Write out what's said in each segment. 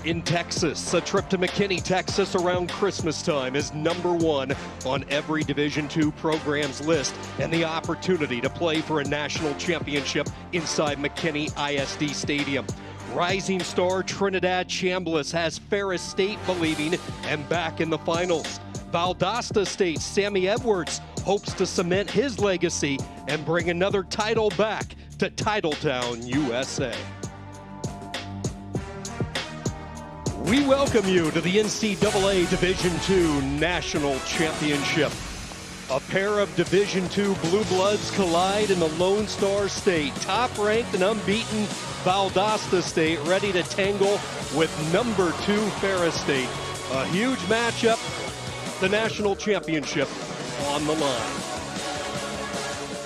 in Texas. A trip to McKinney, Texas around Christmas time is #1 on every Division II program's list, and the opportunity to play for a national championship inside McKinney ISD Stadium. Rising star Trinidad Chambliss has Ferris State believing and back in the finals. Valdosta State Sammy Edwards hopes to cement his legacy and bring another title back to Titletown, USA. We welcome you to the NCAA Division II National Championship. A pair of Division II Blue Bloods collide in the Lone Star State. Top-ranked and unbeaten Valdosta State ready to tangle with #2 Ferris State. A huge matchup, the national championship on the line.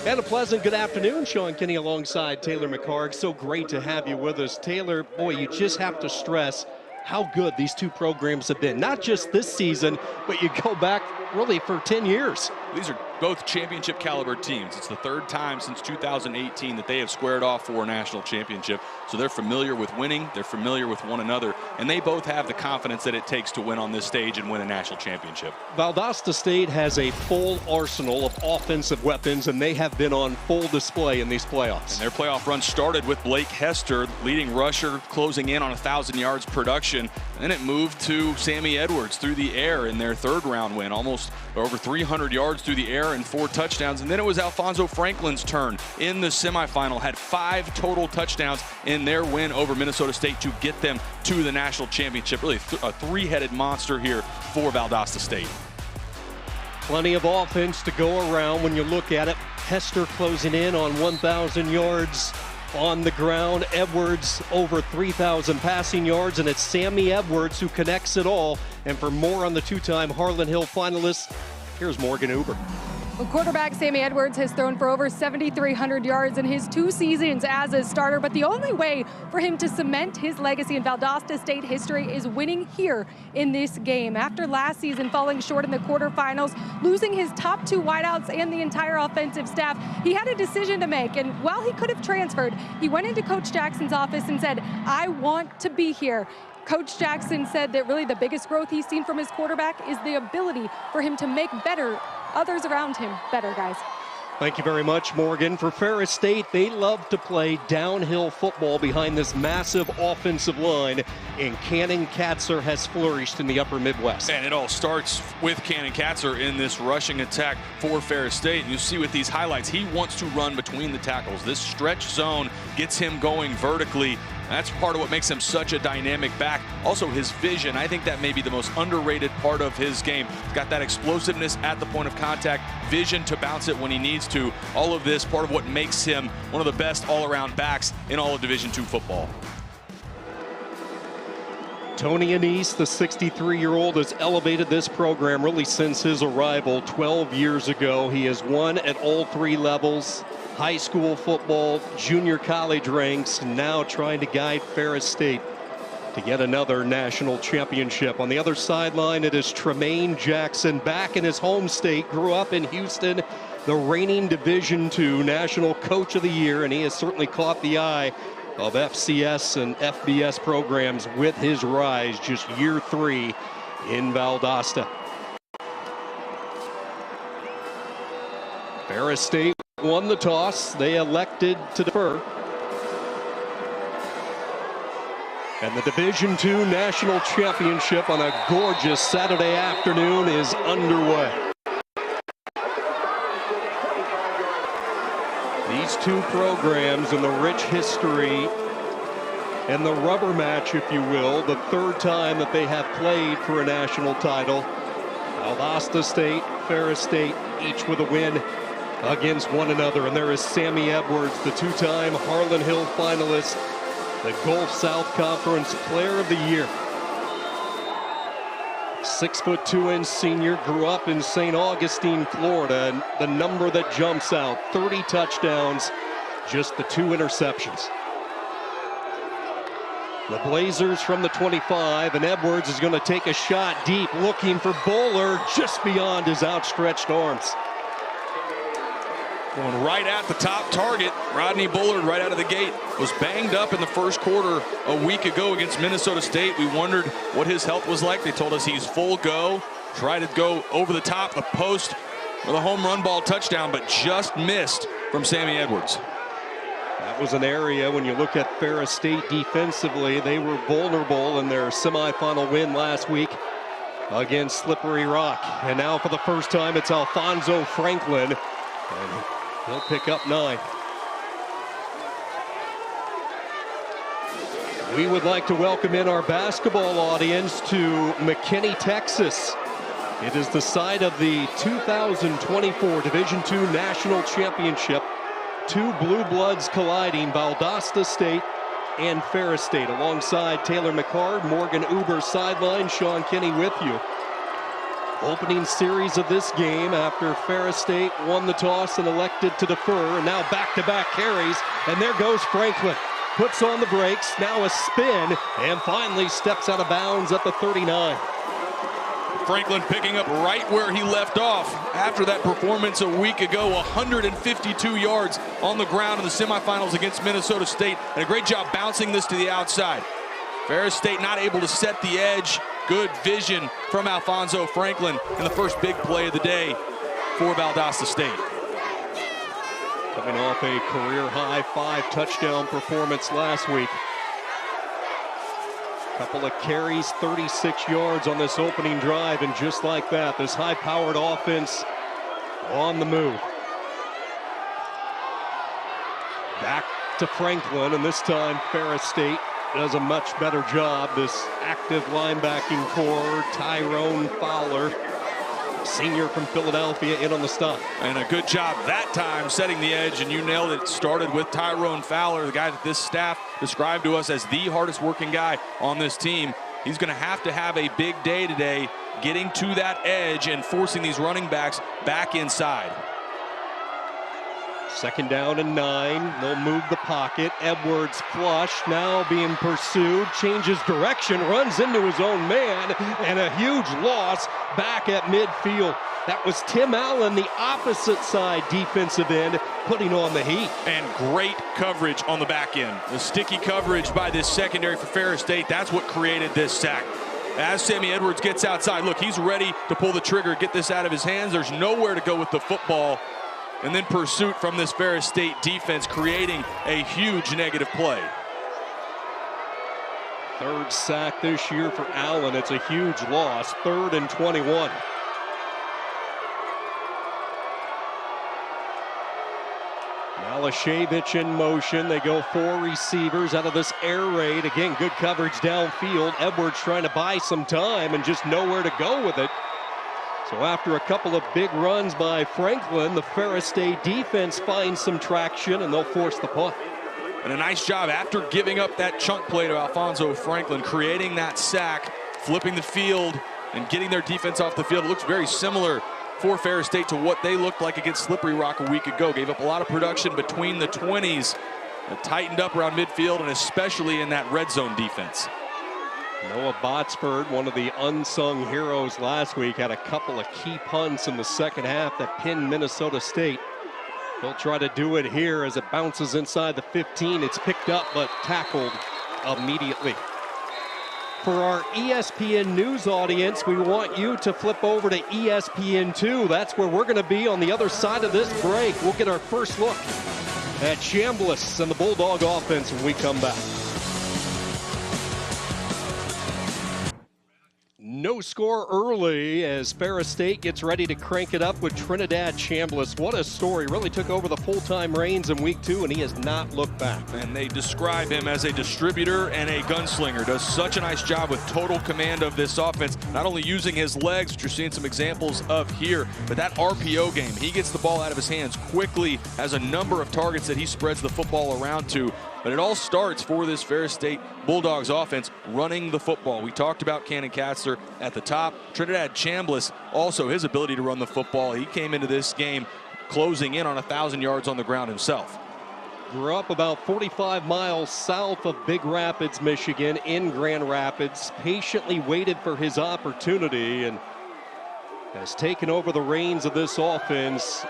And a pleasant good afternoon. Sean Kinney alongside Taylor McHargue. So great to have you with us. Taylor, boy, you just have to stress how good these two programs have been. Not just this season, but you go back really for 10 years. These are both championship caliber teams. It's the third time since 2018 that they have squared off for a national championship. So they're familiar with winning, they're familiar with one another, and they both have the confidence that it takes to win on this stage and win a national championship. Valdosta State has a full arsenal of offensive weapons, and they have been on full display in these playoffs. And their playoff run started with Blake Hester, leading rusher, closing in on 1,000 yards production. And then it moved to Sammy Edwards through the air in their third round win, almost over 300 yards through the air and 4 touchdowns. And then it was Alfonso Franklin's turn in the semifinal, had 5 total touchdowns in their win over Minnesota State to get them to the national championship. Really a three-headed monster here for Valdosta State. Plenty of offense to go around when you look at it. Hester closing in on 1,000 yards on the ground. Edwards over 3,000 passing yards, and it's Sammy Edwards who connects it all. And for more on the two-time Harlan Hill finalists, here's Morgan Uber. Well, quarterback Sammy Edwards has thrown for over 7,300 yards in his 2 seasons as a starter, but the only way for him to cement his legacy in Valdosta State history is winning here in this game. After last season falling short in the quarterfinals, losing his top 2 wideouts and the entire offensive staff, he had a decision to make, and while he could have transferred, he went into Coach Jackson's office and said, "I want to be here." Coach Jackson said that really the biggest growth he's seen from his quarterback is the ability for him to make others around him better, guys. Thank you very much, Morgan. For Ferris State, they love to play downhill football behind this massive offensive line, and Cannon Katzer has flourished in the upper Midwest. And it all starts with Cannon Katzer in this rushing attack for Ferris State. And you see with these highlights, he wants to run between the tackles. This stretch zone gets him going vertically. That's part of what makes him such a dynamic back. Also, his vision. I think that may be the most underrated part of his game. He's got that explosiveness at the point of contact, vision to bounce it when he needs to. All of this, part of what makes him one of the best all-around backs in all of Division II football. Tony Anise, the 63-year-old, has elevated this program really since his arrival 12 years ago. He has won at all 3 levels. High school football, junior college ranks, and now trying to guide Ferris State to yet another national championship. On the other sideline, it is Tremaine Jackson, back in his home state, grew up in Houston, the reigning Division II National Coach of the Year, and he has certainly caught the eye of FCS and FBS programs with his rise, just year 3 in Valdosta. Ferris State won the toss. They elected to defer. And the Division II National Championship on a gorgeous Saturday afternoon is underway. These two programs and the rich history and the rubber match, if you will, the 3rd time that they have played for a national title. Valdosta State, Ferris State, each with a win against one another. And there is Sammy Edwards, the 2-time Harlan Hill finalist, the Gulf South Conference Player of the Year. 6'2" senior, grew up in St. Augustine, Florida, and the number that jumps out, 30 touchdowns, just the 2 interceptions. The Blazers from the 25, and Edwards is going to take a shot deep, looking for Bowler just beyond his outstretched arms. Going right at the top target. Rodney Bullard right out of the gate was banged up in the first quarter a week ago against Minnesota State. We wondered what his health was like. They told us he's full go. Tried to go over the top, the post with a home run ball touchdown, but just missed from Sammy Edwards. That was an area, when you look at Ferris State defensively, they were vulnerable in their semifinal win last week against Slippery Rock. And now for the first time, it's Alfonso Franklin, and he'll pick up 9. We would like to welcome in our basketball audience to McKinney, Texas. It is the site of the 2024 Division II National Championship. 2 blue bloods colliding, Valdosta State and Ferris State. Alongside Taylor McCard, Morgan Uber sideline, Sean Kinney with you. Opening series of this game after Ferris State won the toss and elected to defer, and now back-to-back carries, and there goes Franklin. Puts on the brakes, now a spin, and finally steps out of bounds at the 39. Franklin picking up right where he left off after that performance a week ago. 152 yards on the ground in the semifinals against Minnesota State, and a great job bouncing this to the outside. Ferris State not able to set the edge. Good vision from Alfonso Franklin in the first big play of the day for Valdosta State. Coming off a career-high 5-touchdown performance last week. Couple of carries, 36 yards on this opening drive, and just like that, this high-powered offense on the move. Back to Franklin, and this time Ferris State does a much better job. This active linebacking core, Tyrone Fowler, senior from Philadelphia, in on the stop. And a good job that time setting the edge, and you nailed it. Started with Tyrone Fowler, the guy that this staff described to us as the hardest working guy on this team. He's going to have a big day today, getting to that edge and forcing these running backs back inside. 2nd down and 9. They'll move the pocket. Edwards flush, now being pursued, changes direction, runs into his own man, and a huge loss back at midfield. That was Tim Allen, the opposite side defensive end, putting on the heat. And great coverage on the back end. The sticky coverage by this secondary for Ferris State, that's what created this sack. As Sammy Edwards gets outside, look, he's ready to pull the trigger, get this out of his hands. There's nowhere to go with the football. And then pursuit from this Ferris State defense, creating a huge negative play. 3rd sack this year for Allen. It's a huge loss. 3rd and 21. Malashevich in motion. They go 4 receivers out of this air raid. Again, good coverage downfield. Edwards trying to buy some time and just nowhere to go with it. So after a couple of big runs by Franklin, the Ferris State defense finds some traction, and they'll force the punt. And a nice job after giving up that chunk play to Alfonso Franklin, creating that sack, flipping the field, and getting their defense off the field. It looks very similar for Ferris State to what they looked like against Slippery Rock a week ago. Gave up a lot of production between the 20s. It tightened up around midfield, and especially in that red zone defense. Noah Botsford, one of the unsung heroes last week, had a couple of key punts in the second half that pinned Minnesota State. He'll try to do it here as it bounces inside the 15. It's picked up but tackled immediately. For our ESPN News audience, we want you to flip over to ESPN2. That's where we're going to be on the other side of this break. We'll get our first look at Chambliss and the Bulldog offense when we come back. No score early as Ferris State gets ready to crank it up with Trinidad Chambliss. What a story. Really took over the full-time reins in week 2, and he has not looked back. And they describe him as a distributor and a gunslinger. Does such a nice job with total command of this offense. Not only using his legs, which you're seeing some examples of here, but that RPO game. He gets the ball out of his hands quickly, has a number of targets that he spreads the football around to. But it all starts for this Ferris State Bulldogs offense running the football. We talked about Cannon Katzler at the top. Trinidad Chambliss, also his ability to run the football. He came into this game closing in on 1,000 yards on the ground himself. Grew up about 45 miles south of Big Rapids, Michigan, in Grand Rapids. Patiently waited for his opportunity and has taken over the reins of this offense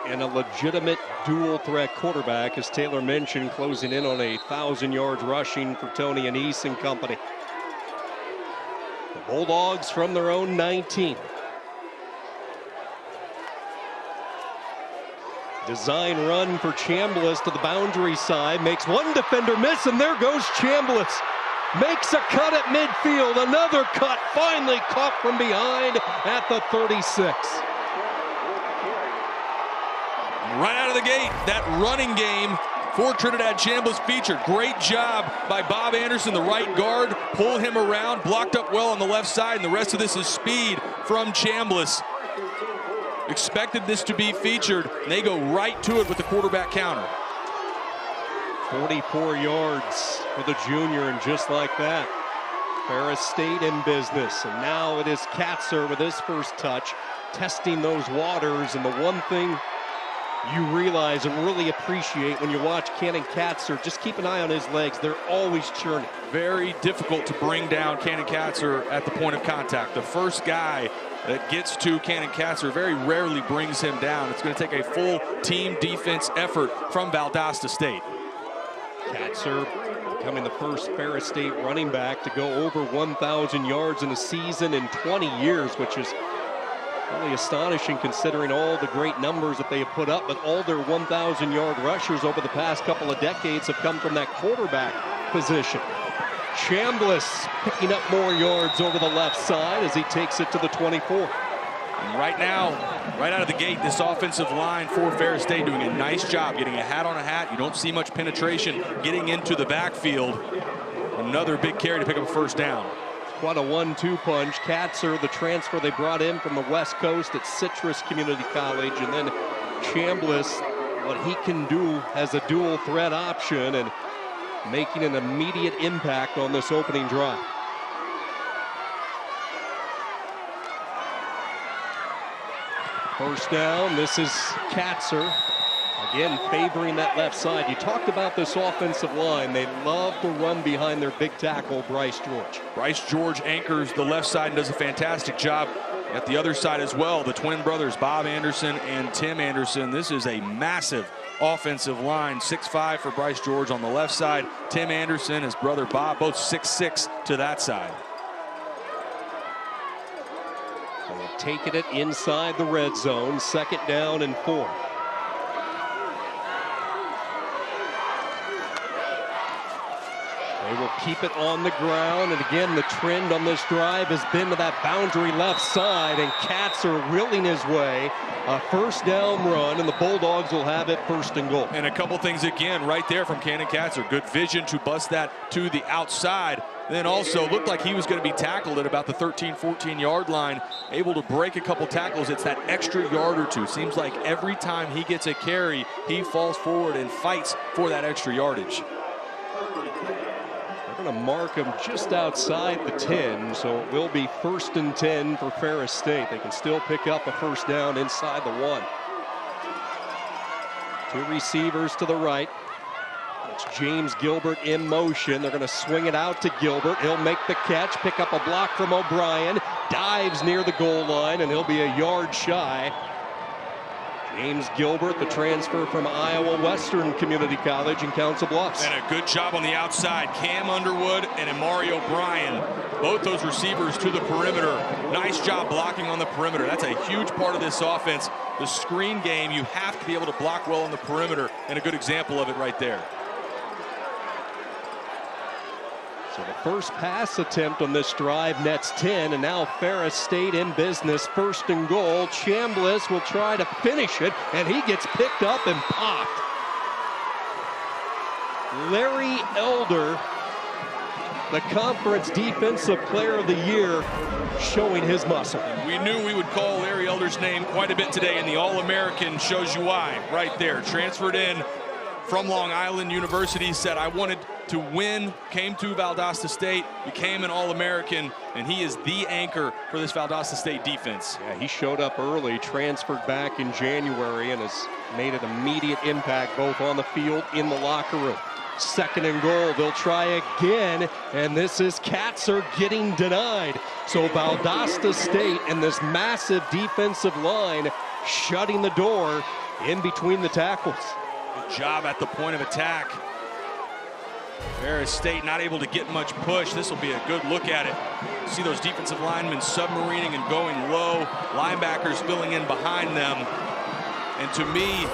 and a legitimate dual threat quarterback, as Taylor mentioned, closing in on 1,000 yards rushing for Tony Anise and company. The Bulldogs from their own 19. Design run for Chambliss to the boundary side, makes one defender miss, and there goes Chambliss. Makes a cut at midfield, another cut, finally caught from behind at the 36. Right out of the gate, that running game for Trinidad Chambliss featured. Great job by Bob Anderson, the right guard, pulled him around, blocked up well on the left side, and the rest of this is speed from Chambliss. Expected this to be featured, and they go right to it with the quarterback counter. 44 yards for the junior, and just like that, Ferris State in business. And now it is Katzer with his first touch, testing those waters. And the one thing you realize and really appreciate when you watch Cannon Katzer, just keep an eye on his legs. They're always churning. Very difficult to bring down Cannon Katzer at the point of contact. The first guy that gets to Cannon Katzer very rarely brings him down. It's going to take a full team defense effort from Valdosta State. Katzer becoming the first Ferris State running back to go over 1,000 yards in a season in 20 years, which is really astonishing considering all the great numbers that they have put up. But all their 1,000-yard rushers over the past couple of decades have come from that quarterback position. Chambliss picking up more yards over the left side as he takes it to the 24. And right now, right out of the gate, this offensive line for Ferris State doing a nice job getting a hat on a hat. You don't see much penetration getting into the backfield. Another big carry to pick up a first down. Quite a 1-2 punch. Katzer, the transfer they brought in from the West Coast at Citrus Community College, and then Chambliss, what he can do as a dual threat option and making an immediate impact on this opening drive. First down, this is Katzer. Again, favoring that left side. You talked about this offensive line. They love to run behind their big tackle, Bryce George. Bryce George anchors the left side and does a fantastic job at the other side as well. The twin brothers, Bob Anderson and Tim Anderson. This is a massive offensive line. 6'5" for Bryce George on the left side. Tim Anderson, his brother Bob, both 6'6" to that side. So they're taking it inside the red zone. 2nd down and 4. They will keep it on the ground, and again, the trend on this drive has been to that boundary left side, and Katzer willing his way. A first down run, and the Bulldogs will have it 1st and goal. And a couple things again right there from Cannon Katzer. Good vision to bust that to the outside. Then also looked like he was going to be tackled at about the 13-14 yard line. Able to break a couple tackles. It's that extra yard or two. Seems like every time he gets a carry, he falls forward and fights for that extra yardage. They're going to mark him just outside the 10, so it will be 1st and 10 for Ferris State. They can still pick up a first down inside the 1. 2 receivers to the right. It's James Gilbert in motion. They're going to swing it out to Gilbert. He'll make the catch, pick up a block from O'Brien, dives near the goal line, and he'll be a yard shy. James Gilbert, the transfer from Iowa Western Community College in Council Bluffs. And a good job on the outside. Cam Underwood and Amari O'Brien, both those receivers to the perimeter. Nice job blocking on the perimeter. That's a huge part of this offense. The screen game, you have to be able to block well on the perimeter, and a good example of it right there. So the first pass attempt on this drive nets 10, and now Ferris State in business, 1st and goal. Chambliss will try to finish it, and he gets picked up and popped. Larry Elder, the conference defensive player of the year, showing his muscle. We knew we would call Larry Elder's name quite a bit today, and the All-American shows you why right there. Transferred in from Long Island University, said I wanted to win, came to Valdosta State, became an All-American, and he is the anchor for this Valdosta State defense. Yeah, he showed up early, transferred back in January, and has made an immediate impact both on the field, in the locker room. 2nd and goal, they'll try again, and this is Katzer getting denied. So Valdosta State and this massive defensive line shutting the door, in between the tackles. Good job at the point of attack. Ferris State not able to get much push. This will be a good look at it. See those defensive linemen submarining and going low. Linebackers filling in behind them. And to me,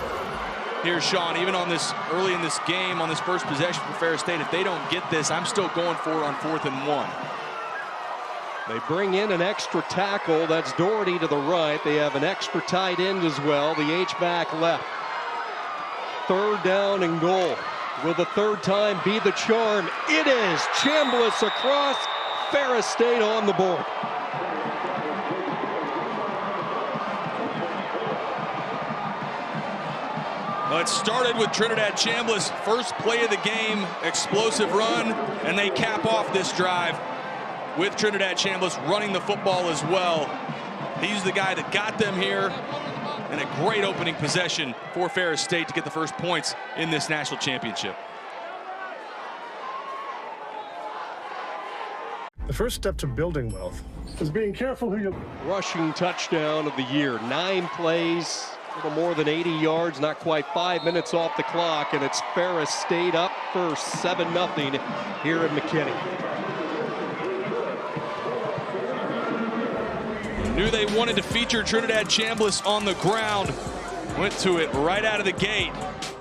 here, Sean, even on this early in this game, on this first possession for Ferris State, if they don't get this, I'm still going for it on 4th and 1. They bring in an extra tackle. That's Doherty to the right. They have an extra tight end as well. The H-back left. 3rd down and goal. Will the 3rd time be the charm? It is. Chambliss across. Ferris State on the board. Well, it started with Trinidad Chambliss, first play of the game, explosive run, and they cap off this drive with Trinidad Chambliss running the football as well. He's the guy that got them here, and a great opening possession for Ferris State to get the first points in this national championship. The first step to building wealth is being careful who you... Rushing touchdown of the year. 9 plays, a little more than 80 yards, not quite 5 minutes off the clock, and it's Ferris State up for 7-0 here in McKinney. Knew they wanted to feature Trinidad Chambliss on the ground. Went to it right out of the gate.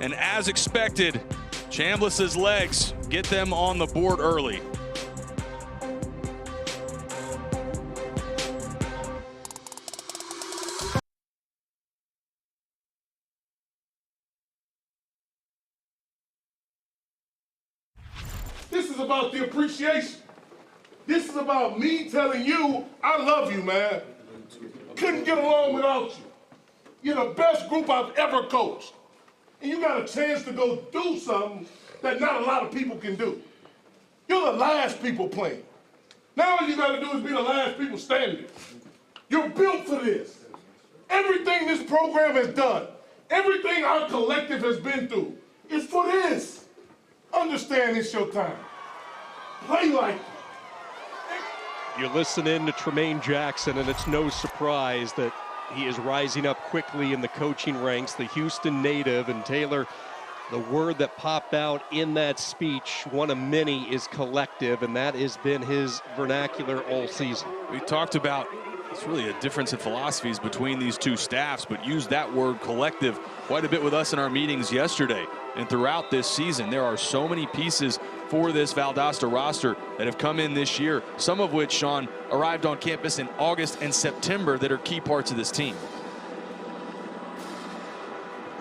And as expected, Chambliss's legs get them on the board early. This is about the appreciation. This is about me telling you, I love you, man. Couldn't get along without you. You're the best group I've ever coached. And you got a chance to go do something that not a lot of people can do. You're the last people playing. Now all you got to do is be the last people standing. You're built for this. Everything this program has done, everything our collective has been through, is for this. Understand it's your time. Play like it. You're listening to Tremaine Jackson, and it's no surprise that he is rising up quickly in the coaching ranks, the Houston native. And Taylor, the word that popped out in that speech, one of many, is collective, and that has been his vernacular all season. We talked about it's really a difference in philosophies between these two staffs, but used that word collective quite a bit with us in our meetings yesterday. And throughout this season, there are so many pieces for this Valdosta roster that have come in this year, some of which, Sean, arrived on campus in August and September that are key parts of this team.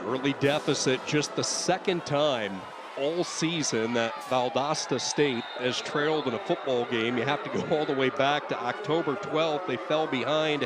Early deficit, just the 2nd time all season that Valdosta State has trailed in a football game. You have to go all the way back to October 12th. They fell behind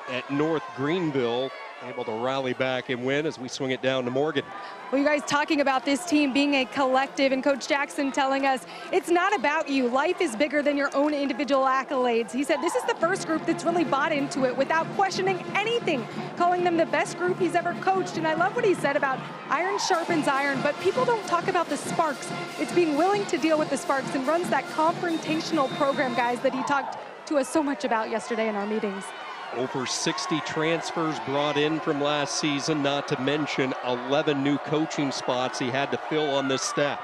at North Greenville, able to rally back and win as we swing it down to Morgan. Well, you guys talking about this team being a collective, and Coach Jackson telling us it's not about you. Life is bigger than your own individual accolades. He said this is the first group that's really bought into it without questioning anything, calling them the best group he's ever coached. And I love what he said about iron sharpens iron, but people don't talk about the sparks. It's being willing to deal with the sparks, and runs that confrontational program, guys, that he talked to us so much about yesterday in our meetings. Over 60 transfers brought in from last season, not to mention 11 new coaching spots he had to fill on this staff.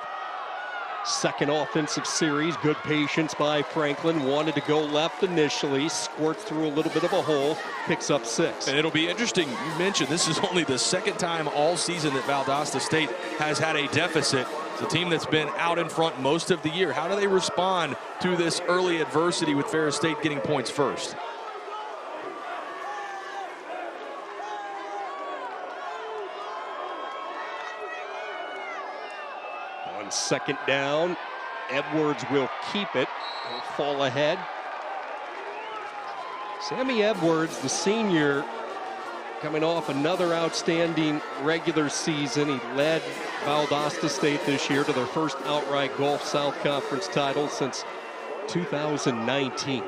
2nd offensive series, good patience by Franklin. Wanted to go left initially, squirts through a little bit of a hole, picks up 6. And it'll be interesting, you mentioned this is only the 2nd time all season that Valdosta State has had a deficit. It's a team that's been out in front most of the year. How do they respond to this early adversity with Ferris State getting points first? On 2nd down, Edwards will keep it. He'll fall ahead. Sammy Edwards, the senior, coming off another outstanding regular season. He led Valdosta State this year to their first outright Gulf South Conference title since 2019.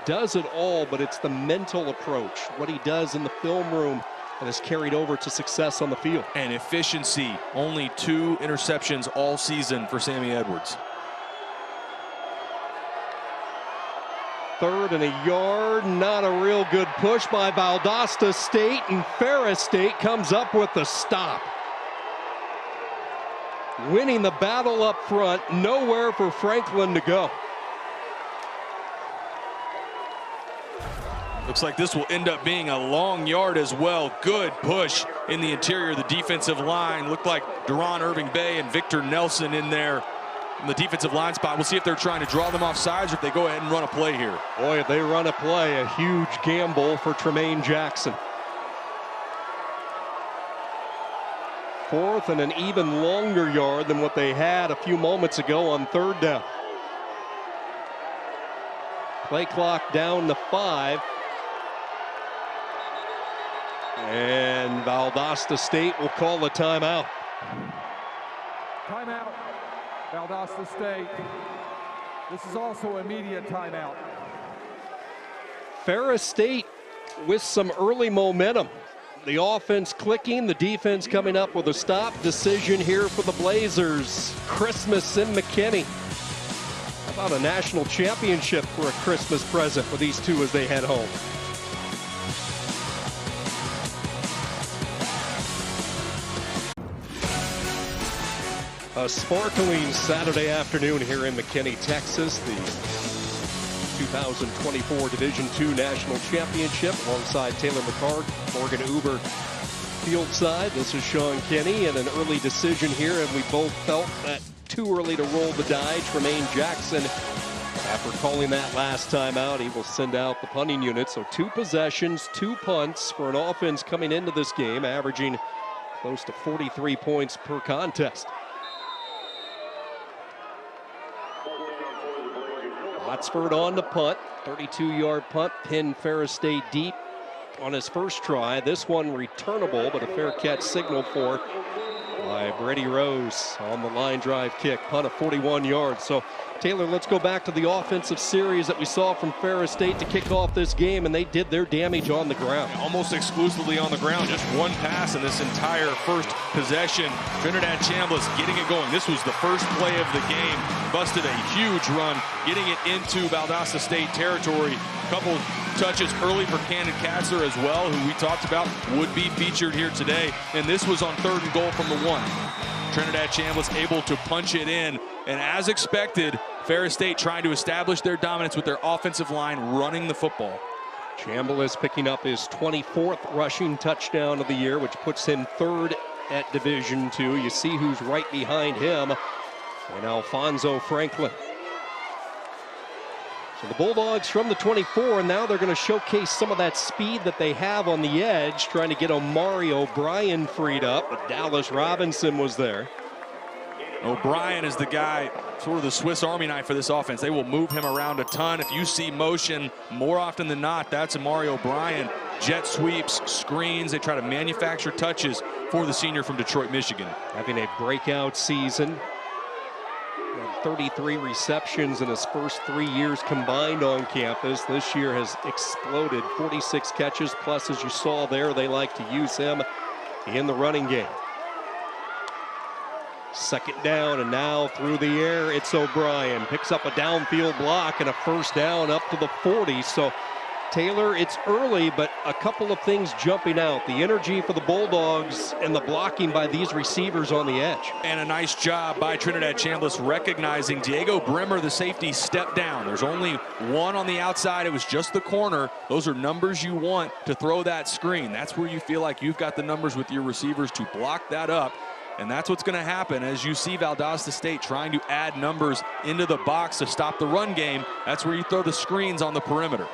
Does it all, but it's the mental approach, what he does in the film room, that has carried over to success on the field. And efficiency, only 2 interceptions all season for Sammy Edwards. 3rd and a yard. Not a real good push by Valdosta State, and Ferris State comes up with the stop. Winning the battle up front, nowhere for Franklin to go. Looks like this will end up being a long yard as well. Good push in the interior of the defensive line. Looked like Deron Irving-Bay and Victor Nelson in there in the defensive line spot. We'll see if they're trying to draw them off sides or if they go ahead and run a play here. Boy, if they run a play, a huge gamble for Tremaine Jackson. 4th and an even longer yard than what they had a few moments ago on 3rd down. Play clock down to 5. And Valdosta State will call a timeout. Timeout, Valdosta State. This is also immediate timeout. Ferris State with some early momentum. The offense clicking, the defense coming up with a stop. Decision here for the Blazers. Christmas in McKinney. How about a national championship for a Christmas present for these two as they head home? A sparkling Saturday afternoon here in McKinney, Texas. The 2024 Division II National Championship alongside Taylor McCart, Morgan Uber fieldside. This is Sean Kenny, and an early decision here, and we both felt that too early to roll the die. Tremaine Jackson, after calling that last time out, he will send out the punting unit. So 2 possessions, 2 punts for an offense coming into this game, averaging close to 43 points per contest. Oxford on the punt, 32-yard punt, pinned Ferris State deep on his first try. This one returnable, but a fair catch signaled for by Brady Rose on the line drive kick, punt of 41 yards. So Taylor, let's go back to the offensive series that we saw from Ferris State to kick off this game, and they did their damage on the ground. Almost exclusively on the ground, just 1 pass in this entire first possession. Trinidad Chambliss getting it going. This was the first play of the game. Busted a huge run, getting it into Valdosta State territory. Couple touches early for Cannon Katzler as well, who we talked about would be featured here today. And this was on 3rd and goal from the 1. Trinidad Chambliss able to punch it in, and as expected, Ferris State trying to establish their dominance with their offensive line running the football. Chambliss picking up his 24th rushing touchdown of the year, which puts him 3rd at Division II. You see who's right behind him, and Alfonso Franklin. So the Bulldogs from the 24, and now they're going to showcase some of that speed that they have on the edge, trying to get Omari O'Brien freed up, but Dallas Robinson was there. O'Brien is the guy, sort of the Swiss Army knife for this offense. They will move him around a ton. If you see motion, more often than not, that's Omari O'Brien. Jet sweeps, screens, they try to manufacture touches for the senior from Detroit, Michigan. Having a breakout season. 33 receptions in his first 3 years combined on campus. This year has exploded, 46 catches, plus as you saw there, they like to use him in the running game. 2nd down, and now through the air, it's O'Brien. Picks up a downfield block and a 1st down up to the 40. So Taylor, it's early, but a couple of things jumping out. The energy for the Bulldogs and the blocking by these receivers on the edge. And a nice job by Trinidad Chambliss recognizing Diego Bremer, the safety, stepped down. There's only 1 on the outside. It was just the corner. Those are numbers you want to throw that screen. That's where you feel like you've got the numbers with your receivers to block that up. And that's what's going to happen as you see Valdosta State trying to add numbers into the box to stop the run game. That's where you throw the screens on the perimeter.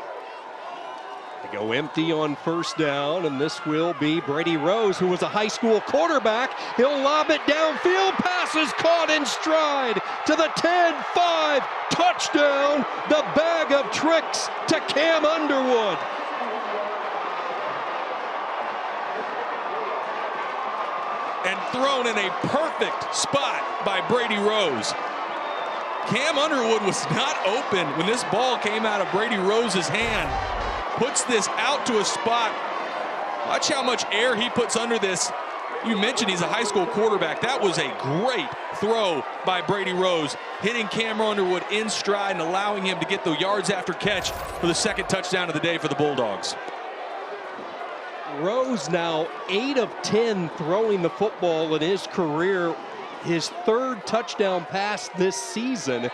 They go empty on 1st down, and this will be Brady Rose, who was a high school quarterback. He'll lob it downfield. Pass is caught in stride to the 10-5. Touchdown. The bag of tricks to Cam Underwood. And thrown in a perfect spot by Brady Rose. Cam Underwood was not open when this ball came out of Brady Rose's hand. Puts this out to a spot. Watch how much air he puts under this You mentioned he's a high school quarterback. That was a great throw by Brady Rose, hitting Cam Underwood in stride and allowing him to get the yards after catch for the second touchdown of the day for the Bulldogs. Rose now 8 of 10 throwing the football in his career. His 3rd touchdown pass this season.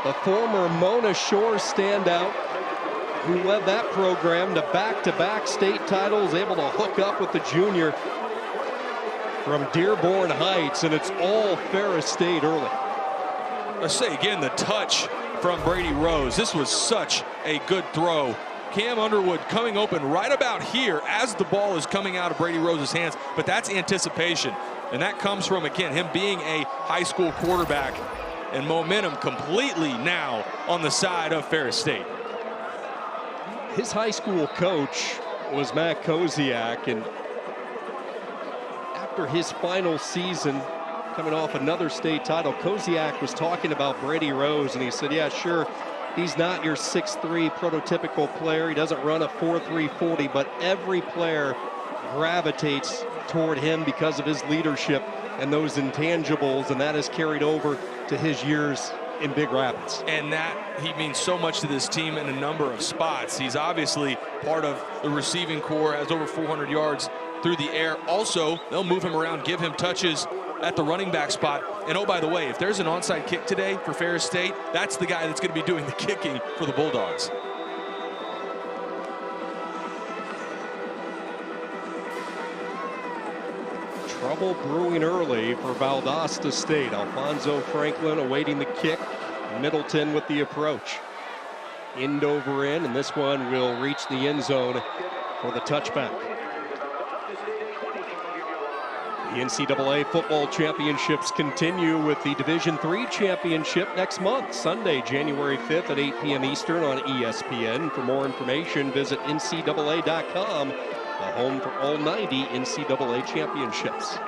The former Mona Shore standout who led that program to back-to-back state titles, able to hook up with the junior from Dearborn Heights, and it's all Ferris State early. I say again, the touch from Brady Rose. This was such a good throw. Cam Underwood coming open right about here as the ball is coming out of Brady Rose's hands, but that's anticipation, and that comes from, again, him being a high school quarterback, and momentum completely now on the side of Ferris State. His high school coach was Matt Koziak, and after his final season, coming off another state title, Koziak was talking about Brady Rose, and he said, yeah, sure, he's not your 6'3" prototypical player. He doesn't run a 4.3 40, but every player gravitates toward him because of his leadership and those intangibles, and that has carried over to his years in Big Rapids. And that he means so much to this team in a number of spots. He's obviously part of the receiving core, has over 400 yards through the air. Also, they'll move him around, give him touches at the running back spot. And oh, by the way, if there's an onside kick today for Ferris State, that's the guy that's going to be doing the kicking for the Bulldogs. Trouble brewing early for Valdosta State. Alfonso Franklin awaiting the kick. Middleton with the approach. End over end, and this one will reach the end zone for the touchback. The NCAA football championships continue with the Division III championship next month, Sunday, January 5th at 8 p.m. Eastern on ESPN. For more information, visit ncaa.com, the home for all 90 NCAA championships.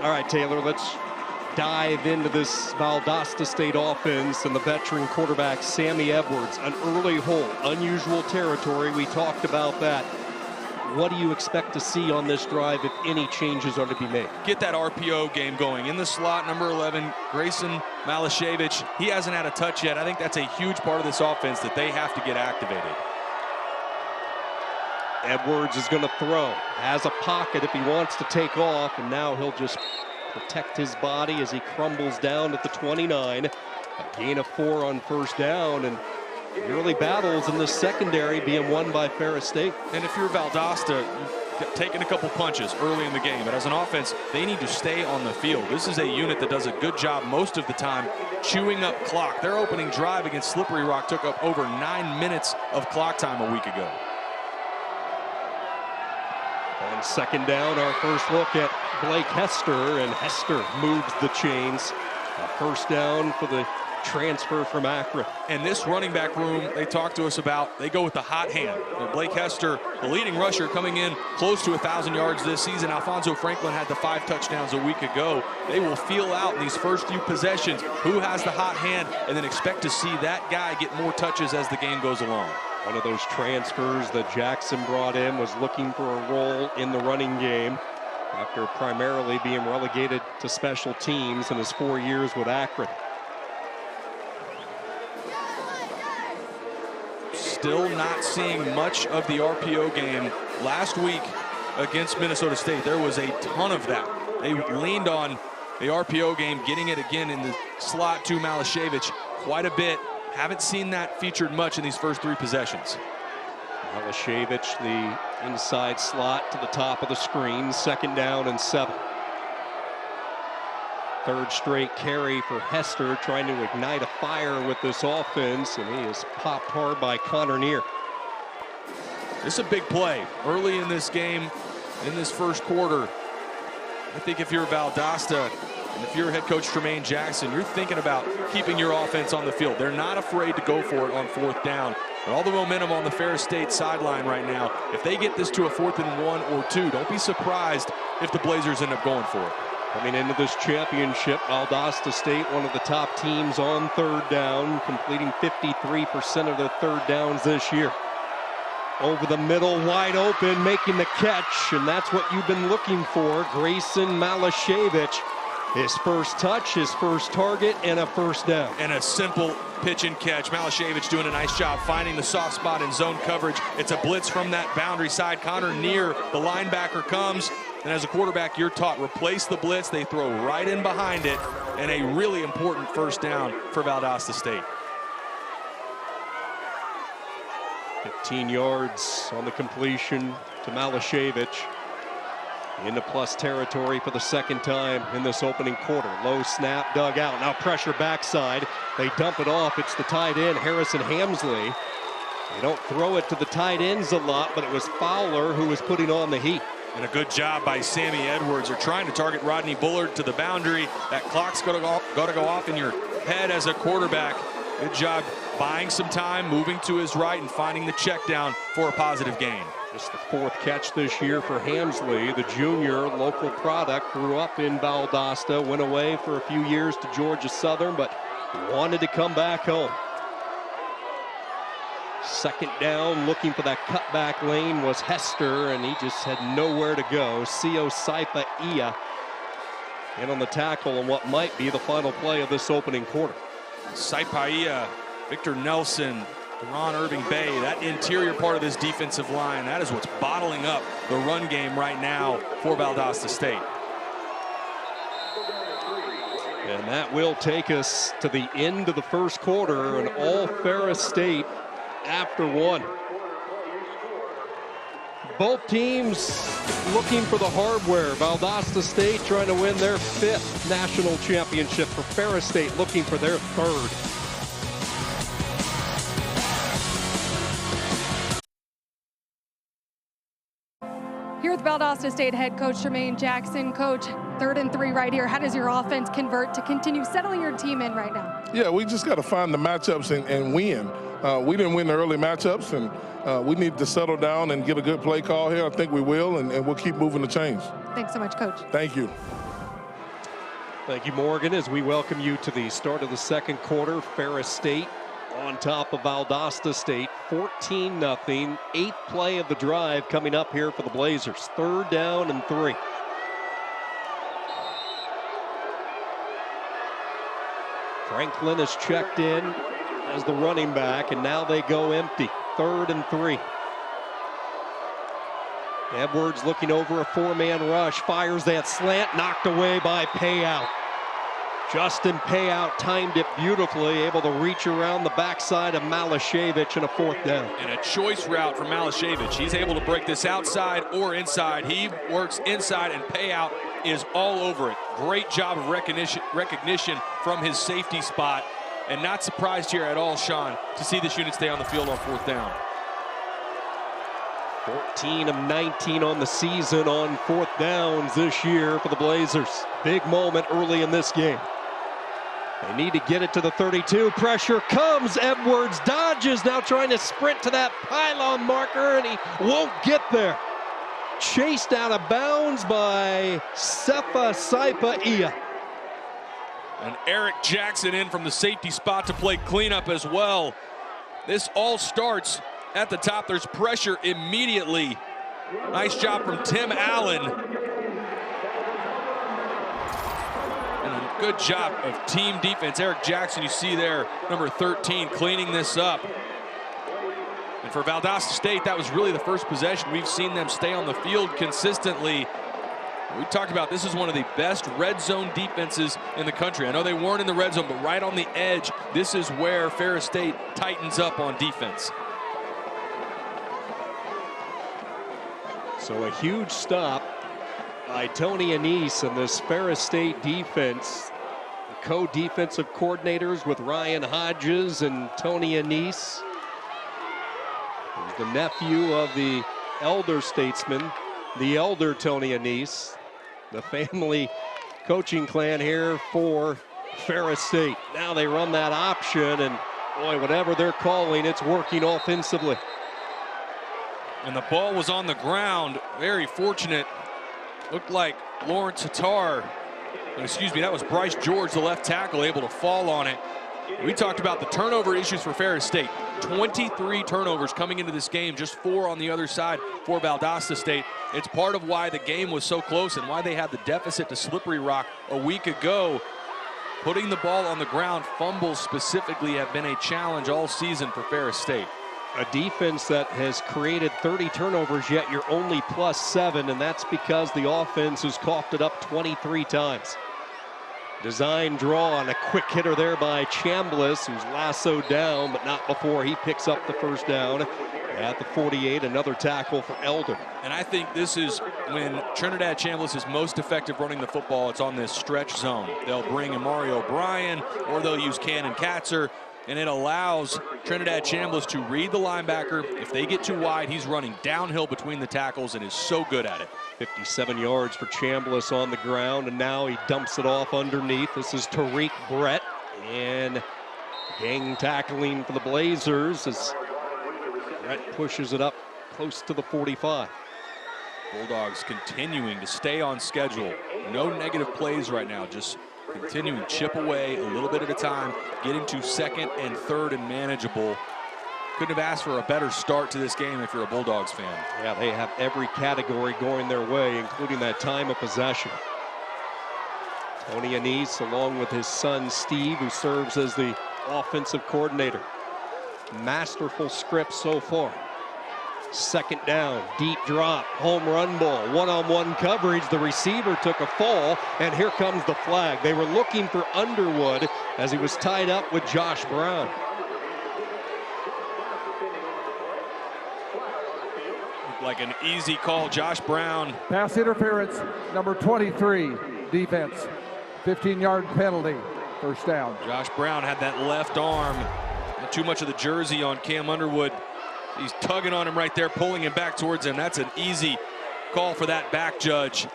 All right, Taylor, let's dive into this Valdosta State offense and the veteran quarterback, Sammy Edwards. An early hole, unusual territory. We talked about that. What do you expect to see on this drive if any changes are to be made? Get that RPO game going. In the slot, number 11, Grayson Malashevich. He hasn't had a touch yet. I think that's a huge part of this offense that they have to get activated. Edwards is going to throw. Has a pocket if he wants to take off, and now he'll just protect his body as he crumbles down at the 29. A gain of 4 on first down, and early battles in the secondary being won by Ferris State. And if you're Valdosta, you've taken a couple punches early in the game, but as an offense, they need to stay on the field. This is a unit that does a good job most of the time chewing up clock. Their opening drive against Slippery Rock took up over 9 minutes of clock time a week ago. On second down, our first look at Blake Hester, and Hester moves the chains. A first down for the transfer from Akron. And this running back room they talked to us about, they go with the hot hand. Blake Hester, the leading rusher, coming in close to 1,000 yards this season. Alfonso Franklin had the 5 touchdowns a week ago. They will feel out in these first few possessions who has the hot hand, and then expect to see that guy get more touches as the game goes along. One of those transfers that Jackson brought in was looking for a role in the running game after primarily being relegated to special teams in his 4 years with Akron. Still not seeing much of the RPO game. Last week against Minnesota State, there was a ton of that. They leaned on the RPO game, getting it again in the slot to Malashevich quite a bit. Haven't seen that featured much in these first 3 possessions. Malashevich, the inside slot to the top of the screen. Second down and 7. Third straight carry for Hester, trying to ignite a fire with this offense, and he is popped hard by Connor Neer. This is a big play early in this game, in this first quarter. I think if you're Valdosta, and if you're head coach Tremaine Jackson, you're thinking about keeping your offense on the field. They're not afraid to go for it on 4th down. And all the momentum on the Ferris State sideline right now, if they get this to a 4th and 1 or 2, don't be surprised if the Blazers end up going for it. Coming into this championship, Valdosta State, one of the top teams on 3rd down, completing 53% of their 3rd downs this year. Over the middle, wide open, making the catch, and that's what you've been looking for. Grayson Malashevich, his first touch, his first target, and a first down. And a simple pitch and catch. Malashevich doing a nice job finding the soft spot in zone coverage. It's a blitz from that boundary side. Connor near the linebacker comes, and as a quarterback, you're taught replace the blitz. They throw right in behind it, and a really important first down for Valdosta State. 15 yards on the completion to Malashevich. Into plus territory for the second time in this opening quarter. Low snap, dug out. Now pressure backside. They dump it off. It's the tight end, Harrison Hamsley. They don't throw it to the tight ends a lot, but it was Fowler who was putting on the heat. And a good job by Sammy Edwards. They're trying to target Rodney Bullard to the boundary. That clock's got to go off in your head as a quarterback. Good job buying some time, moving to his right, and finding the check down for a positive gain. Just the fourth catch this year for Hamsley, the junior, local product, grew up in Valdosta, went away for a few years to Georgia Southern, but wanted to come back home. Second down, looking for that cutback lane was Hester, and he just had nowhere to go. Sio Saipa Ia in on the tackle on what might be the final play of this opening quarter. Saipa Ia, Victor Nelson, Ron Irving Bay, that interior part of this defensive line, that is what's bottling up the run game right now for Valdosta State. And that will take us to the end of the first quarter, and all Ferris State after one. Both teams looking for the hardware. Valdosta State trying to win their 5th national championship. For Ferris State looking for their 3rd. Here with Valdosta State head coach Jermaine Jackson. Coach, 3rd and 3 right here. How does your offense convert to continue settling your team in right now? Yeah, we just got to find the matchups and win. We didn't win the early matchups, and we need to settle down and get a good play call here. I think we will, and we'll keep moving the chains. Thanks so much, Coach. Thank you. Thank you, Morgan, as we welcome you to the start of the second quarter. Ferris State on top of Valdosta State, 14-0. 8th play of the drive coming up here for the Blazers. 3rd down and 3. Franklin is checked in as the running back, and now they go empty. 3rd and 3. Edwards looking over a 4-man rush, fires that slant, knocked away by Payout. Justin Payout timed it beautifully, able to reach around the backside of Malashevich and a 4th down. And a choice route for Malashevich. He's able to break this outside or inside. He works inside, and Payout is all over it. Great job of recognition from his safety spot. And not surprised here at all, Sean, to see this unit stay on the field on 4th down. 14 of 19 on the season on 4th downs this year for the Blazers. Big moment early in this game. They need to get it to the 32. Pressure comes. Edwards dodges, now trying to sprint to that pylon marker, and he won't get there. Chased out of bounds by Sefa Saipa Ia. And Eric Jackson in from the safety spot to play cleanup as well. This all starts at the top. There's pressure immediately. Nice job from Tim Allen. And a good job of team defense. Eric Jackson, you see there, number 13, cleaning this up. And for Valdosta State, that was really the first possession. We've seen them stay on the field consistently. We talked about this is one of the best red zone defenses in the country. I know they weren't in the red zone, but right on the edge, this is where Ferris State tightens up on defense. So a huge stop by Tony Anise and this Ferris State defense. The co-defensive coordinators with Ryan Hodges and Tony Anise. He's the nephew of the elder statesman, the elder Tony Anise. The family coaching clan here for Ferris State. Now they run that option, and boy, whatever they're calling, it's working offensively. And the ball was on the ground. Very fortunate. Looked like Lawrence Hattar, excuse me, that was Bryce George, the left tackle, able to fall on it. We talked about the turnover issues for Ferris State. 23 turnovers coming into this game, just 4 on the other side for Valdosta State. It's part of why the game was so close and why they had the deficit to Slippery Rock a week ago. Putting the ball on the ground, fumbles specifically, have been a challenge all season for Ferris State. A defense that has created 30 turnovers, yet you're only +7, and that's because the offense has coughed it up 23 times. Design draw on a quick hitter there by Chambliss, who's lassoed down, but not before he picks up the first down at the 48. Another tackle for Elder. And I think this is when Trinidad Chambliss is most effective running the football. It's on this stretch zone. They'll bring in Mario O'Brien, or they'll use Cannon Katzer, and it allows Trinidad Chambliss to read the linebacker. If they get too wide, he's running downhill between the tackles and is so good at it. 57 yards for Chambliss on the ground, and now he dumps it off underneath. This is Tariq Brett, and gang tackling for the Blazers as Brett pushes it up close to the 45. Bulldogs continuing to stay on schedule. No negative plays right now, just continuing to chip away a little bit at a time, getting to second and third and manageable. Couldn't have asked for a better start to this game if you're a Bulldogs fan. Yeah, they have every category going their way, including that time of possession. Tony Anise, along with his son Steve, who serves as the offensive coordinator. Masterful script so far. Second down, deep drop, home run ball, one-on-one coverage. The receiver took a fall, and here comes the flag. They were looking for Underwood as he was tied up with Josh Brown. Like an easy call. Josh Brown. Pass interference, number 23, defense. 15-yard penalty, first down. Josh Brown had that left arm. Not too much of the jersey on Cam Underwood. He's tugging on him right there, pulling him back towards him. That's an easy call for that back judge.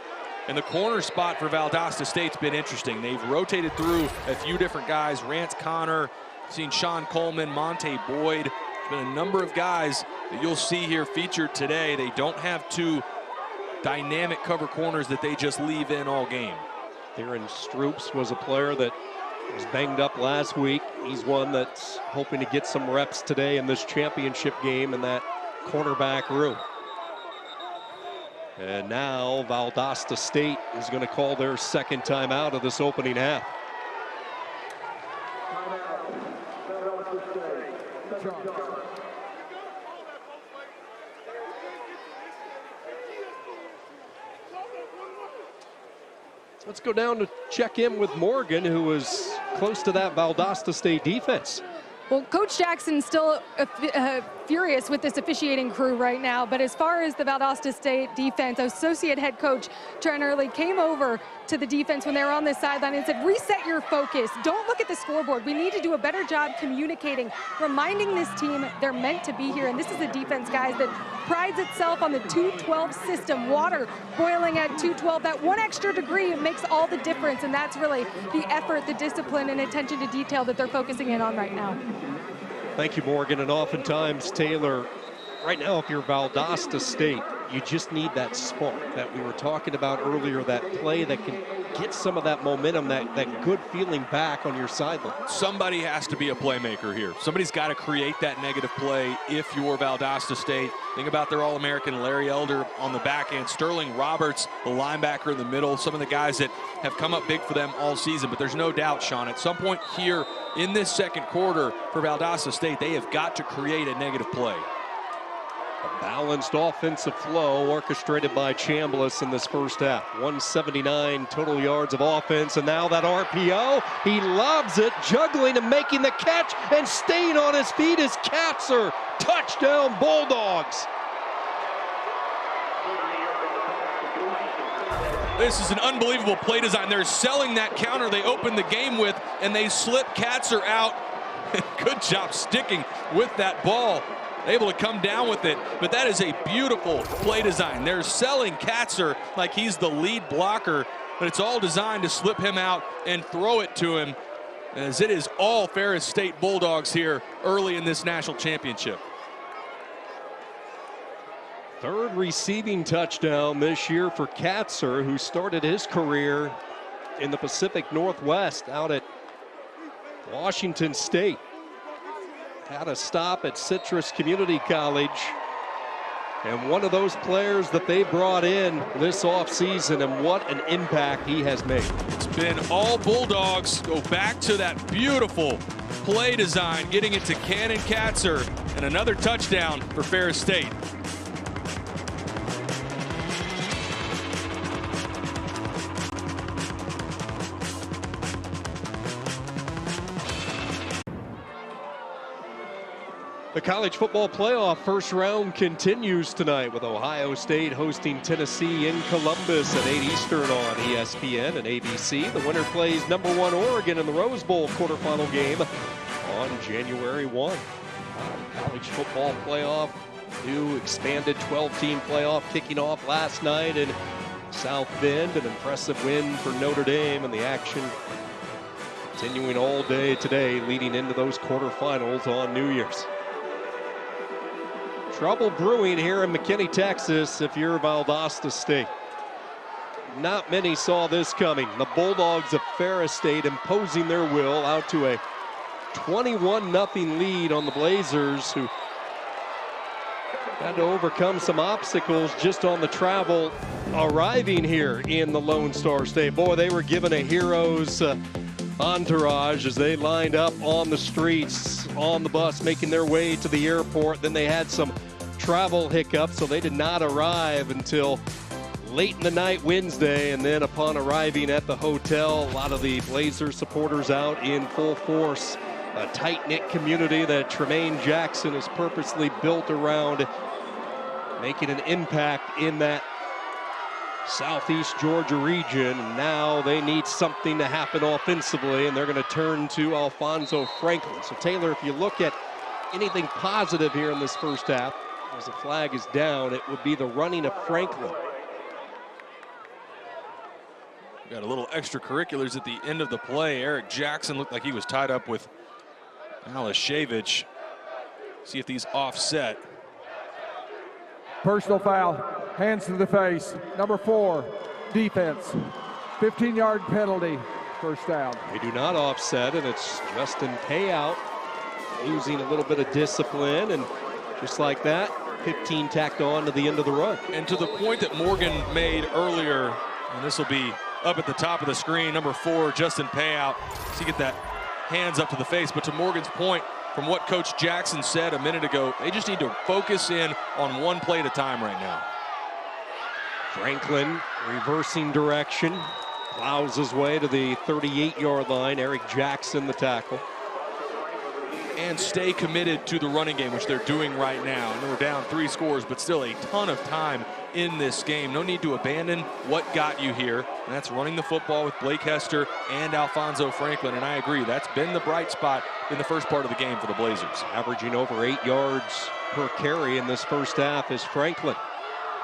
And the corner spot for Valdosta State's been interesting. They've rotated through a few different guys. Rance Connor, seen Sean Coleman, Monte Boyd. There's been a number of guys that you'll see here featured today. They don't have two dynamic cover corners that they just leave in all game. Theron Stroups was a player that was banged up last week. He's one that's hoping to get some reps today in this championship game in that cornerback room. And now Valdosta State is going to call their second timeout of this opening half. Let's go down to check in with Morgan, who was close to that Valdosta State defense. Well, Coach Jackson's still furious with this officiating crew right now, but as far as the Valdosta State defense, associate head coach Trent Early came over to the defense when they were on this sideline and said, reset your focus. Don't look at the scoreboard. We need to do a better job communicating, reminding this team they're meant to be here. And this is a defense, guys, that prides itself on the 212 system. Water boiling at 212. That one extra degree makes all the difference, and that's really the effort, the discipline, and attention to detail that they're focusing in on right now. Thank you, Morgan. And oftentimes, Taylor, right now, if you're Valdosta State, you just need that spark that we were talking about earlier, that play that can get some of that momentum, that good feeling back on your sideline. Somebody has to be a playmaker here. Somebody's got to create that negative play if you're Valdosta State. Think about their All-American Larry Elder on the back end, Sterling Roberts, the linebacker in the middle, some of the guys that have come up big for them all season. But there's no doubt, Sean, at some point here in this second quarter for Valdosta State, they have got to create a negative play. A balanced offensive flow orchestrated by Chambliss in this first half. 179 total yards of offense, and now that RPO, he lobs it, juggling and making the catch, and staying on his feet is Katzer. Touchdown, Bulldogs. This is an unbelievable play design. They're selling that counter they opened the game with, and they slip Katzer out. Good job sticking with that ball. Able to come down with it, but that is a beautiful play design. They're selling Katzer like he's the lead blocker, but it's all designed to slip him out and throw it to him, as it is all Ferris State Bulldogs here early in this national championship. Third receiving touchdown this year for Katzer, who started his career in the Pacific Northwest out at Washington State had a stop at Citrus Community College. And one of those players that they brought in this offseason, and what an impact he has made. It's been all Bulldogs. Go back to that beautiful play design, getting it to Cannon Katzer, and another touchdown for Ferris State. The college football playoff first round continues tonight with Ohio State hosting Tennessee in Columbus at 8 Eastern on ESPN and ABC. The winner plays #1 Oregon in the Rose Bowl quarterfinal game on January 1. College football playoff, new expanded 12-team playoff kicking off last night in South Bend. An impressive win for Notre Dame, and the action continuing all day today, leading into those quarterfinals on New Year's. Trouble brewing here in McKinney, Texas, if you're Valdosta State. Not many saw this coming. The Bulldogs of Ferris State imposing their will out to a 21-0 lead on the Blazers, who had to overcome some obstacles just on the travel arriving here in the Lone Star State. Boy, they were given a hero's entourage as they lined up on the streets, on the bus, making their way to the airport. Then they had some travel hiccups, so they did not arrive until late in the night Wednesday. And then upon arriving at the hotel, a lot of the Blazers supporters out in full force. A tight-knit community that Tremaine Jackson has purposely built around, making an impact in that Southeast Georgia region. Now they need something to happen offensively, and they're going to turn to Alfonso Franklin. So Taylor, if you look at anything positive here in this first half, as the flag is down, it would be the running of Franklin. Got a little extracurriculars at the end of the play. Eric Jackson looked like he was tied up with Alashevich. See if these offset. Personal foul, hands to the face. #4, defense. 15-yard penalty, first down. They do not offset, and it's Justin Payout losing a little bit of discipline, and just like that, 15 tacked on to the end of the run. And to the point that Morgan made earlier, and this will be up at the top of the screen, #4, Justin Payout. So you get that hands up to the face, but to Morgan's point, from what Coach Jackson said a minute ago, they just need to focus in on one play at a time right now. Franklin reversing direction, plows his way to the 38-yard line. Eric Jackson, the tackle. And stay committed to the running game, which they're doing right now. And we're down 3 scores, but still a ton of time in this game. No need to abandon what got you here, and that's running the football with Blake Hester and Alfonso Franklin. And I agree, that's been the bright spot in the first part of the game for the Blazers. Averaging over 8 yards per carry in this first half is Franklin.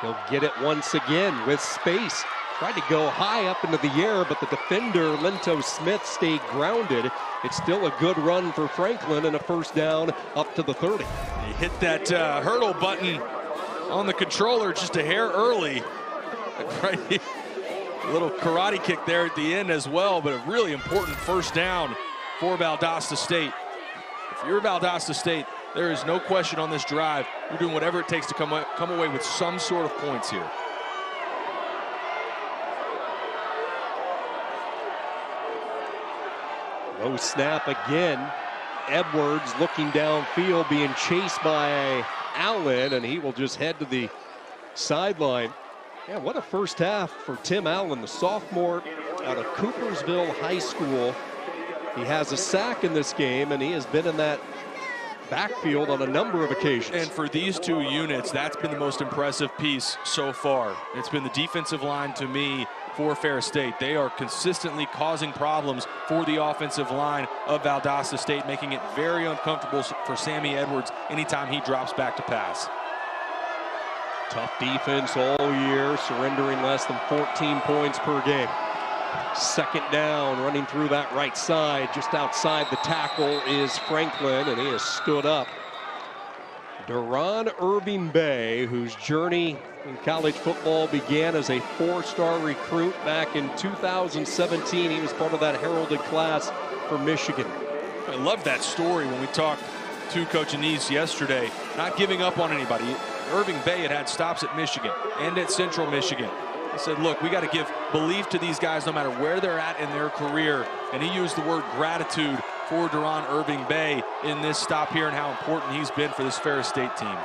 He'll get it once again with space. Tried to go high up into the air, but the defender, Lento Smith, stayed grounded. It's still a good run for Franklin and a first down up to the 30. He hit that hurdle button on the controller just a hair early. Right, a little karate kick there at the end as well, but a really important first down for Valdosta State. If you're Valdosta State, there is no question on this drive. You're doing whatever it takes to come away with some sort of points here. Low snap again. Edwards looking downfield, being chased by Allen, and he will just head to the sideline. Yeah, what a first half for Tim Allen, the sophomore out of Coopersville High School. He has a sack in this game, and he has been in that backfield on a number of occasions. And for these two units, that's been the most impressive piece so far. It's been the defensive line to me for Ferris State. They are consistently causing problems for the offensive line of Valdosta State, making it very uncomfortable for Sammy Edwards anytime he drops back to pass. Tough defense all year, surrendering less than 14 points per game. Second down, running through that right side, just outside the tackle is Franklin, and he has stood up. Deron Irving Bay, whose journey in college football began as a 4-star recruit back in 2017. He was part of that heralded class for Michigan. I love that story when we talked to Coach Anise yesterday, not giving up on anybody. Irving Bay had stops at Michigan and at Central Michigan. He said, look, we got to give belief to these guys no matter where they're at in their career. And he used the word gratitude for Deron Irving Bay in this stop here and how important he's been for this Ferris State team.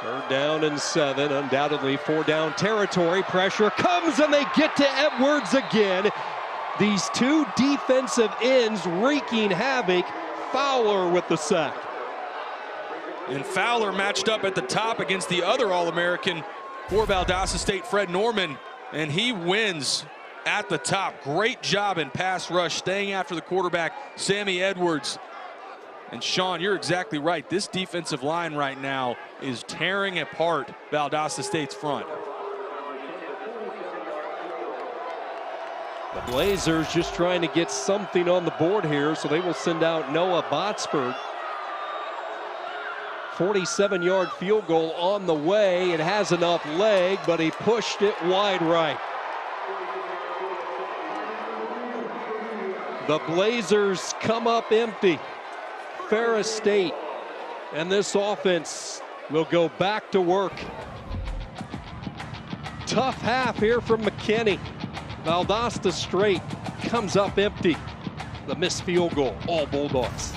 Third down and 7, undoubtedly 4-down territory. Pressure comes and they get to Edwards again. These two defensive ends wreaking havoc. Fowler with the sack. And Fowler matched up at the top against the other All-American for Valdosta State, Fred Norman, and he wins at the top. Great job in pass rush, staying after the quarterback, Sammy Edwards. And Sean, you're exactly right. This defensive line right now is tearing apart Valdosta State's front. The Blazers just trying to get something on the board here, so they will send out Noah Botsford. 47-yard field goal on the way. It has enough leg, but he pushed it wide right. The Blazers come up empty. Ferris State and this offense will go back to work. Tough half here from McKinney. Valdosta State comes up empty. The missed field goal, all Bulldogs.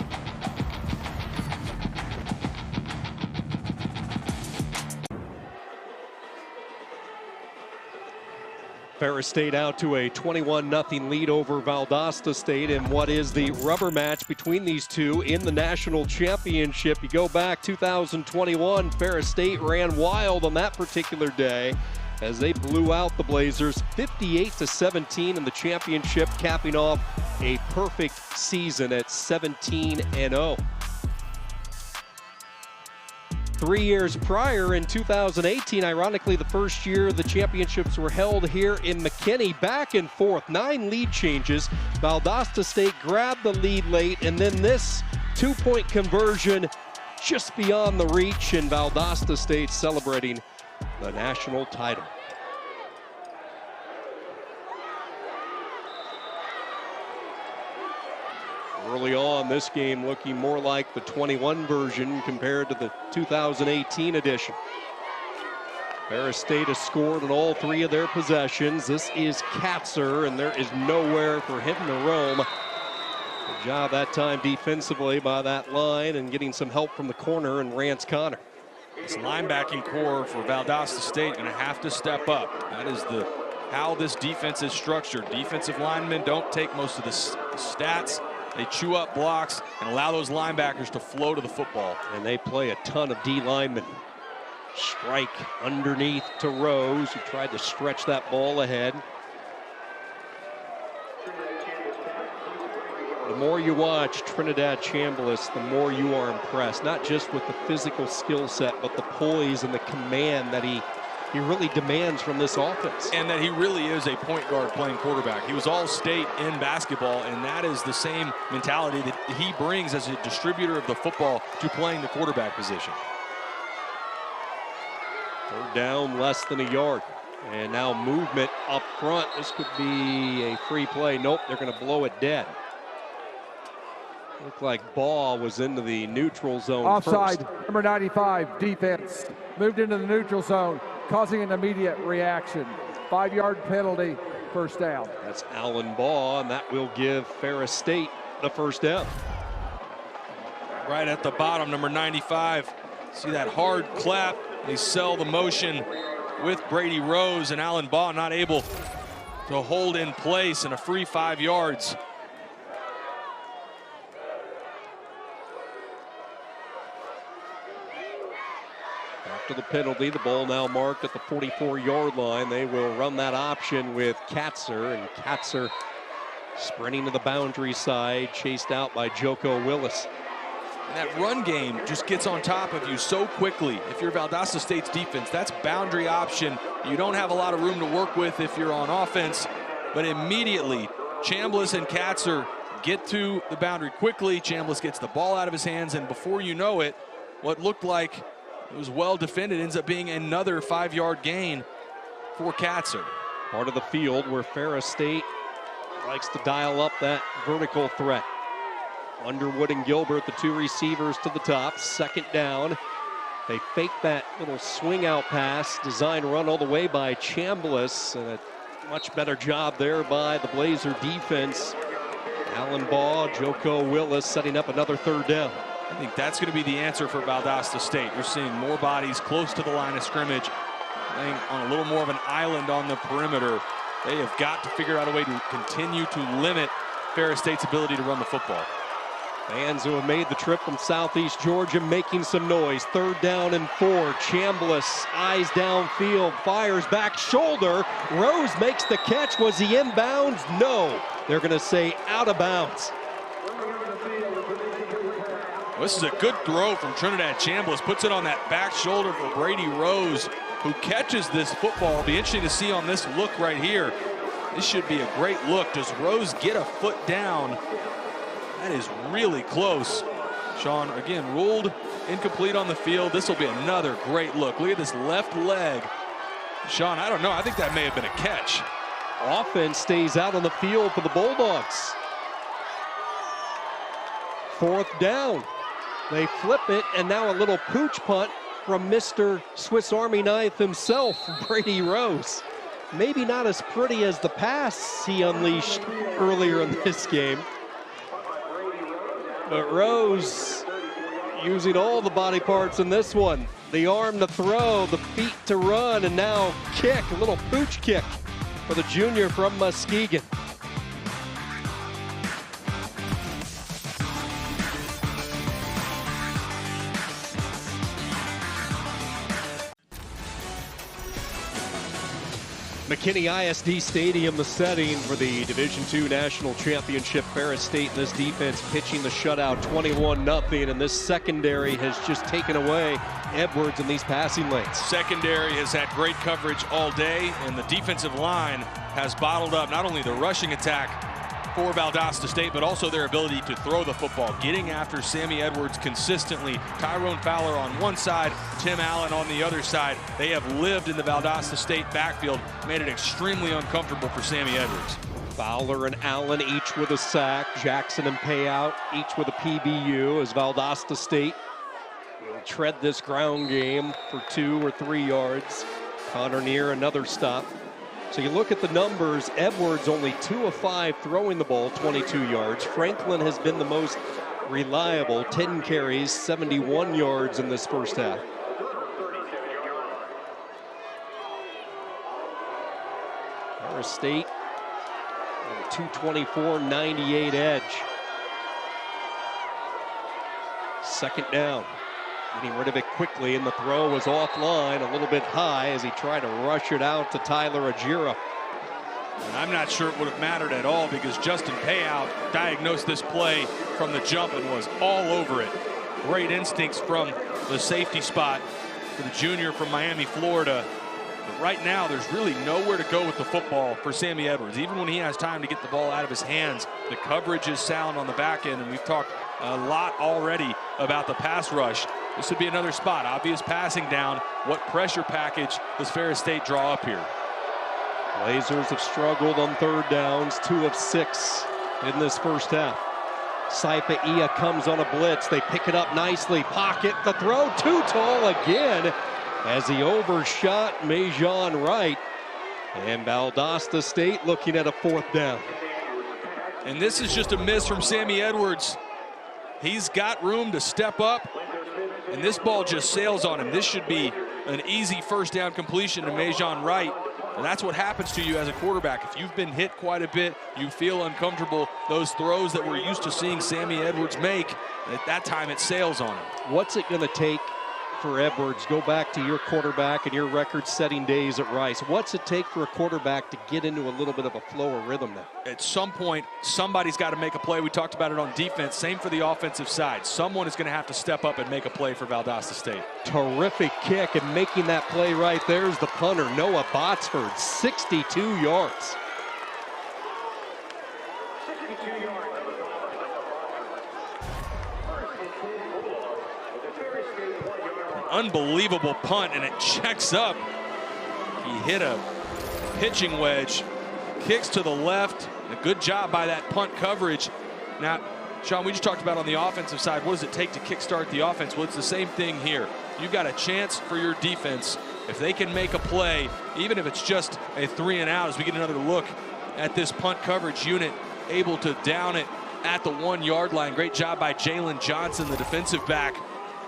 Ferris State out to a 21-0 lead over Valdosta State in what is the rubber match between these two in the national championship. You go back 2021, Ferris State ran wild on that particular day as they blew out the Blazers 58-17 in the championship, capping off a perfect season at 17-0. 3 years prior, in 2018, ironically the first year the championships were held here in McKinney, back and forth, 9 lead changes. Valdosta State grabbed the lead late, and then this 2-point conversion just beyond the reach, and Valdosta State celebrating the national title. Early on, this game looking more like the 21 version compared to the 2018 edition. Ferris State has scored on all 3 of their possessions. This is Katzer, and there is nowhere for him to roam. Good job that time defensively by that line and getting some help from the corner and Rance Connor. This linebacking core for Valdosta State going to have to step up. That is how this defense is structured. Defensive linemen don't take most of the stats. They chew up blocks and allow those linebackers to flow to the football. And they play a ton of D linemen. Strike underneath to Rose, who tried to stretch that ball ahead. The more you watch Trinidad Chambliss, the more you are impressed, not just with the physical skill set, but the poise and the command that he really demands from this offense. And that he really is a point guard playing quarterback. He was all state in basketball, and that is the same mentality that he brings as a distributor of the football to playing the quarterback position. Third down, less than a yard. And now movement up front. This could be a free play. Nope, they're going to blow it dead. Looked like Ball was into the neutral zone. Offside, first. number 95, defense. Moved into the neutral zone, causing an immediate reaction. 5-yard penalty, first down. That's Alan Ball, and that will give Ferris State the first down. Right at the bottom, number 95. See that hard clap. They sell the motion with Brady Rose, and Alan Ball not able to hold in place, and a free 5 yards. After the penalty, the ball now marked at the 44-yard line. They will run that option with Katzer, and Katzer sprinting to the boundary side, chased out by Joko Willis. And that run game just gets on top of you so quickly. If you're Valdosta State's defense, that's boundary option. You don't have a lot of room to work with if you're on offense, but immediately Chambliss and Katzer get to the boundary quickly. Chambliss gets the ball out of his hands, and before you know it, what looked like it was well defended ends up being another 5-yard gain for Katzer. Part of the field where Ferris State likes to dial up that vertical threat. Underwood and Gilbert, the two receivers to the top. Second down. They fake that little swing out pass, design run all the way by Chambliss, and a much better job there by the Blazer defense. Alan Baugh, Joko Willis setting up another third down. I think that's going to be the answer for Valdosta State. You're seeing more bodies close to the line of scrimmage, laying on a little more of an island on the perimeter. They have got to figure out a way to continue to limit Ferris State's ability to run the football. Fans who have made the trip from Southeast Georgia making some noise. Third down and 4. Chambliss, eyes downfield, fires back shoulder. Rose makes the catch. Was he inbounds? No. They're going to say out of bounds. This is a good throw from Trinidad Chambliss. Puts it on that back shoulder for Brady Rose, who catches this football. It'll be interesting to see on this look right here. This should be a great look. Does Rose get a foot down? That is really close. Sean, again, ruled incomplete on the field. This will be another great look. Look at this left leg. Sean, I don't know. I think that may have been a catch. Offense stays out on the field for the Bulldogs. Fourth down. They flip it, and now a little pooch punt from Mr. Swiss Army Knife himself, Brady Rose. Maybe not as pretty as the pass he unleashed earlier in this game. But Rose using all the body parts in this one. The arm to throw, the feet to run, and now kick, a little pooch kick for the junior from Muskegon. McKinney ISD Stadium, the setting for the Division II National Championship. Ferris State in this defense pitching the shutout 21-0, and this secondary has just taken away Edwards in these passing lanes. Secondary has had great coverage all day, and the defensive line has bottled up not only the rushing attack for Valdosta State, but also their ability to throw the football, getting after Sammy Edwards consistently. Tyrone Fowler on one side, Tim Allen on the other side. They have lived in the Valdosta State backfield, made it extremely uncomfortable for Sammy Edwards. Fowler and Allen each with a sack. Jackson and Payout each with a PBU as Valdosta State will tread this ground game for 2 or 3 yards. Connor Neer another stop. So you look at the numbers, Edwards only 2 of 5 throwing the ball, 22 yards. Franklin has been the most reliable, 10 carries, 71 yards in this first half. Ferris State, 224-98 edge. Second down. Getting rid of it quickly, and the throw was offline, a little bit high as he tried to rush it out to Tyler Ajira. And I'm not sure it would have mattered at all because Justin Payout diagnosed this play from the jump and was all over it. Great instincts from the safety spot for the junior from Miami, Florida. But right now, there's really nowhere to go with the football for Sammy Edwards. Even when he has time to get the ball out of his hands, the coverage is sound on the back end, and we've talked a lot already about the pass rush. This would be another spot. Obvious passing down. What pressure package does Ferris State draw up here? Blazers have struggled on third downs, 2 of 6 in this first half. Saipa Ia comes on a blitz. They pick it up nicely. Pocket, the throw, too tall again as he overshot Majon Wright. And Valdosta State looking at a 4th down. And this is just a miss from Sammy Edwards. He's got room to step up, and this ball just sails on him. This should be an easy first down completion to Majon Wright. And that's what happens to you as a quarterback. If you've been hit quite a bit, you feel uncomfortable. Those throws that we're used to seeing Sammy Edwards make, at that time it sails on him. What's it going to take for Edwards? Go back to your quarterback and your record-setting days at Rice. What's it take for a quarterback to get into a little bit of a flow or rhythm now? At some point, somebody's got to make a play. We talked about it on defense. Same for the offensive side. Someone is going to have to step up and make a play for Valdosta State. Terrific kick, and making that play right there is the punter, Noah Botsford, 62 yards. Unbelievable punt, and it checks up. He hit a pitching wedge, kicks to the left, A good job by that punt coverage. Now, Sean, we just talked about on the offensive side, what does it take to kickstart the offense? Well, it's the same thing here. You've got a chance for your defense. If they can make a play, even if it's just a 3 and out, as we get another look at this punt coverage unit, able to down it at the 1 yard line. Great job by Jalen Johnson, the defensive back,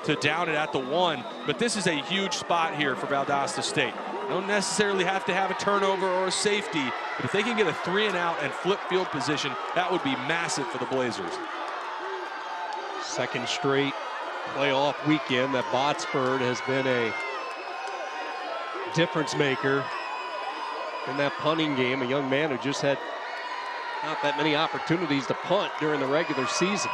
to down it at the 1. But this is a huge spot here for Valdosta State. Don't necessarily have to have a turnover or a safety, but if they can get a 3 and out and flip field position, that would be massive for the Blazers. Second straight playoff weekend that Botsford has been a difference maker in that punting game. A young man who just had not that many opportunities to punt during the regular season.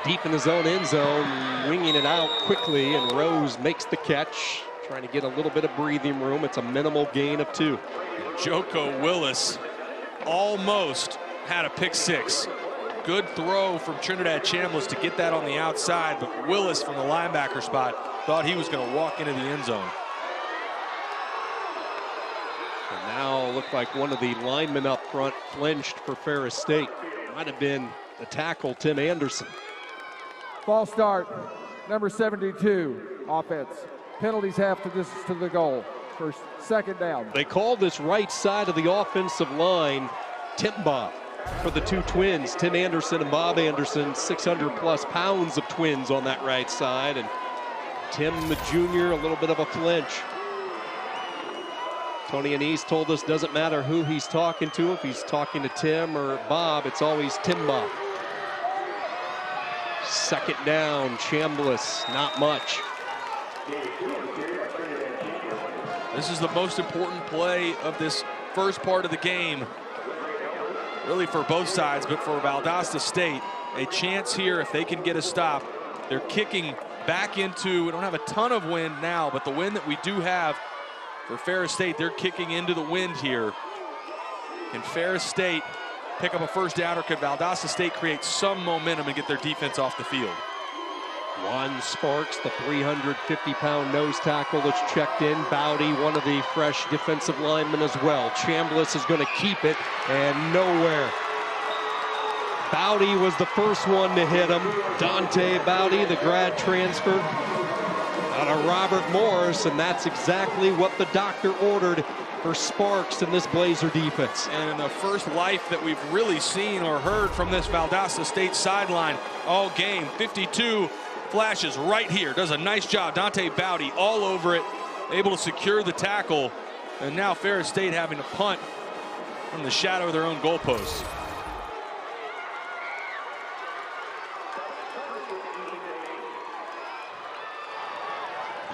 Deep in his own end zone, winging it out quickly, and Rose makes the catch, trying to get a little bit of breathing room. It's a minimal gain of 2. Joko Willis almost had a pick 6. Good throw from Trinidad Chambliss to get that on the outside, but Willis from the linebacker spot thought he was going to walk into the end zone. And now looked like one of the linemen up front flinched for Ferris State. Might have been the tackle, Tim Anderson. False start, number 72, offense. Penalties half the distance to the goal for second down. They called this right side of the offensive line Timba for the 2 twins, Tim Anderson and Bob Anderson, 600+ pounds of twins on that right side. And Tim, the junior, a little bit of a flinch. Tony Anise told us doesn't matter who he's talking to. If he's talking to Tim or Bob, it's always Timba. Second down, Chambliss, not much. This is the most important play of this first part of the game, really for both sides, but for Valdosta State, a chance here if they can get a stop. They're kicking back into, we don't have a ton of wind now, but the wind that we do have for Ferris State, they're kicking into the wind here. Can Ferris State pick up a first down, or could Valdosta State create some momentum and get their defense off the field? Juan Sparks, the 350-pound nose tackle that's checked in. Bowdy, one of the fresh defensive linemen as well. Chambliss is going to keep it, and nowhere. Bowdy was the first one to hit him. Dante Bowdy, the grad transfer out of Robert Morris, and that's exactly what the doctor ordered for Sparks in this Blazer defense. And in the first life that we've really seen or heard from this Valdosta State sideline all game, 52 flashes right here. Does a nice job. Dante Bowdy all over it, able to secure the tackle. And now Ferris State having to punt from the shadow of their own goalposts.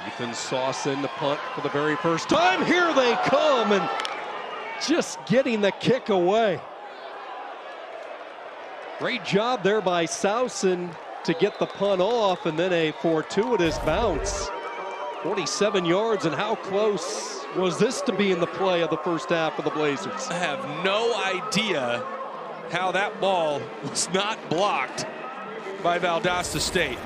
Ethan Saucin to punt for the very first time. Here they come, and just getting the kick away. Great job there by Saucin to get the punt off, and then a fortuitous bounce. 47 yards, and how close was this to being the play of the first half of the Blazers? I have no idea how that ball was not blocked by Valdosta State.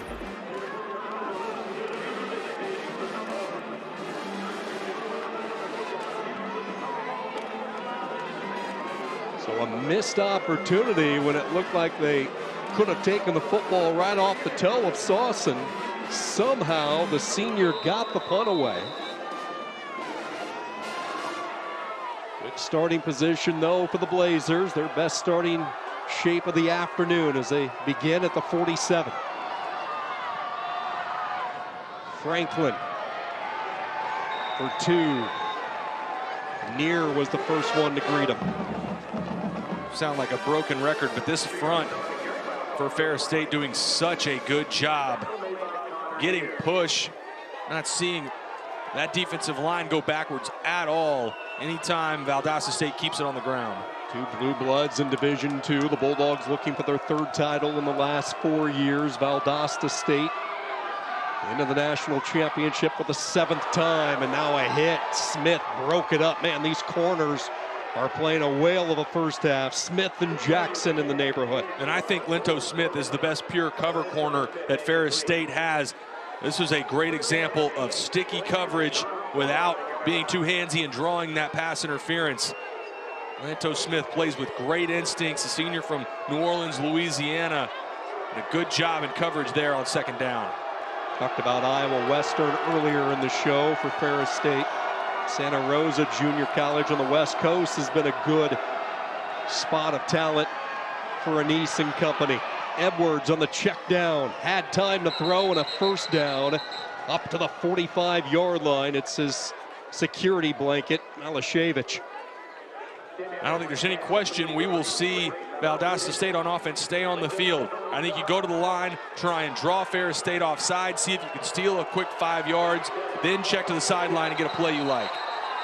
So a missed opportunity when it looked like they could have taken the football right off the toe of Saucin. Somehow the senior got the punt away. Good starting position though for the Blazers. Their best starting shape of the afternoon as they begin at the 47. Franklin for 2. Near was the first one to greet him. Sound like a broken record, but this front for Ferris State doing such a good job getting push, not seeing that defensive line go backwards at all anytime Valdosta State keeps it on the ground. 2 blue bloods in Division II. The Bulldogs looking for their 3rd title in the last 4 years. Valdosta State into the national championship for the 7th time, and now a hit. Smith broke it up. Man, these corners are playing a whale of a first half. Smith and Jackson in the neighborhood. And I think Linto Smith is the best pure cover corner that Ferris State has. This was a great example of sticky coverage without being too handsy and drawing that pass interference. Lanto Smith plays with great instincts, a senior from New Orleans, Louisiana. And a good job in coverage there on second down. Talked about Iowa Western earlier in the show for Ferris State. Santa Rosa Junior College on the West Coast has been a good spot of talent for Anise and company. Edwards on the check down, had time to throw and a first down up to the 45-yard line. It's his security blanket, Malashevich. I don't think there's any question we will see Valdosta State on offense stay on the field. I think you go to the line, try and draw Ferris State offside, see if you can steal a quick 5 yards, then check to the sideline and get a play you like.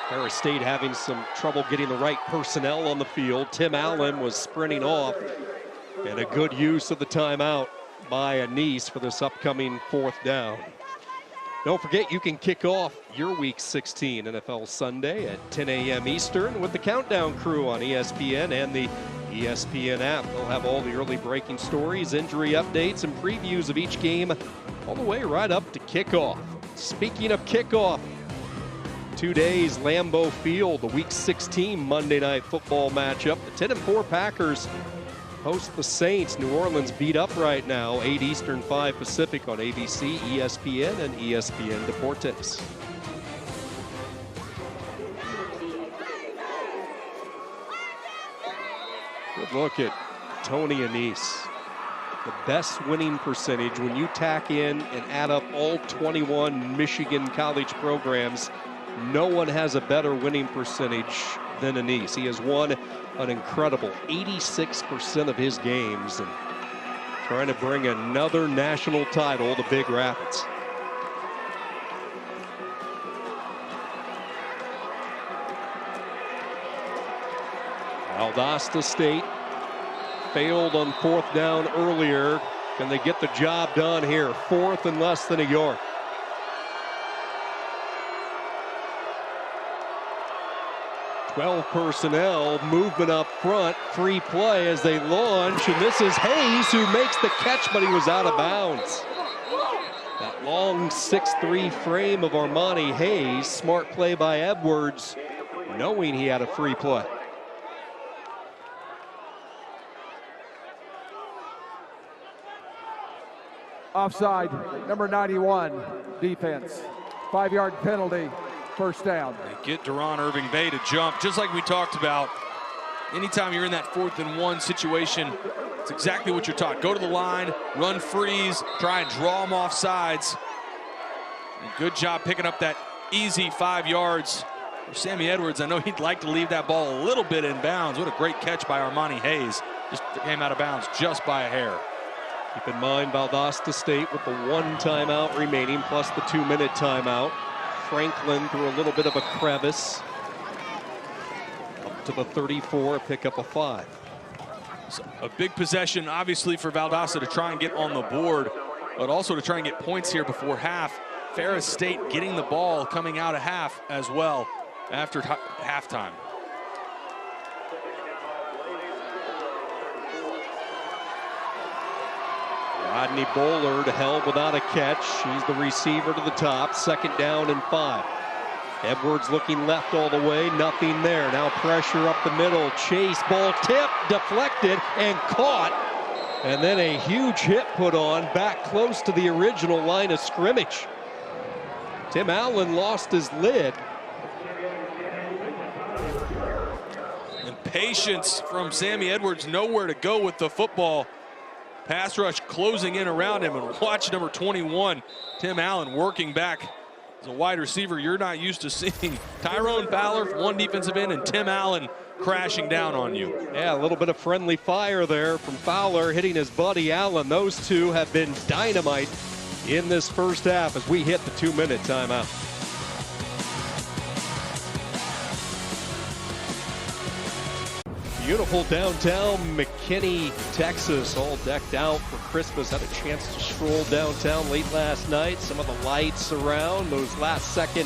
Ferris State having some trouble getting the right personnel on the field. Tim Allen was sprinting off, and a good use of the timeout by Anise for this upcoming fourth down. Don't forget, you can kick off your Week 16 NFL Sunday at 10 a.m. Eastern with the Countdown crew on ESPN and the ESPN app. They'll have all the early breaking stories, injury updates, and previews of each game all the way right up to kickoff. Speaking of kickoff, 2 days, Lambeau Field, the Week 16 Monday Night Football matchup. The 10-4 Packers host the Saints. New Orleans beat up right now, 8 Eastern, 5 Pacific on ABC, ESPN, and ESPN Deportes. Good look at Tony Anise. The best winning percentage when you tack in and add up all 21 Michigan college programs. No one has a better winning percentage than Anise. He has won an incredible 86% of his games and trying to bring another national title to Big Rapids. Valdosta State failed on fourth down earlier. Can they get the job done here? Fourth and less than a yard. Twelve personnel, movement up front, free play as they launch, and this is Hayes who makes the catch, but he was out of bounds. That long 6'3" frame of Armani Hayes, smart play by Edwards, knowing he had a free play. Offside, number 91, defense. 5-yard penalty, first down. They get Deron Irving Bay to jump, just like we talked about. Anytime you're in that 4th and 1 situation, it's exactly what you're taught. Go to the line, run freeze, try and draw them off sides. And good job picking up that easy 5 yards. For Sammy Edwards, I know he'd like to leave that ball a little bit in bounds. What a great catch by Armani Hayes. Just came out of bounds just by a hair. Keep in mind, Valdosta State with the 1 timeout remaining, plus the 2-minute timeout. Franklin through a little bit of a crevice. Up to the 34, pick up a 5. So a big possession, obviously, for Valdosta to try and get on the board, but also to try and get points here before half. Ferris State getting the ball coming out of half as well after halftime. Rodney Bullard held without a catch. He's the receiver to the top. 2nd down and 5. Edwards looking left all the way. Nothing there. Now pressure up the middle. Chase, ball tip, deflected and caught. And then a huge hit put on back close to the original line of scrimmage. Tim Allen lost his lid. And patience from Sammy Edwards. Nowhere to go with the football. Pass rush closing in around him, and watch number 21, Tim Allen, working back as a wide receiver you're not used to seeing. Tyrone Fowler from one defensive end and Tim Allen crashing down on you. Yeah, a little bit of friendly fire there from Fowler hitting his buddy Allen. Those two have been dynamite in this first half as we hit the 2-minute timeout. Beautiful downtown McKinney, Texas, all decked out for Christmas. Had a chance to stroll downtown late last night. Some of the lights around, those last-second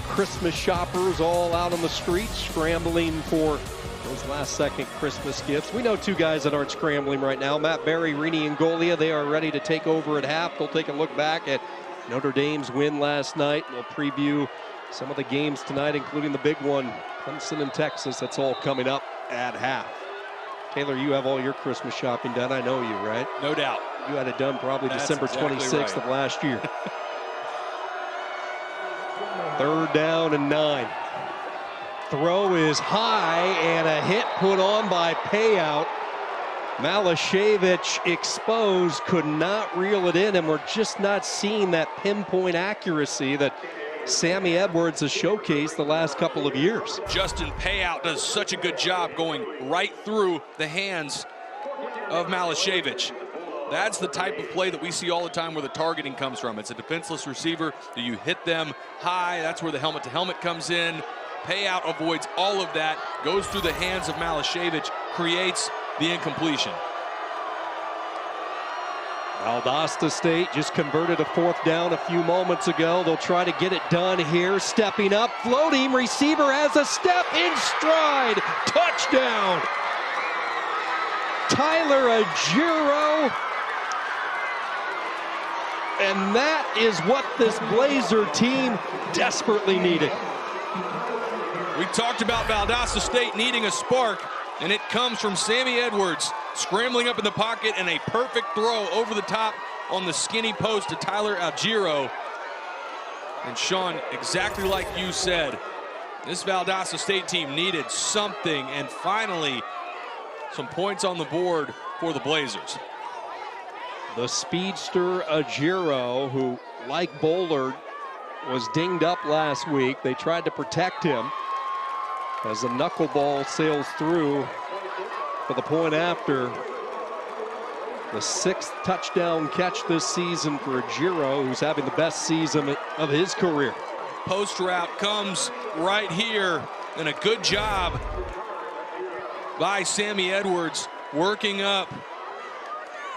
Christmas shoppers all out on the streets scrambling for those last-second Christmas gifts. We know 2 guys that aren't scrambling right now. Matt Berry, Rini and Golia, they are ready to take over at half. They'll take a look back at Notre Dame's win last night. We'll preview some of the games tonight, including the big one, Clemson and Texas. That's all coming up at half. Taylor, you have all your Christmas shopping done. I know you, right? No doubt. You had it done probably That's December exactly 26th right. of last year. 3rd down and 9. Throw is high and a hit put on by Payout. Malashevich exposed, could not reel it in, and we're just not seeing that pinpoint accuracy that Sammy Edwards has showcased the last couple of years. Justin Payout does such a good job going right through the hands of Malashevich. That's the type of play that we see all the time where the targeting comes from. It's a defenseless receiver. Do you hit them high? That's where the helmet-to-helmet comes in. Payout avoids all of that, goes through the hands of Malashevich, creates the incompletion. Valdosta State just converted a 4th down a few moments ago. They'll try to get it done here. Stepping up, floating, receiver has a step in stride. Touchdown! Tyler Agiro. And that is what this Blazer team desperately needed. We talked about Valdosta State needing a spark, and it comes from Sammy Edwards scrambling up in the pocket and a perfect throw over the top on the skinny post to Tyler Agiro. And Sean, exactly like you said, this Valdosta State team needed something, and finally some points on the board for the Blazers. The speedster Agiro, who, like Bullard, was dinged up last week. They tried to protect him as the knuckleball sails through for the point after. The 6th touchdown catch this season for Agiro, who's having the best season of his career. Post route comes right here, and a good job by Sammy Edwards working up.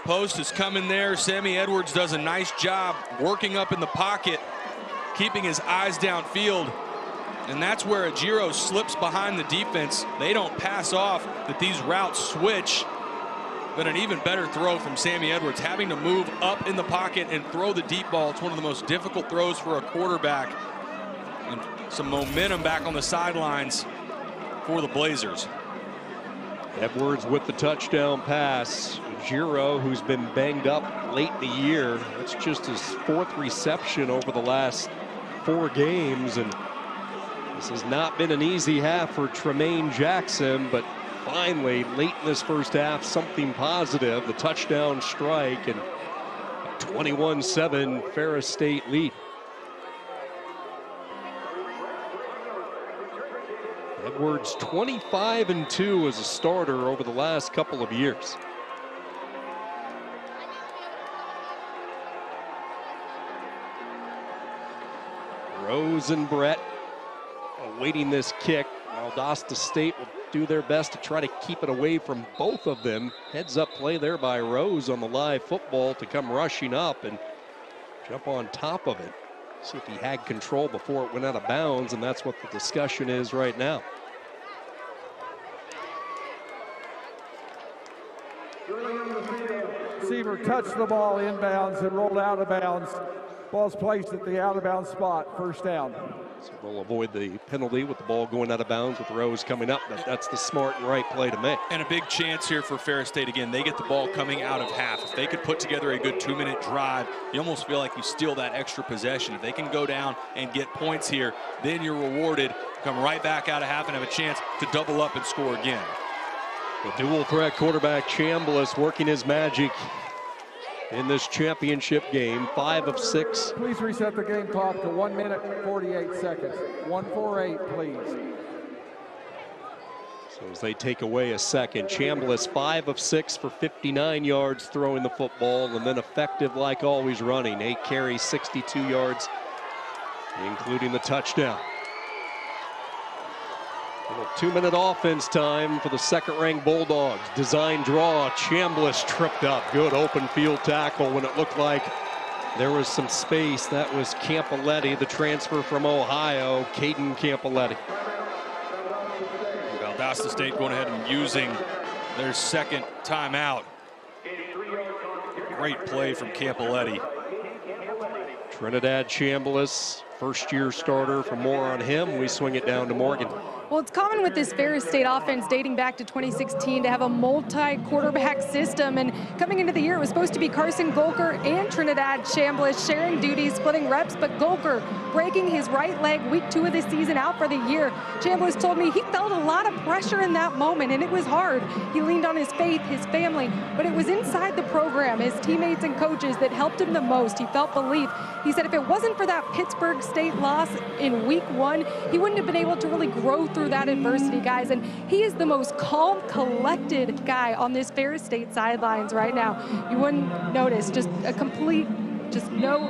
Post is coming there. Sammy Edwards does a nice job working up in the pocket, keeping his eyes downfield. And that's where Agiro slips behind the defense. They don't pass off, that these routes switch. But an even better throw from Sammy Edwards, having to move up in the pocket and throw the deep ball. It's one of the most difficult throws for a quarterback. And some momentum back on the sidelines for the Blazers. Edwards with the touchdown pass. Agiro, who's been banged up late in the year. That's just his 4th reception over the last 4 games. And this has not been an easy half for Tremaine Jackson, but finally, late in this first half, something positive. The touchdown strike and a 21-7 Ferris State lead. Edwards 25-2 as a starter over the last couple of years. Rose and Brett awaiting this kick. Valdosta State will do their best to try to keep it away from both of them. Heads up play there by Rose on the live football to come rushing up and jump on top of it. See if he had control before it went out of bounds, and that's what the discussion is right now. Receiver touched the ball inbounds and rolled out of bounds. Ball's placed at the out of bounds spot, 1st down. So they'll avoid the penalty with the ball going out of bounds with Rose coming up, but that's the smart and right play to make. And a big chance here for Ferris State. Again, they get the ball coming out of half. If they could put together a good 2-minute drive, you almost feel like you steal that extra possession. If they can go down and get points here, then you're rewarded. Come right back out of half and have a chance to double up and score again. The dual threat quarterback Chambliss working his magic in this championship game. 5 of 6. Please reset the game clock to 1 minute, 48 seconds. 148, please. So as they take away a second, Chambliss 5 of 6 for 59 yards throwing the football, and then effective like always running. 8 carries, 62 yards, including the touchdown. Little 2-minute offense time for the 2nd-ranked Bulldogs. Design draw, Chambliss tripped up. Good open field tackle when it looked like there was some space. That was Campoletti, the transfer from Ohio, Caden Campoletti. Valdosta State going ahead and using their 2nd timeout. Great play from Campoletti. Trinidad Chambliss, 1st-year starter. For more on him, we swing it down to Morgan. Well, it's common with this Ferris State offense dating back to 2016 to have a multi-quarterback system. And coming into the year, it was supposed to be Carson Golker and Trinidad Chambliss sharing duties, splitting reps, but Golker breaking his right leg week 2 of the season, out for the year. Chambliss told me he felt a lot of pressure in that moment, and it was hard. He leaned on his faith, his family, but it was inside the program, his teammates and coaches, that helped him the most. He felt belief. He said if it wasn't for that Pittsburgh State loss in week 1, he wouldn't have been able to really grow through that adversity, guys. And he is the most calm, collected guy on this Ferris State sidelines right now. You wouldn't notice, just a complete, just no.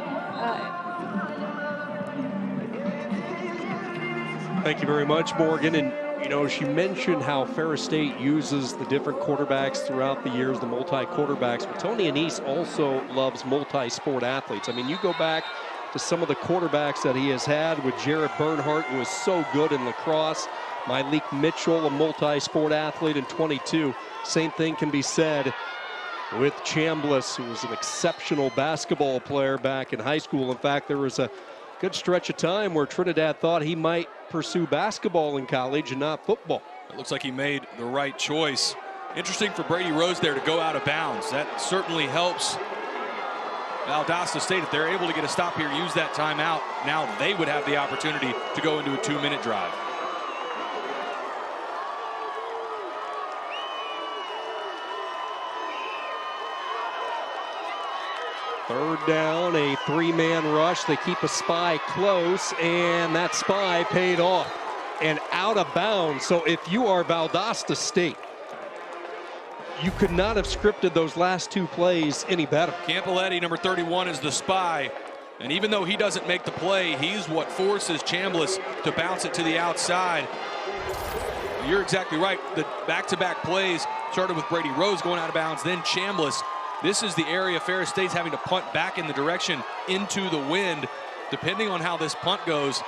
Thank you very much, Morgan. And you know, she mentioned how Ferris State uses the different quarterbacks throughout the years, the multi-quarterbacks. But Tony Annese also loves multi-sport athletes. I mean, you go back to some of the quarterbacks that he has had with Jared Bernhardt, who was so good in lacrosse. Malik Mitchell, a multi-sport athlete in 22. Same thing can be said with Chambliss, who was an exceptional basketball player back in high school. In fact, there was a good stretch of time where Trinidad thought he might pursue basketball in college and not football. It looks like he made the right choice. Interesting for Brady Rose there to go out of bounds. That certainly helps Valdosta State. If they're able to get a stop here, use that timeout, now they would have the opportunity to go into a 2-minute drive. Third down, a 3-man rush. They keep a spy close, and that spy paid off and out of bounds. So if you are Valdosta State, you could not have scripted those last 2 plays any better. Campoletti, number 31, is the spy. And even though he doesn't make the play, he's what forces Chambliss to bounce it to the outside. You're exactly right. The back-to-back plays started with Brady Rose going out of bounds, then Chambliss. This is the area Ferris State's having to punt back in the direction into the wind. Depending on how this punt goes,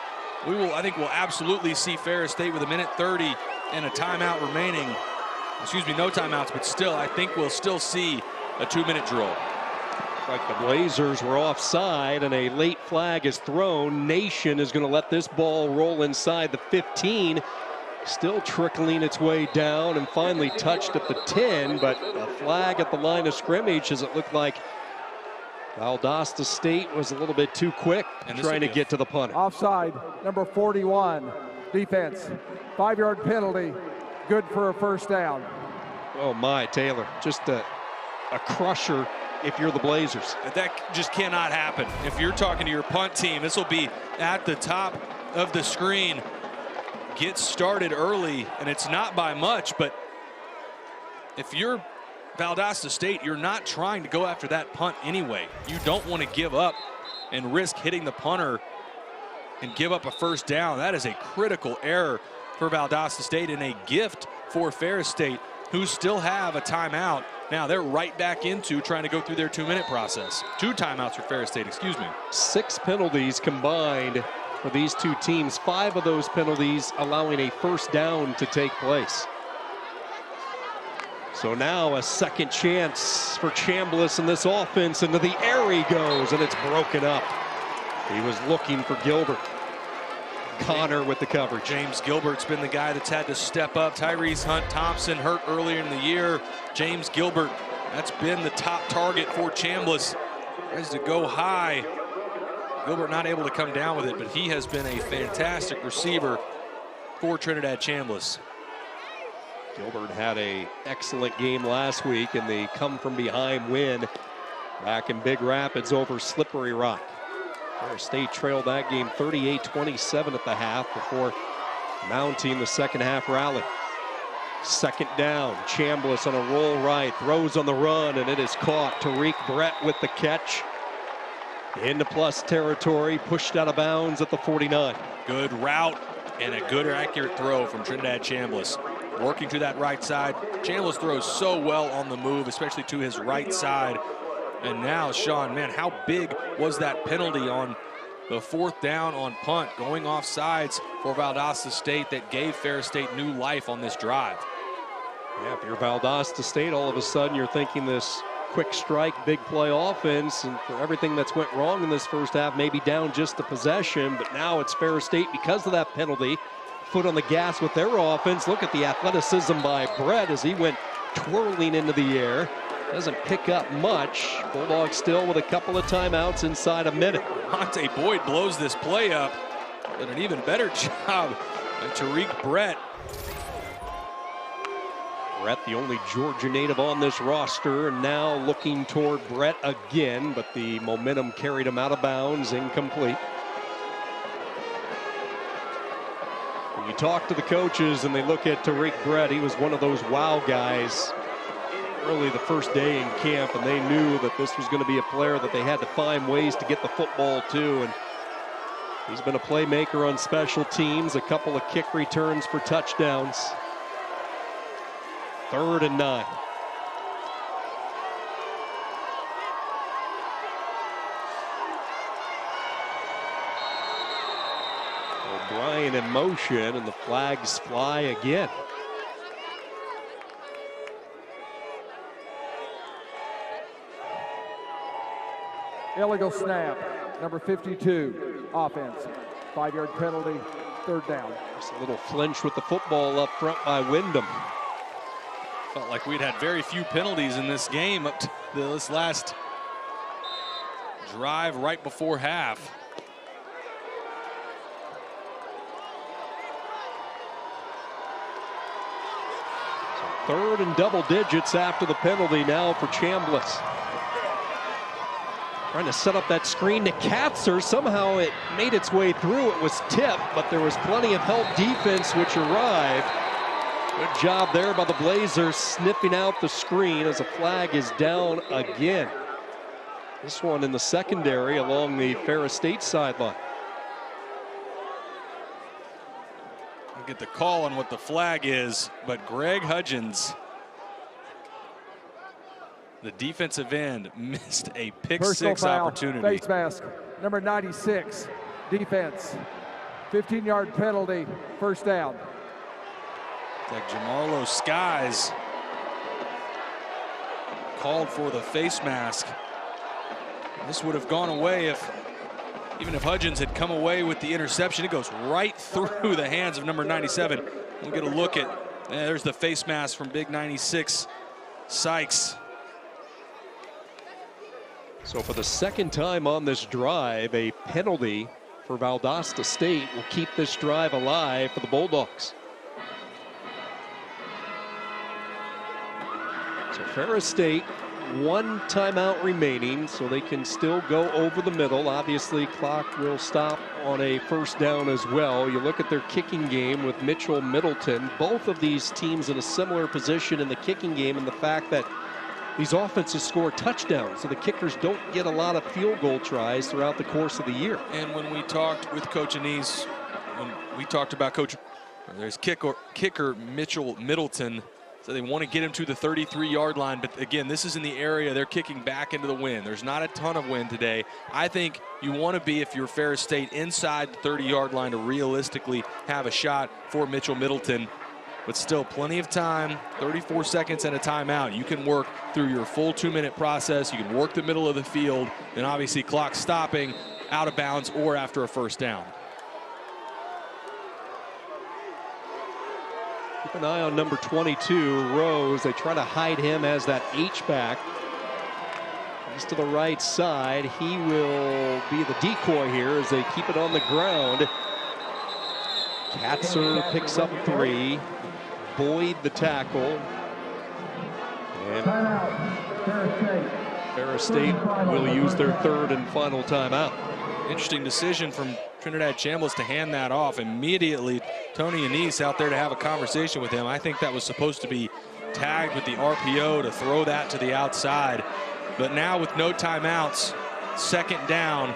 I think we'll absolutely see Ferris State with 1:30 and a timeout remaining. Excuse me, no timeouts, but still, I think we'll still see a 2-minute drill. Like the Blazers were offside and a late flag is thrown. Nation is going to let this ball roll inside the 15. Still trickling its way down and finally touched at the 10, but a flag at the line of scrimmage as it looked like Valdosta State was a little bit too quick trying to get to the punter. Offside, number 41, defense. 5-yard penalty, good for a first down. Oh my, Taylor, just a crusher if you're the Blazers. That just cannot happen. If you're talking to your punt team, this will be at the top of the screen. Get started early, and it's not by much, but if you're Valdosta State, you're not trying to go after that punt anyway. You don't want to give up and risk hitting the punter and give up a first down. That is a critical error for Valdosta State and a gift for Ferris State, who still have a timeout. Now they're right back into trying to go through their 2-minute process. 2 timeouts for Ferris State, excuse me. 6 penalties combined for these 2 teams. 5 of those penalties allowing a first down to take place. So now a second chance for Chambliss in this offense. Into the air he goes, and it's broken up. He was looking for Gilbert. Connor with the coverage. James Gilbert's been the guy that's had to step up. Tyrese Hunt Thompson hurt earlier in the year. James Gilbert, that's been the top target for Chambliss. Tries to go high. Gilbert not able to come down with it, but he has been a fantastic receiver for Trinidad Chambliss. Gilbert had an excellent game last week in the come-from-behind win back in Big Rapids over Slippery Rock. Ferris State trailed that game 38-27 at the half before mounting the second half rally. Second down, Chambliss on a roll right, throws on the run, and it is caught. Tariq Brett with the catch. Into plus territory, pushed out of bounds at the 49. Good route and a good accurate throw from Trinidad Chambliss. Working to that right side. Chambliss throws so well on the move, especially to his right side. And now, Sean, man, how big was that penalty on the 4th down on punt, going off sides for Valdosta State that gave Ferris State new life on this drive? Yeah, if you're Valdosta State, all of a sudden you're thinking this quick strike, big play offense, and for everything that's went wrong in this first half, maybe down just the possession, but now it's Ferris State because of that penalty. foot on the gas with their offense. Look at the athleticism by Brett as he went twirling into the air. Doesn't pick up much. Bulldogs still with a couple of timeouts inside a minute. Monte Boyd blows this play up. Did an even better job by Tariq Brett. Brett, the only Georgia native on this roster, and now looking toward Brett again, but the momentum carried him out of bounds, incomplete. When you talk to the coaches and they look at Tariq Brett, he was one of those wow guys early the first day in camp, and they knew that this was going to be a player that they had to find ways to get the football to, and he's been a playmaker on special teams, a couple of kick returns for touchdowns. 3rd and 9. O'Brien in motion, and the flags fly again. Illegal snap, number 52, offense. 5-yard penalty, 3rd down. Just a little flinch with the football up front by Wyndham. Felt like we'd had very few penalties in this game up to this last drive right before half. So 3rd and double digits after the penalty now for Chambliss. Trying to set up that screen to Katzer. Somehow it made its way through. It was tipped, but there was plenty of help defense which arrived. Good job there by the Blazers sniffing out the screen as a flag is down again. This one in the secondary along the Ferris State sideline. We'll get the call on what the flag is, but Greg Hudgens, the defensive end, missed a pick-6 opportunity. Face mask, number 96, defense. 15-yard penalty, 1st down. It's like Jamarlo Skies called for the face mask. This would have gone away even if Hudgens had come away with the interception. It goes right through the hands of number 97. We'll get a look at, there's the face mask from Big 96, Sykes. So for the 2nd time on this drive, a penalty for Valdosta State will keep this drive alive for the Bulldogs. So Ferris State, 1 timeout remaining, so they can still go over the middle. Obviously, clock will stop on a 1st down as well. You look at their kicking game with Mitchell Middleton. Both of these teams in a similar position in the kicking game, and the fact that these offenses score touchdowns, so the kickers don't get a lot of field goal tries throughout the course of the year. And when we talked with Coach Anise, when we talked about there's kicker Mitchell Middleton, so they want to get him to the 33-yard line. But again, this is in the area they're kicking back into the wind. There's not a ton of wind today. I think you want to be, if you're Ferris State, inside the 30-yard line to realistically have a shot for Mitchell Middleton. But still plenty of time, 34 seconds and a timeout. You can work through your full 2-minute process. You can work the middle of the field, and obviously clock stopping out of bounds or after a 1st down. Keep an eye on number 22, Rose. They try to hide him as that H-back. He's to the right side. He will be the decoy here as they keep it on the ground. Katzer picks up 3. Boyd the tackle. And Ferris State will use their 3rd and final timeout. Interesting decision from Trinidad Chambliss to hand that off. Immediately, Tony Anise out there to have a conversation with him. I think that was supposed to be tagged with the RPO to throw that to the outside. But now with no timeouts, 2nd down,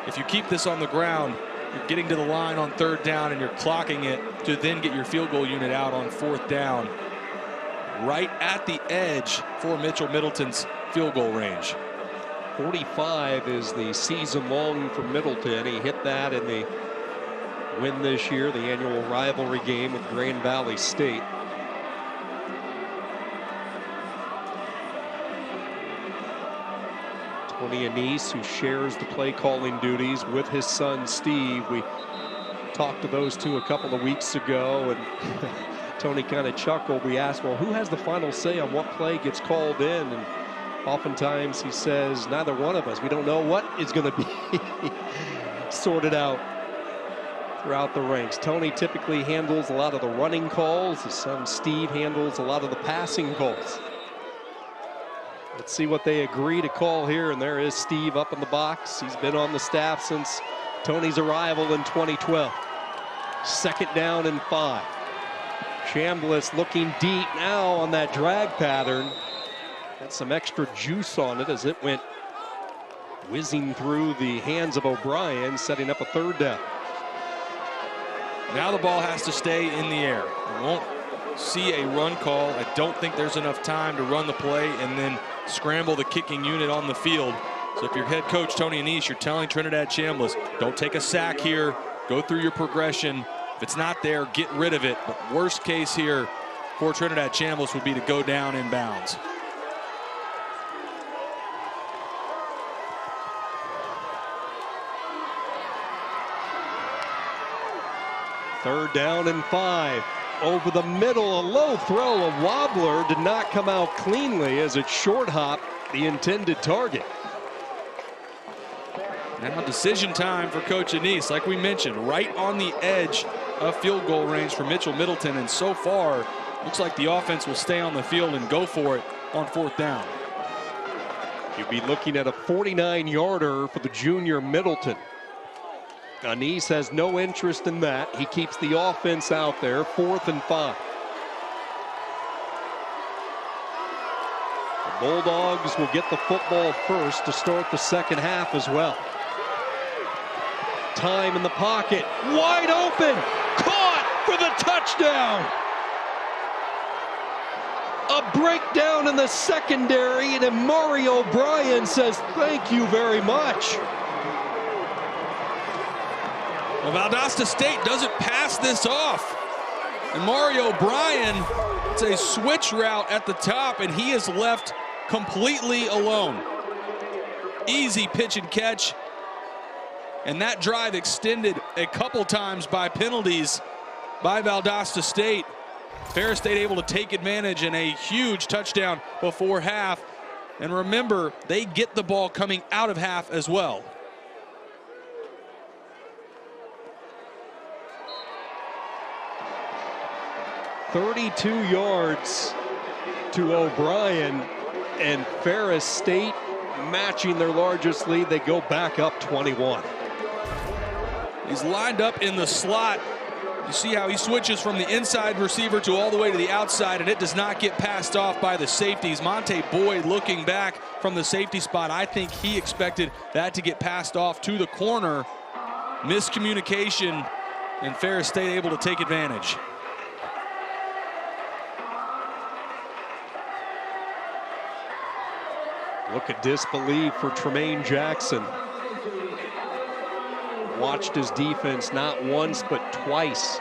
if you keep this on the ground, you're getting to the line on 3rd down and you're clocking it to then get your field goal unit out on 4th down. Right at the edge for Mitchell Middleton's field goal range. 45 is the season long for Middleton. He hit that in the win this year, the annual rivalry game with Grand Valley State. Tony Anise, who shares the play calling duties with his son Steve. We talked to those two a couple of weeks ago, and Tony kind of chuckled. We asked, well, who has the final say on what play gets called in? And oftentimes he says, neither one of us. We don't know what is going to be sorted out throughout the ranks. Tony typically handles a lot of the running calls. His son Steve handles a lot of the passing calls. Let's see what they agree to call here. And there is Steve up in the box. He's been on the staff since Tony's arrival in 2012. 2nd down and 5. Chambliss looking deep now on that drag pattern. Had some extra juice on it as it went whizzing through the hands of O'Brien, setting up a 3rd down. Now the ball has to stay in the air. We won't see a run call. I don't think there's enough time to run the play and then scramble the kicking unit on the field. So if you're head coach Tony Annese, you're telling Trinidad Chambliss, don't take a sack here. Go through your progression. If it's not there, get rid of it. But worst case here for Trinidad Chambliss would be to go down in bounds. Third down and 5. Over the middle, a low throw, a wobbler, did not come out cleanly as it short hopped the intended target. Now decision time for Coach Annese. Like we mentioned, right on the edge of field goal range for Mitchell Middleton, and so far looks like the offense will stay on the field and go for it on 4th down. You'll be looking at a 49-yarder for the junior Middleton. Annese has no interest in that. He keeps the offense out there. 4th and 5. The Bulldogs will get the football first to start the 2nd half as well. Time in the pocket, wide open, caught for the touchdown. A breakdown in the secondary, and Amari O'Brien says thank you very much. Well, Valdosta State doesn't pass this off. And Mario O'Brien, it's a switch route at the top, and he is left completely alone. Easy pitch and catch. And that drive extended a couple times by penalties by Valdosta State. Ferris State able to take advantage in a huge touchdown before half. And remember, they get the ball coming out of half as well. .32 yards to O'Brien, and Ferris State matching their largest lead. They go back up 21. He's lined up in the slot. You see how he switches from the inside receiver to all the way to the outside, and it does not get passed off by the safeties. Monte Boyd looking back from the safety spot. I think he expected that to get passed off to the corner. Miscommunication, and Ferris State able to take advantage. Look at disbelief for Tremaine Jackson. Watched his defense not once but twice.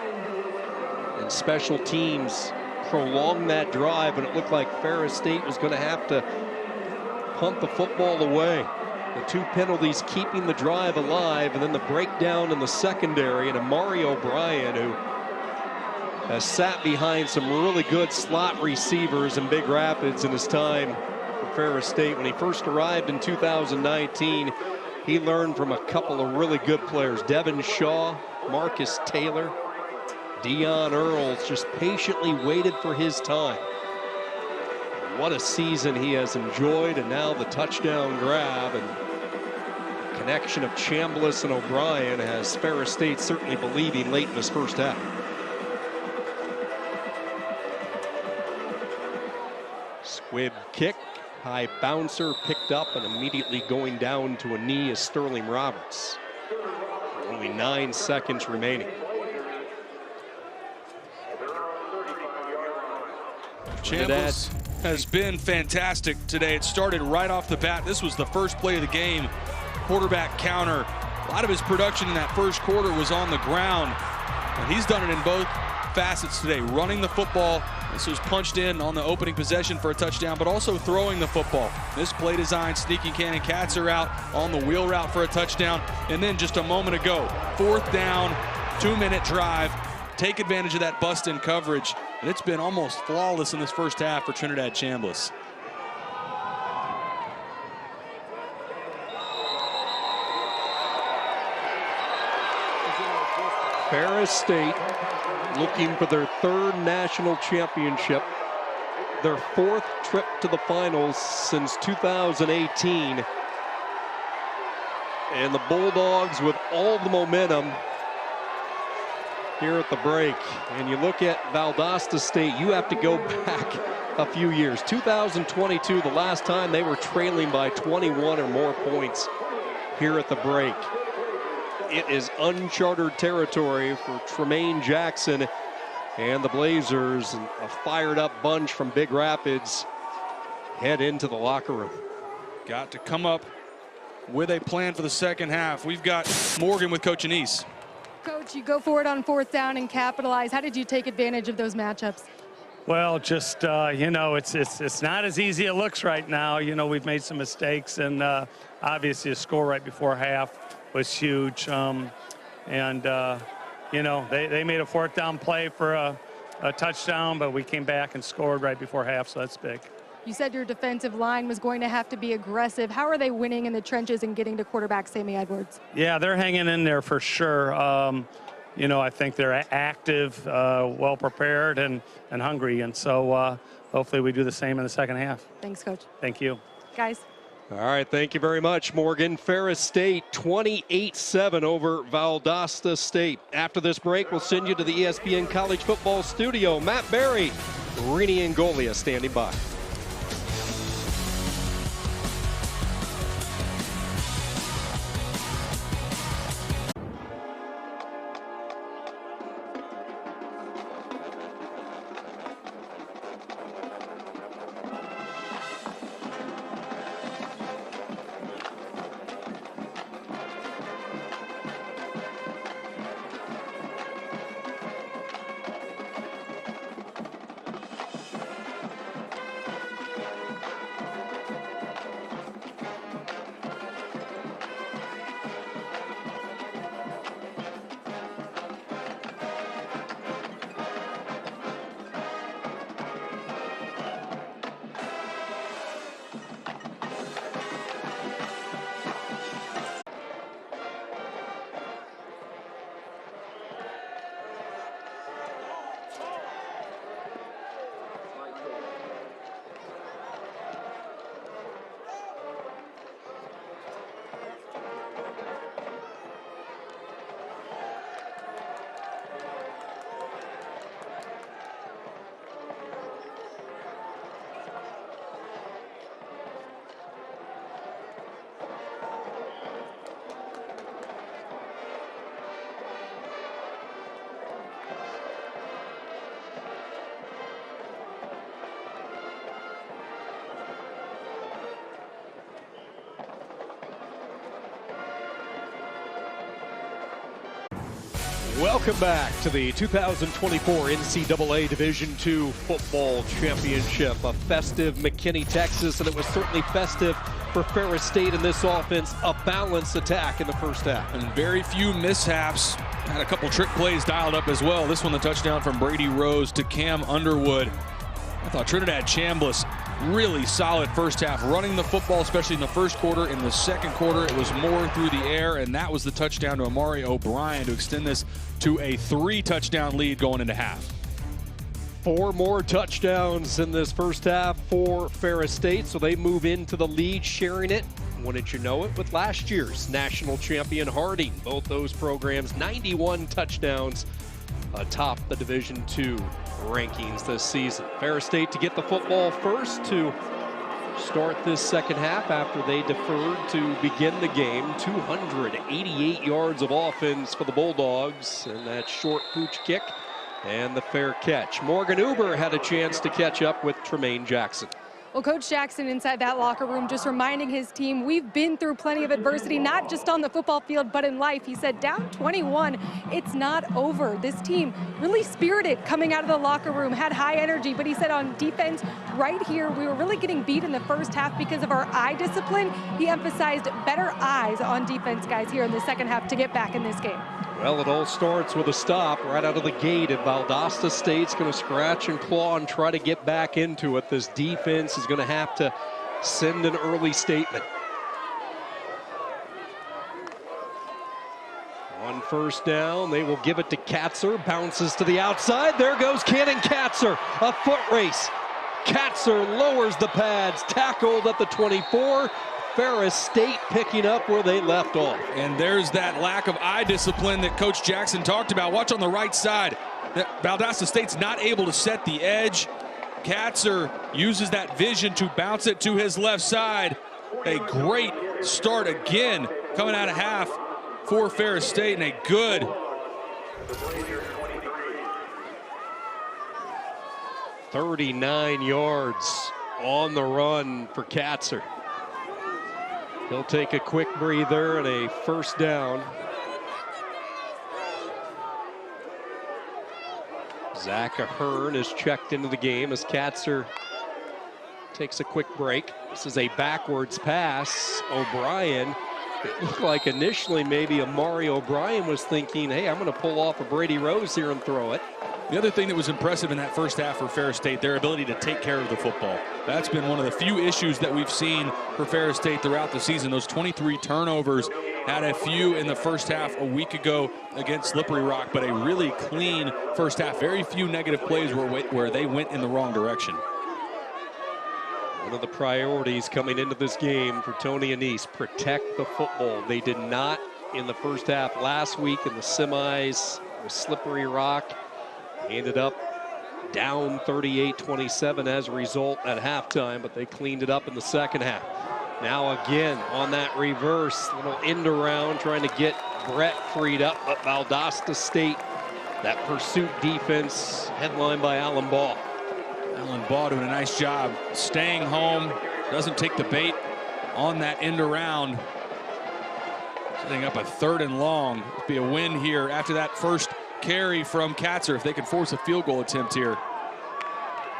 And special teams prolonged that drive, and it looked like Ferris State was going to have to punt the football away. The 2 penalties keeping the drive alive, and then the breakdown in the secondary, and Amari O'Brien, who has sat behind some really good slot receivers in Big Rapids in his time for Ferris State. When he first arrived in 2019, he learned from a couple of really good players, Devin Shaw, Marcus Taylor, Dion Earls, just patiently waited for his time. What a season he has enjoyed, and now the touchdown grab and connection of Chambliss and O'Brien has Ferris State certainly believing late in this first half. Squib kick. High bouncer picked up and immediately going down to a knee is Sterling Roberts. Only 9 seconds remaining. Chambliss has been fantastic today. It started right off the bat. This was the first play of the game. Quarterback counter. A lot of his production in that first quarter was on the ground. And he's done it in both facets today, running the football. This was punched in on the opening possession for a touchdown, but also throwing the football. This play design, sneaking Cannon Katzer out on the wheel route for a touchdown. And then just a moment ago, 4th down 2-minute drive, take advantage of that bust-in coverage, and it's been almost flawless in this first half for Trinidad Chambliss. Ferris State looking for their 3rd national championship, their 4th trip to the finals since 2018. And the Bulldogs with all the momentum here at the break. And you look at Valdosta State, you have to go back a few years. 2022, the last time they were trailing by 21 or more points here at the break. It is uncharted territory for Tremaine Jackson and the Blazers. And a fired up bunch from Big Rapids head into the locker room. Got to come up with a plan for the second half. We've got Morgan with Coach Anise. Coach, you go forward on 4th down and capitalize. How did you take advantage of those matchups? Well, just, you know, it's not as easy as it looks right now. You know, we've made some mistakes, and obviously a score right before half was huge. You know, they made a 4th down play for a touchdown, but we came back and scored right before half, so that's big. You said your defensive line was going to have to be aggressive. How are they winning in the trenches and getting to quarterback Sammy Edwards? Yeah, they're hanging in there for sure. You know, I think they're active, well prepared, and hungry. And so hopefully we do the same in the second half. Thanks, Coach. Thank you. Guys. All right, thank you very much, Morgan. Ferris State 28-7 over Valdosta State. After this break, we'll send you to the ESPN College Football Studio. Matt Berry, Rini Angolia standing by. Welcome back to the 2024 NCAA Division II Football Championship. A festive McKinney, Texas, and it was certainly festive for Ferris State in this offense. A balanced attack in the first half. And very few mishaps. Had a couple trick plays dialed up as well. This one, the touchdown from Brady Rose to Cam Underwood. I thought Trinidad Chambliss really solid first half, running the football, especially in the first quarter. In the second quarter, it was more through the air, and that was the touchdown to Amari O'Brien to extend this to a 3-touchdown lead going into half. 4 more touchdowns in this first half for Ferris State, so they move into the lead, sharing it, wouldn't you know it, with last year's national champion Harding. Both those programs, 91 touchdowns atop the Division II rankings this season. Ferris State to get the football first to start this second half after they deferred to begin the game. 288 yards of offense for the Bulldogs, and that short pooch kick and the fair catch. Morgan Uber had a chance to catch up with Tremaine Jackson. Well, Coach Jackson inside that locker room just reminding his team, we've been through plenty of adversity, not just on the football field, but in life. He said, down 21, it's not over. This team really spirited coming out of the locker room, had high energy, but he said on defense right here, we were really getting beat in the first half because of our eye discipline. He emphasized better eyes on defense, guys, here in the second half to get back in this game. Well, it all starts with a stop right out of the gate. If Valdosta State's going to scratch and claw and try to get back into it, this defense is going to have to send an early statement. On first down, they will give it to Katzer. Bounces to the outside. There goes Cannon Katzer. A foot race. Katzer lowers the pads. Tackled at the 24. Ferris State picking up where they left off. And there's that lack of eye discipline that Coach Jackson talked about. Watch on the right side. Valdosta State's not able to set the edge. Katzer uses that vision to bounce it to his left side. A great start again coming out of half for Ferris State, and a good 39 yards on the run for Katzer. He'll take a quick breather and a first down. Zach Ahern is checked into the game as Katzer takes a quick break. This is a backwards pass. O'Brien, it looked like initially maybe Amari O'Brien was thinking, hey, I'm going to pull off a Brady Rose here and throw it. The other thing that was impressive in that first half for Ferris State, their ability to take care of the football. That's been one of the few issues that we've seen for Ferris State throughout the season. Those 23 turnovers, had a few in the first half a week ago against Slippery Rock, but a really clean first half. Very few negative plays where they went in the wrong direction. One of the priorities coming into this game for Tony Anise, protect the football. They did not in the first half last week in the semis with Slippery Rock. Ended up down 38-27 as a result at halftime, but they cleaned it up in the second half. Now again on that reverse, little end around trying to get Brett freed up, but Valdosta State, that pursuit defense headlined by Alan Ball. Alan Ball doing a nice job staying home, doesn't take the bait on that end around. Setting up a 3rd and long. It'll be a win here after that first carry from Katzer if they can force a field goal attempt here.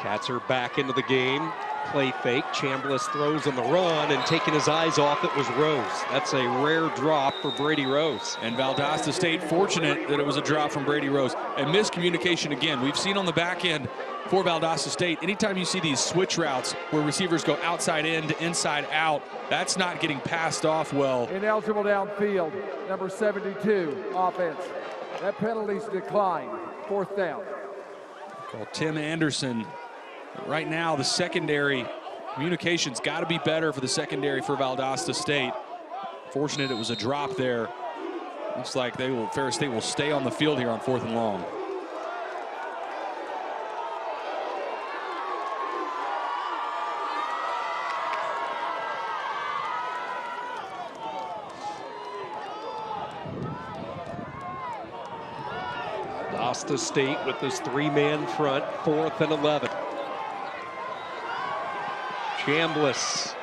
Katzer back into the game. Play fake. Chambliss throws on the run, and taking his eyes off it was Rose. That's a rare drop for Brady Rose. And Valdosta State fortunate that it was a drop from Brady Rose. A miscommunication again. We've seen on the back end for Valdosta State, anytime you see these switch routes where receivers go outside in to inside out, that's not getting passed off well. Ineligible downfield, number 72, offense. That penalty's declined. 4th down. Call Tim Anderson. Right now, the secondary communication's got to be better for the secondary for Valdosta State. Fortunate it was a drop there. Looks like Ferris State will stay on the field here on 4th and long. Valdosta State with this 3-man front, 4th and 11. Chambliss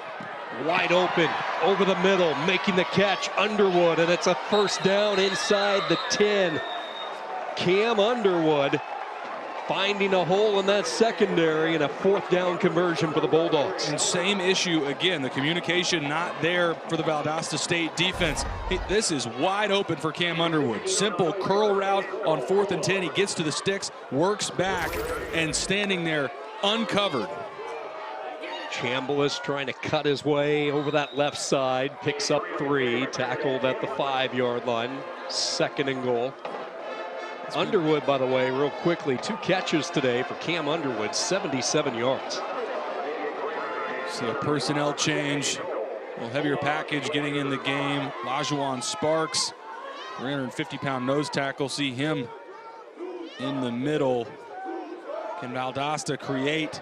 wide open over the middle, making the catch. Underwood, and it's a first down inside the 10. Cam Underwood finding a hole in that secondary, and a 4th down conversion for the Bulldogs. And same issue again, the communication not there for the Valdosta State defense. This is wide open for Cam Underwood. Simple curl route on 4th and 10. He gets to the sticks, works back, and standing there uncovered. Chambliss trying to cut his way over that left side, picks up 3, tackled at the 5-yard line, 2nd and goal. Underwood, by the way, real quickly, 2 catches today for Cam Underwood, 77 yards. See a personnel change, a little heavier package getting in the game. Lajuan Sparks, 350-pound nose tackle, see him in the middle. Can Valdosta create,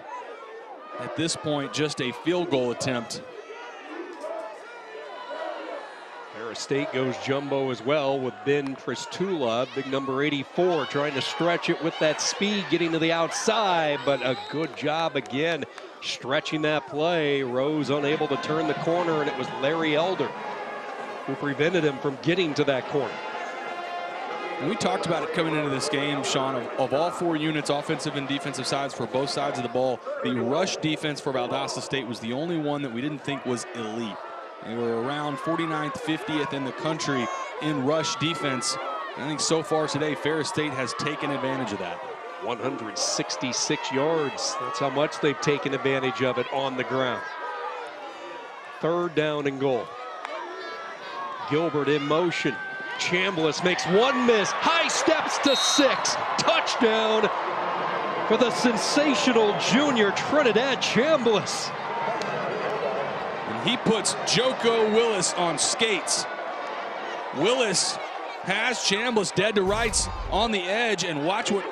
at this point, just a field goal attempt? Ferris State goes jumbo as well with Ben Pristula, big number 84, trying to stretch it with that speed, getting to the outside, but a good job again stretching that play. Rose unable to turn the corner, and it was Larry Elder who prevented him from getting to that corner. We talked about it coming into this game, Sean, of all 4 units, offensive and defensive sides for both sides of the ball, the rush defense for Valdosta State was the only one that we didn't think was elite. They were around 49th, 50th in the country in rush defense. I think so far today, Ferris State has taken advantage of that. 166 yards. That's how much they've taken advantage of it on the ground. 3rd down and goal. Gilbert in motion. Chambliss makes one miss. High steps to 6. Touchdown for the sensational junior Trinidad Chambliss. And he puts Joko Willis on skates. Willis has Chambliss dead to rights on the edge, and watch what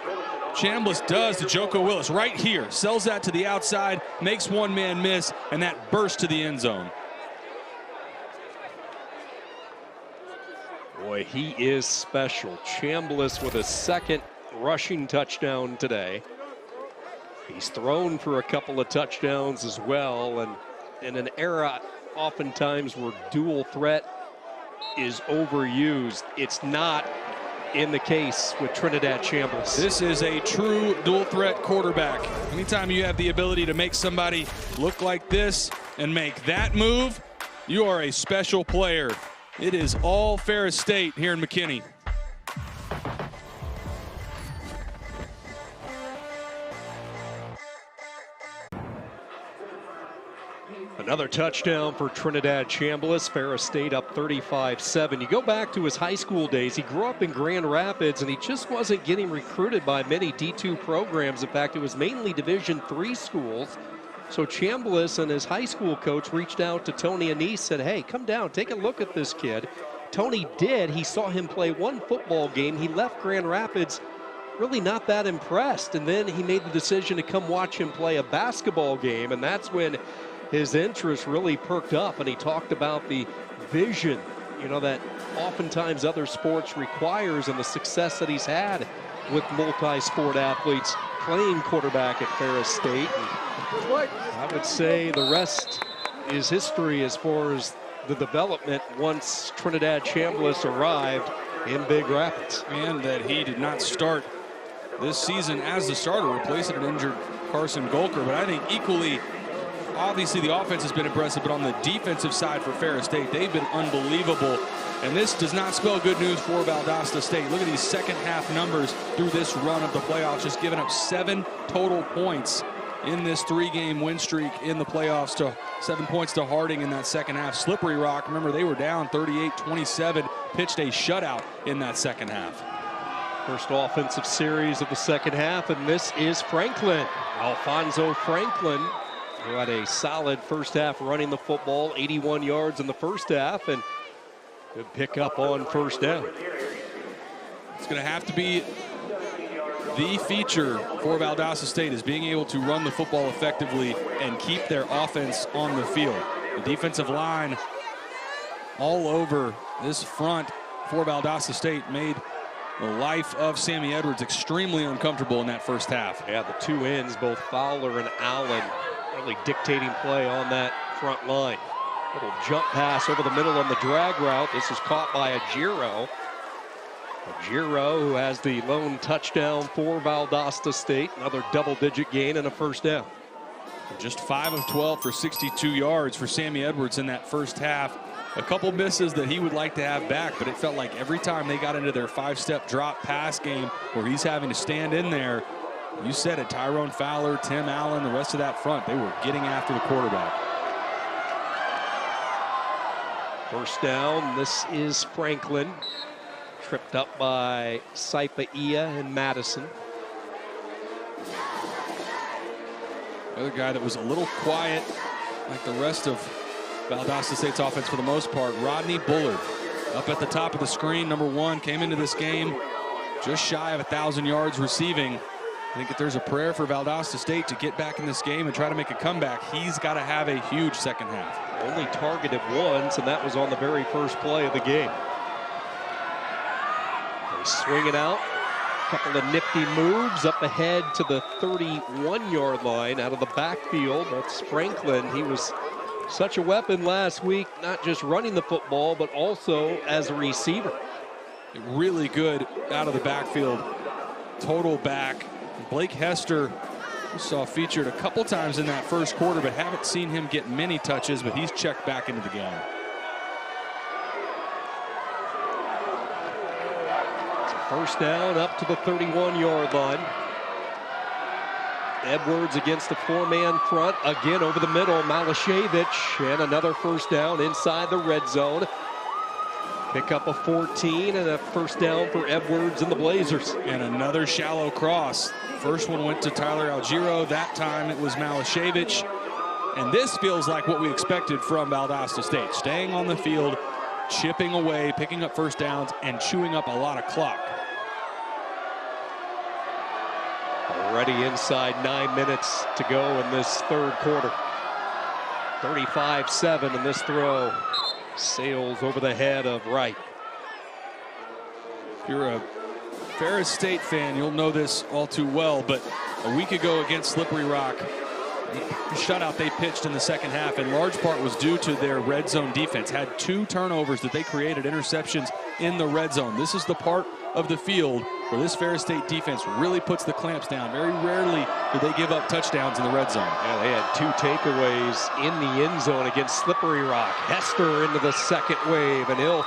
Chambliss does to Joko Willis right here. Sells that to the outside, makes one man miss, and that burst to the end zone. Boy, he is special. Chambliss with a 2nd rushing touchdown today. He's thrown for a couple of touchdowns as well, and in an era oftentimes where dual threat is overused, it's not in the case with Trinidad Chambliss. This is a true dual threat quarterback. Anytime you have the ability to make somebody look like this and make that move, you are a special player. It is all Ferris State here in McKinney. Another touchdown for Trinidad Chambliss. Ferris State up 35-7. You go back to his high school days. He grew up in Grand Rapids, and he just wasn't getting recruited by many D2 programs. In fact, it was mainly Division III schools. So Chambliss and his high school coach reached out to Tony Anise, said, hey, come down, take a look at this kid. Tony did. He saw him play one football game. He left Grand Rapids really not that impressed, and then he made the decision to come watch him play a basketball game, and that's when his interest really perked up, and he talked about the vision, you know, that oftentimes other sports requires, and the success that he's had with multi-sport athletes playing quarterback at Ferris State. And I would say the rest is history as far as the development once Trinidad Chambliss arrived in Big Rapids. And that he did not start this season as the starter, replacing an injured Carson Golker. But I think equally, obviously the offense has been impressive, but on the defensive side for Ferris State, they've been unbelievable. And this does not spell good news for Valdosta State. Look at these second half numbers through this run of the playoffs, just giving up 7 total points in this 3-game win streak in the playoffs, to 7 points to Harding in that second half. Slippery Rock, remember, they were down 38-27, pitched a shutout in that second half. First offensive series of the second half, and this is Franklin. Alfonso Franklin, who had a solid first half running the football, 81 yards in the first half, and good pick up on first down. It's going to have to be the feature for Valdosta State, is being able to run the football effectively and keep their offense on the field. The defensive line all over this front for Valdosta State made the life of Sammy Edwards extremely uncomfortable in that first half. Yeah, the two ends, both Fowler and Allen, really dictating play on that front line. Little jump pass over the middle on the drag route. This is caught by Agiro. Agiro, who has the lone touchdown for Valdosta State. Another double-digit gain and a first down. Just 5 of 12 for 62 yards for Sammy Edwards in that first half. A couple misses that he would like to have back, but it felt like every time they got into their 5-step drop pass game where he's having to stand in there, you said it, Tyrone Fowler, Tim Allen, the rest of that front, they were getting after the quarterback. First down, this is Franklin. Tripped up by Saipaia and Madison. Another guy that was a little quiet, like the rest of Valdosta State's offense for the most part, Rodney Bullard. Up at the top of the screen, number 1, came into this game just shy of 1,000 yards receiving. I think if there's a prayer for Valdosta State to get back in this game and try to make a comeback, he's got to have a huge second half. Only targeted once, and that was on the very first play of the game. They swing it out. A couple of nifty moves up ahead to the 31-yard line out of the backfield. That's Franklin. He was such a weapon last week, not just running the football, but also as a receiver. Really good out of the backfield. Total back. Blake Hester, we saw featured a couple times in that first quarter, but haven't seen him get many touches, but he's checked back into the game. First down up to the 31-yard line. Edwards against the four-man front. Again over the middle, Malashevich. And another first down inside the red zone. Pick up a 14 and a first down for Edwards and the Blazers. And another shallow cross. First one went to Tyler Algiro. That time it was Malashevich. And this feels like what we expected from Valdosta State. Staying on the field, chipping away, picking up first downs, and chewing up a lot of clock. Already inside 9 minutes to go in this third quarter. 35-7, and this throw sails over the head of Wright. If you're a Ferris State fan, you'll know this all too well, but a week ago against Slippery Rock, the shutout they pitched in the second half in large part was due to their red zone defense. Had 2 turnovers that they created, interceptions in the red zone. This is the part of the field where this Ferris State defense really puts the clamps down. Very rarely do they give up touchdowns in the red zone. Yeah, they had 2 takeaways in the end zone against Slippery Rock. Hester into the second wave, and he'll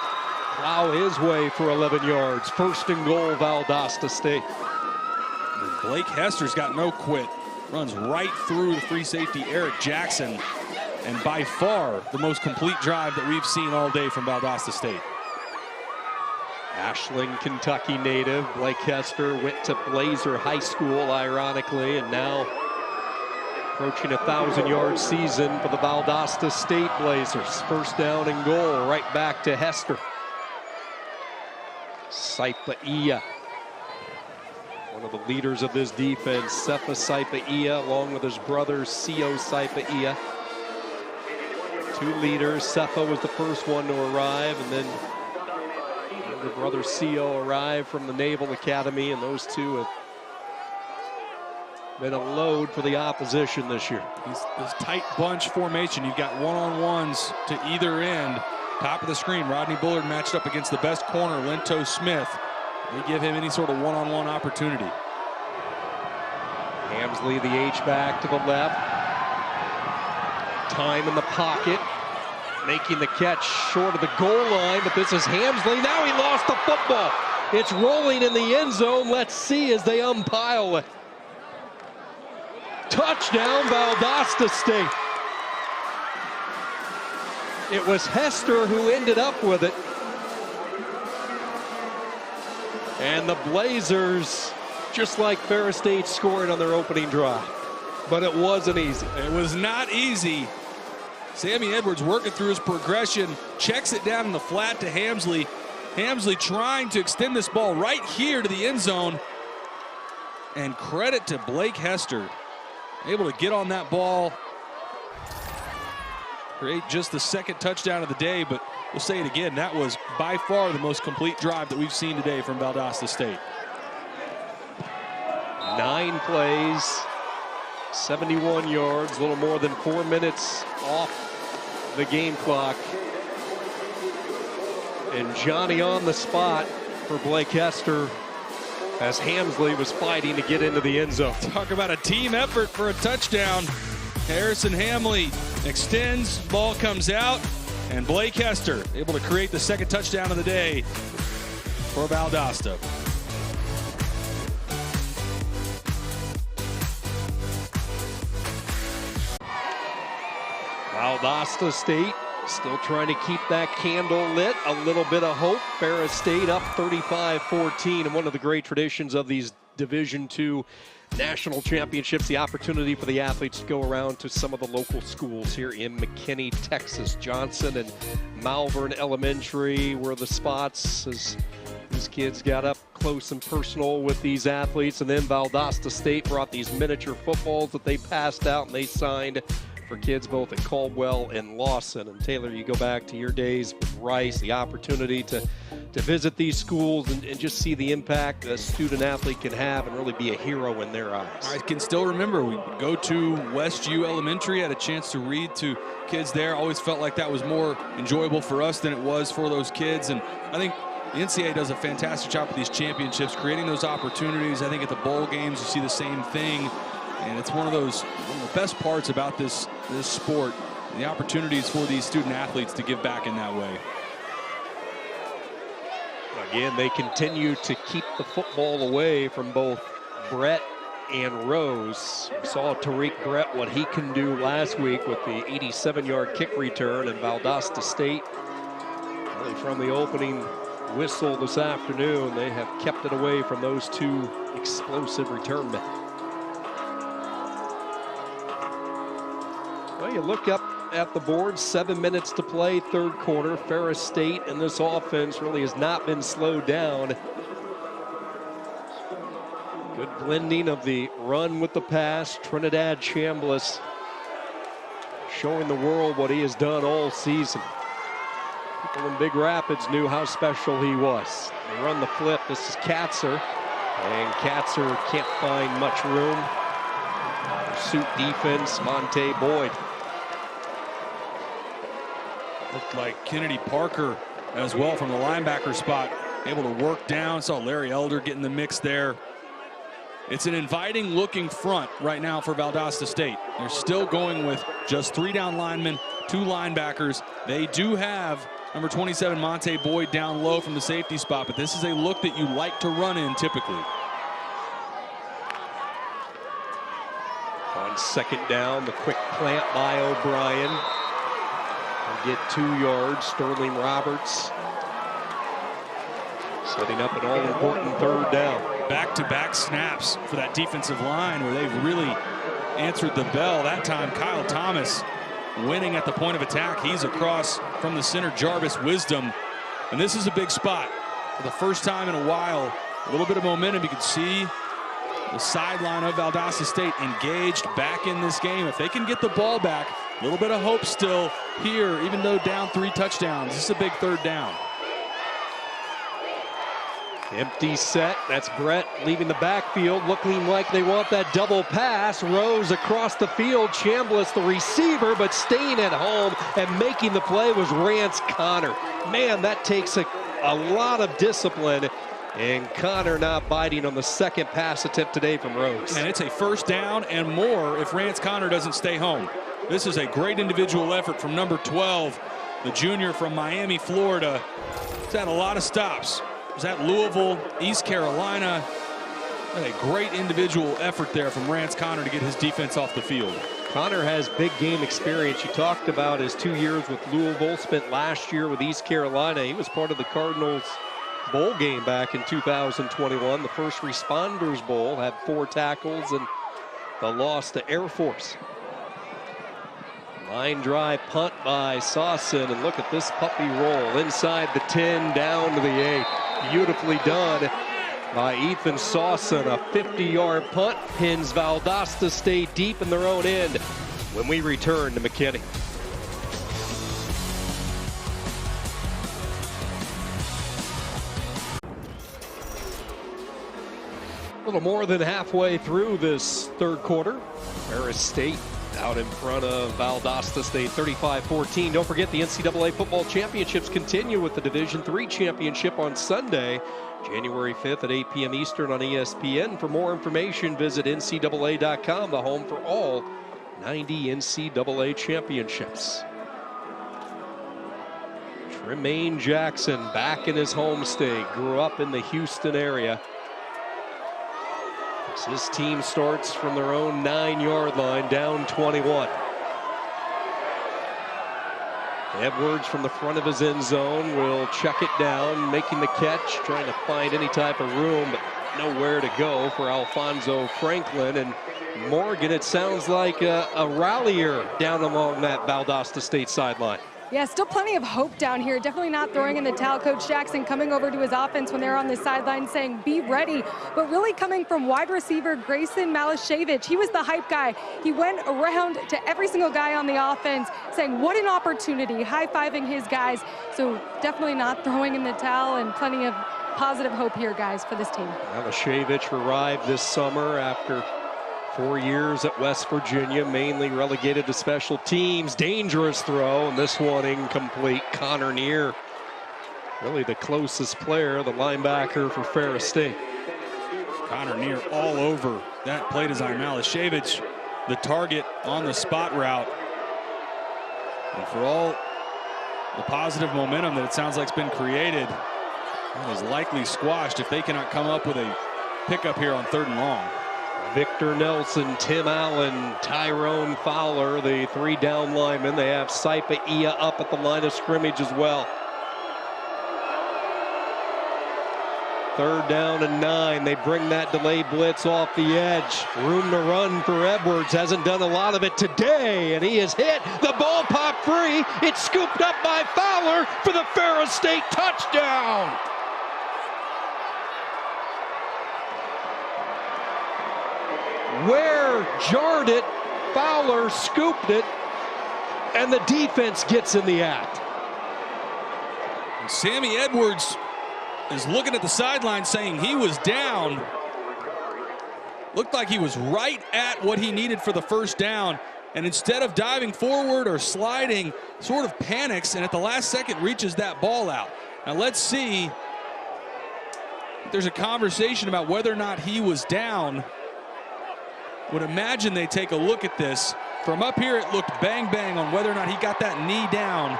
plow his way for 11 yards. First and goal, Valdosta State. And Blake Hester's got no quit. Runs right through the free safety, Eric Jackson. And by far the most complete drive that we've seen all day from Valdosta State. Ashland, Kentucky native. Blake Hester went to Blazer High School, ironically, and now approaching a 1,000-yard season for the Valdosta State Blazers. First down and goal, right back to Hester. Saipaia, one of the leaders of this defense, Sefa Saipaia, along with his brother, Sio Saipaia. 2 leaders. Sefa was the first one to arrive, and then the brother Sio arrived from the Naval Academy, and those 2 have been a load for the opposition this year. This tight bunch formation, you've got one-on-ones to either end. Top of the screen, Rodney Bullard matched up against the best corner, Lento Smith. They give him any sort of one-on-one opportunity. Hamsley, the H-back to the left. Time in the pocket. Making the catch short of the goal line, but this is Hamsley. Now he lost the football. It's rolling in the end zone. Let's see as they umpile it. Touchdown, Valdosta State. It was Hester who ended up with it. And the Blazers, just like Ferris State, scored on their opening drive. But it wasn't easy. It was not easy. Sammy Edwards working through his progression, checks it down in the flat to Hamsley. Hamsley trying to extend this ball right here to the end zone. And credit to Blake Hester, able to get on that ball, create just the second touchdown of the day, but we'll say it again, that was by far the most complete drive that we've seen today from Valdosta State. 9 plays, 71 yards, a little more than 4 minutes off the game clock. And Johnny on the spot for Blake Hester as Hamsley was fighting to get into the end zone. Talk about a team effort for a touchdown. Harrison Hamley extends, ball comes out, and Blake Hester able to create the second touchdown of the day for Valdosta. Valdosta State still trying to keep that candle lit. A little bit of hope. Ferris State up 35-14. And one of the great traditions of these Division II national championships, the opportunity for the athletes to go around to some of the local schools here in McKinney, Texas. Johnson and Malvern Elementary were the spots as these kids got up close and personal with these athletes. And then Valdosta State brought these miniature footballs that they passed out and they signed for kids both at Caldwell and Lawson. And Taylor, you go back to your days with Rice, the opportunity to visit these schools and just see the impact a student athlete can have and really be a hero in their eyes. I can still remember we would go to Westview Elementary, had a chance to read to kids there. Always felt like that was more enjoyable for us than it was for those kids. And I think the NCAA does a fantastic job with these championships, creating those opportunities. I think at the bowl games you see the same thing. And it's one of the best parts about this sport, the opportunities for these student athletes to give back in that way. Again, they continue to keep the football away from both Brett and Rose. We saw Tariq Brett, what he can do last week with the 87-yard kick return, and Valdosta State, really from the opening whistle this afternoon, they have kept it away from those two explosive return men. Well, you look up at the board, 7 minutes to play, third quarter. Ferris State and this offense really has not been slowed down. Good blending of the run with the pass. Trinidad Chambliss showing the world what he has done all season. People in Big Rapids knew how special he was. They run the flip. This is Katzer, and Katzer can't find much room. Pursuit defense, Monte Boyd. Looked like Kennedy Parker as well from the linebacker spot, able to work down. Saw Larry Elder get in the mix there. It's an inviting looking front right now for Valdosta State. They're still going with just 3 down linemen, 2 linebackers. They do have number 27 Monte Boyd down low from the safety spot, but this is a look that you like to run in typically. On second down, the quick plant by O'Brien. Get 2 yards. Sterling Roberts setting up an all-important third down. Back-to-back snaps for that defensive line where they've really answered the bell. That time Kyle Thomas winning at the point of attack. He's across from the center, Jarvis Wisdom. And this is a big spot. For the first time in a while, a little bit of momentum. You can see the sideline of Valdosta State engaged back in this game. If they can get the ball back, a little bit of hope still here, even though down 3 touchdowns. This is a big third down. Empty set. That's Brett leaving the backfield, looking like they want that double pass. Rose across the field. Chambliss the receiver, but staying at home and making the play was Rance Connor. Man, that takes a lot of discipline. And Connor not biting on the second pass attempt today from Rose. And it's a first down and more if Rance Connor doesn't stay home. This is a great individual effort from number 12, the junior from Miami, Florida. He's had a lot of stops. Was at Louisville, East Carolina. And a great individual effort there from Rance Connor to get his defense off the field. Connor has big game experience. You talked about his 2 years with Louisville, spent last year with East Carolina. He was part of the Cardinals bowl game back in 2021. The First Responders Bowl, had 4 tackles and the loss to Air Force. Line drive punt by Sawson, and look at this puppy roll inside the 10 down to the 8. Beautifully done by Ethan Sawson. A 50-yard punt pins Valdosta State deep in their own end when we return to McKinney. A little more than halfway through this third quarter. Ferris State out in front of Valdosta State, 35-14. Don't forget the NCAA football championships continue with the Division III championship on Sunday, January 5th at 8 p.m. Eastern on ESPN. For more information, visit NCAA.com, the home for all 90 NCAA championships. Tremaine Jackson back in his home state, grew up in the Houston area. His team starts from their own 9-yard line, down 21. Edwards from the front of his end zone will check it down, making the catch, trying to find any type of room, but nowhere to go for Alfonso Franklin. And Morgan, it sounds like a rallier down along that Valdosta State sideline. Yeah, still plenty of hope down here. Definitely not throwing in the towel. Coach Jackson coming over to his offense when they're on the sideline saying, be ready. But really coming from wide receiver Grayson Malashevich. He was the hype guy. He went around to every single guy on the offense saying, what an opportunity, high-fiving his guys. So definitely not throwing in the towel, and plenty of positive hope here, guys, for this team. Malashevich arrived this summer after 4 years at West Virginia, mainly relegated to special teams. Dangerous throw, and this one incomplete. Connor Neer, really the closest player, the linebacker for Ferris State. Connor Neer all over that play design. Malashevich, the target on the spot route. And for all the positive momentum that it sounds like has been created, That is likely squashed if they cannot come up with a pickup here on 3rd and long. Victor Nelson, Tim Allen, Tyrone Fowler, the 3 down linemen. They have Saipa Ia up at the line of scrimmage as well. 3rd down and 9. They bring that delay blitz off the edge. Room to run for Edwards. Hasn't done a lot of it today, and he is hit. The ball popped free. It's scooped up by Fowler for the Ferris State touchdown. Ware jarred it, Fowler scooped it, and the defense gets in the act. And Sammy Edwards is looking at the sideline saying he was down. Looked like he was right at what he needed for the 1st down, and instead of diving forward or sliding, sort of panics and at the last second reaches that ball out. Now let's see if there's a conversation about whether or not he was down. Would imagine they take a look at this. From up here, it looked bang bang on whether or not he got that knee down.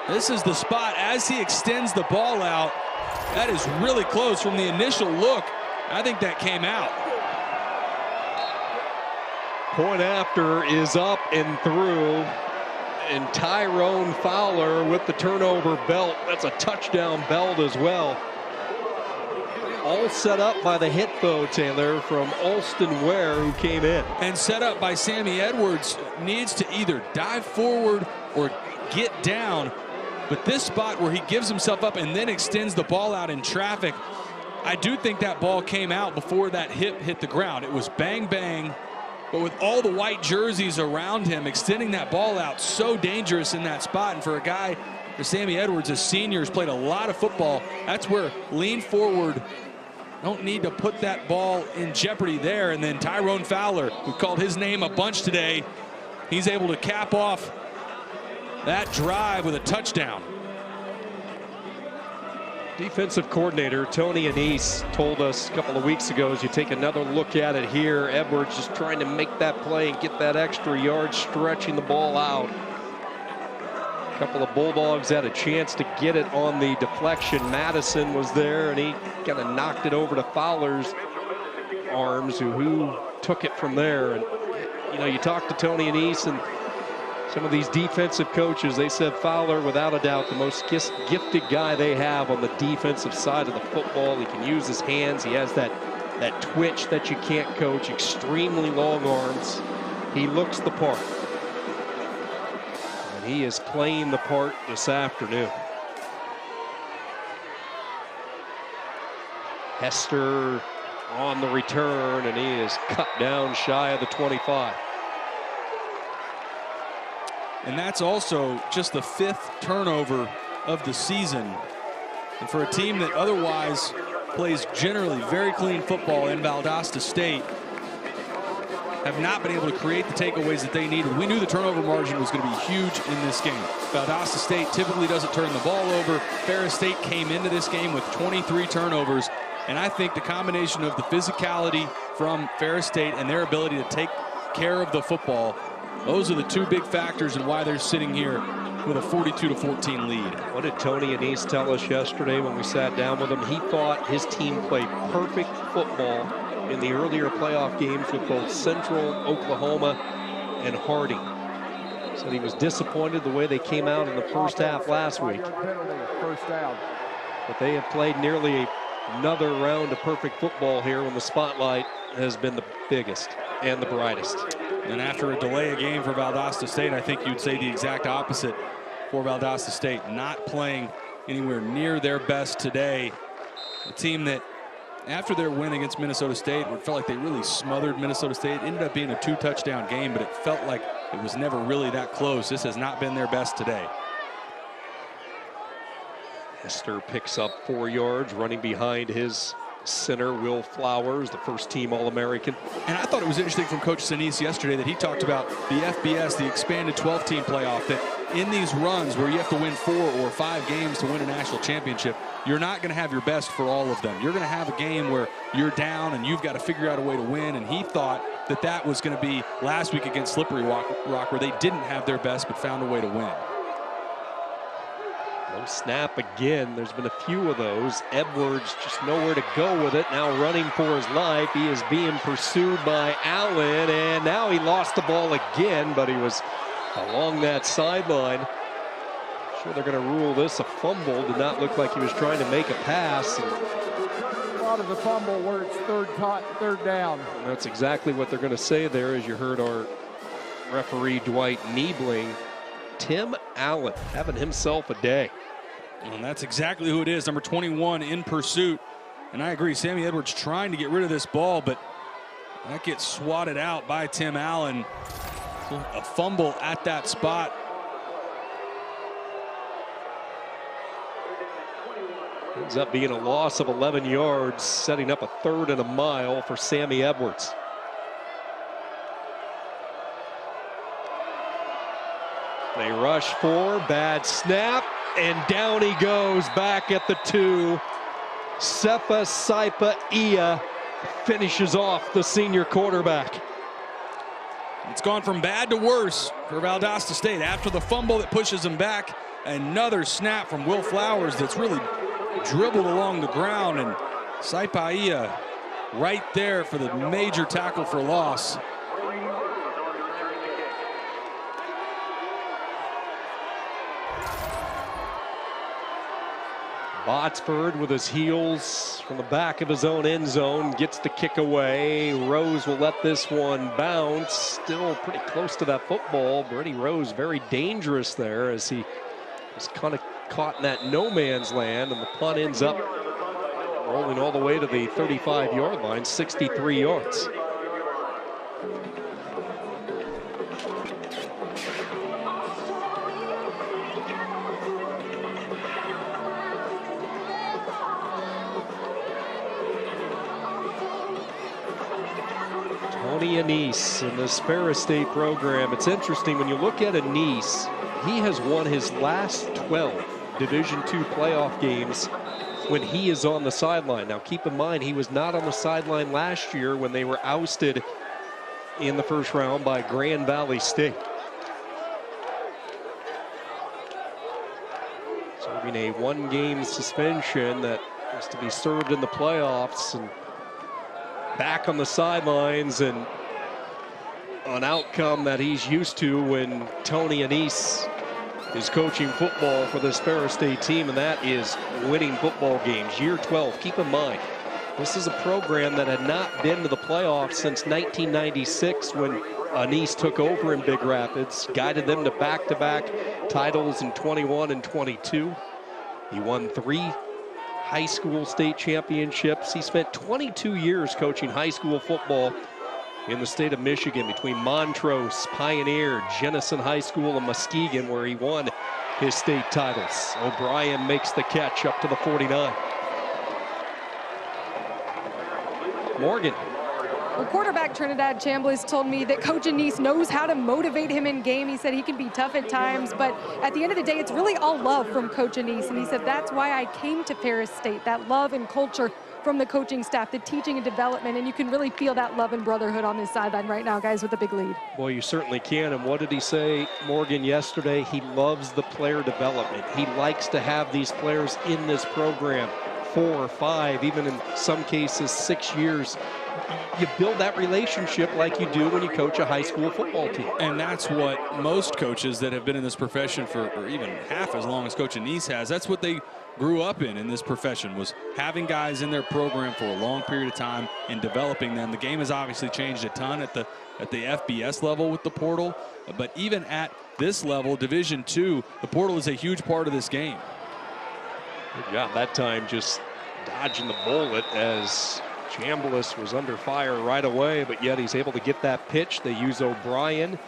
This is the spot as he extends the ball out. That is really close from the initial look. I think that came out. Point after is up and through. And Tyrone Fowler with the turnover belt. That's a touchdown belt as well. All set up by the hit, though, Taylor, from Alston Ware, who came in. And set up by Sammy Edwards. Needs to either dive forward or get down. But this spot where he gives himself up and then extends the ball out in traffic, I do think that ball came out before that hip hit the ground. It was bang, bang. But with all the white jerseys around him, extending that ball out, so dangerous in that spot. And for a guy, for Sammy Edwards, a senior, has played a lot of football. That's where lean forward, don't need to put that ball in jeopardy there. And then Tyrone Fowler, who called his name a bunch today, he's able to cap off that drive with a touchdown. Defensive coordinator Tony Anise told us a couple of weeks ago, as you take another look at it here, Edwards just trying to make that play and get that extra yard, stretching the ball out. A couple of Bulldogs had a chance to get it on the deflection. Madison was there, and he kind of knocked it over to Fowler's arms, who took it from there. And you know, you talk to Tony Anise and some of these defensive coaches, they said Fowler, without a doubt, the most gifted guy they have on the defensive side of the football. He can use his hands. He has that twitch that you can't coach, extremely long arms. He looks the part. And he is playing the part this afternoon. Hester on the return, and he is cut down shy of the 25. And that's also just the 5th turnover of the season. And for a team that otherwise plays generally very clean football in Valdosta State, have not been able to create the takeaways that they needed. We knew the turnover margin was going to be huge in this game. Valdosta State typically doesn't turn the ball over. Ferris State came into this game with 23 turnovers. And I think the combination of the physicality from Ferris State and their ability to take care of the football, those are the 2 big factors in why they're sitting here with a 42-14 lead. What did Tony Anise tell us yesterday when we sat down with him? He thought his team played perfect football in the earlier playoff games with both Central, Oklahoma, and Harding. Said he was disappointed the way they came out in the first half last week. But they have played nearly another round of perfect football here when the spotlight has been the biggest and the brightest. And after a delay of game for Valdosta State, I think you'd say the exact opposite for Valdosta State. Not playing anywhere near their best today. A team that, after their win against Minnesota State, it felt like they really smothered Minnesota State. It ended up being a 2-touchdown game, but it felt like it was never really that close. This has not been their best today. Hester picks up 4 yards, running behind his center, Will Flowers, the first-team All-American. And I thought it was interesting from Coach Sinise yesterday that he talked about the FBS, the expanded 12-team playoff, that in these runs where you have to win 4 or 5 games to win a national championship, you're not going to have your best for all of them. You're going to have a game where you're down and you've got to figure out a way to win. And he thought that was going to be last week against Slippery Rock, where they didn't have their best but found a way to win. No snap again. There's been a few of those. Edwards just nowhere to go with it. Now running for his life. He is being pursued by Allen, and now he lost the ball again, but he was along that sideline. Sure, they're going to rule this a fumble. Did not look like he was trying to make a pass. A lot of the fumble where it's third down. And that's exactly what they're going to say there, as you heard our referee Dwight Niebling. Tim Allen having himself a day. And that's exactly who it is, number 21 in pursuit. And I agree, Sammy Edwards trying to get rid of this ball, but that gets swatted out by Tim Allen. A fumble at that spot. Ends up being a loss of 11 yards, setting up a 3rd and a mile for Sammy Edwards. They rush for, bad snap, and down he goes back at the 2. Sefa Saipa-Ia finishes off the senior quarterback. It's gone from bad to worse for Valdosta State. After the fumble that pushes them back, another snap from Will Flowers that's really dribbled along the ground, and Saipa-Ia right there for the major tackle for loss. Botsford with his heels from the back of his own end zone gets the kick away. Rose will let this one bounce. Still pretty close to that football. Brady Rose very dangerous there as he was kind of caught in that no man's land, and the punt ends up rolling all the way to the 35-yard line, 63 yards. Tony Anise in this Ferris State program. It's interesting when you look at Anise, he has won his last 12 Division II playoff games when he is on the sideline. Now keep in mind, he was not on the sideline last year when they were ousted in the first round by Grand Valley State. Serving a 1-game suspension that was to be served in the playoffs, and back on the sidelines, and an outcome that he's used to when Tony Anise is coaching football for this Ferris State team, and that is winning football games. Year 12, keep in mind, this is a program that had not been to the playoffs since 1996 when Anise took over in Big Rapids, guided them to back-to-back titles in 21 and 22. He won 3 high school state championships. He spent 22 years coaching high school football in the state of Michigan between Montrose, Pioneer, Jenison High School, and Muskegon, where he won his state titles. O'Brien makes the catch up to the 49. Morgan. Well, quarterback Trinidad Chambliss told me that Coach Anise knows how to motivate him in game. He said he can be tough at times, but at the end of the day, it's really all love from Coach Anise. And he said, that's why I came to Ferris State, that love and culture from the coaching staff, the teaching and development, and you can really feel that love and brotherhood on this sideline right now, guys, with a big lead. Boy, you certainly can. And what did he say, Morgan, yesterday? He loves the player development. He likes to have these players in this program 4, 5, even in some cases 6 years. You build that relationship like you do when you coach a high school football team. And that's what most coaches that have been in this profession for or even half as long as Coach Anise has, that's what they grew up in this profession, was having guys in their program for a long period of time and developing them. The game has obviously changed a ton at the FBS level with the portal, but even at this level, Division II, the portal is a huge part of this game. Good job that time, just dodging the bullet as Chambliss was under fire right away, but yet he's able to get that pitch. They use O'Brien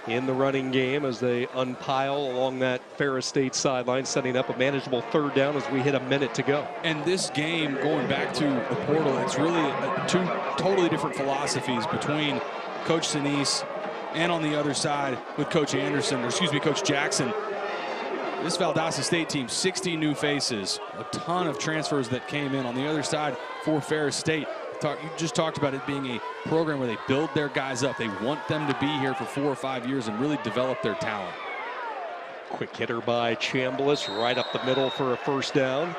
in the running game as they unpile along that Ferris State sideline, setting up a manageable 3rd down as we hit a minute to go. And this game, going back to the portal, it's really 2 totally different philosophies between Coach Sinise and on the other side with Coach Anderson, or excuse me, Coach Jackson. This Valdosta State team, 60 new faces, a ton of transfers that came in. On the other side for Ferris State, you just talked about it being a program where they build their guys up. They want them to be here for 4 or 5 years and really develop their talent. Quick hitter by Chambliss right up the middle for a first down.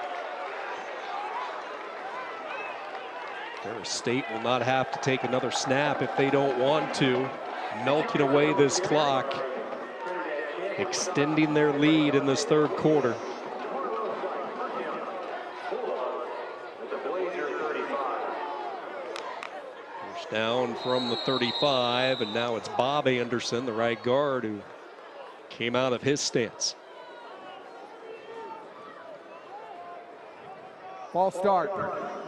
Ferris State will not have to take another snap if they don't want to. Melting away this clock, extending their lead in this third quarter. First down from the 35, and now it's Bob Anderson, the right guard, who came out of his stance. False start,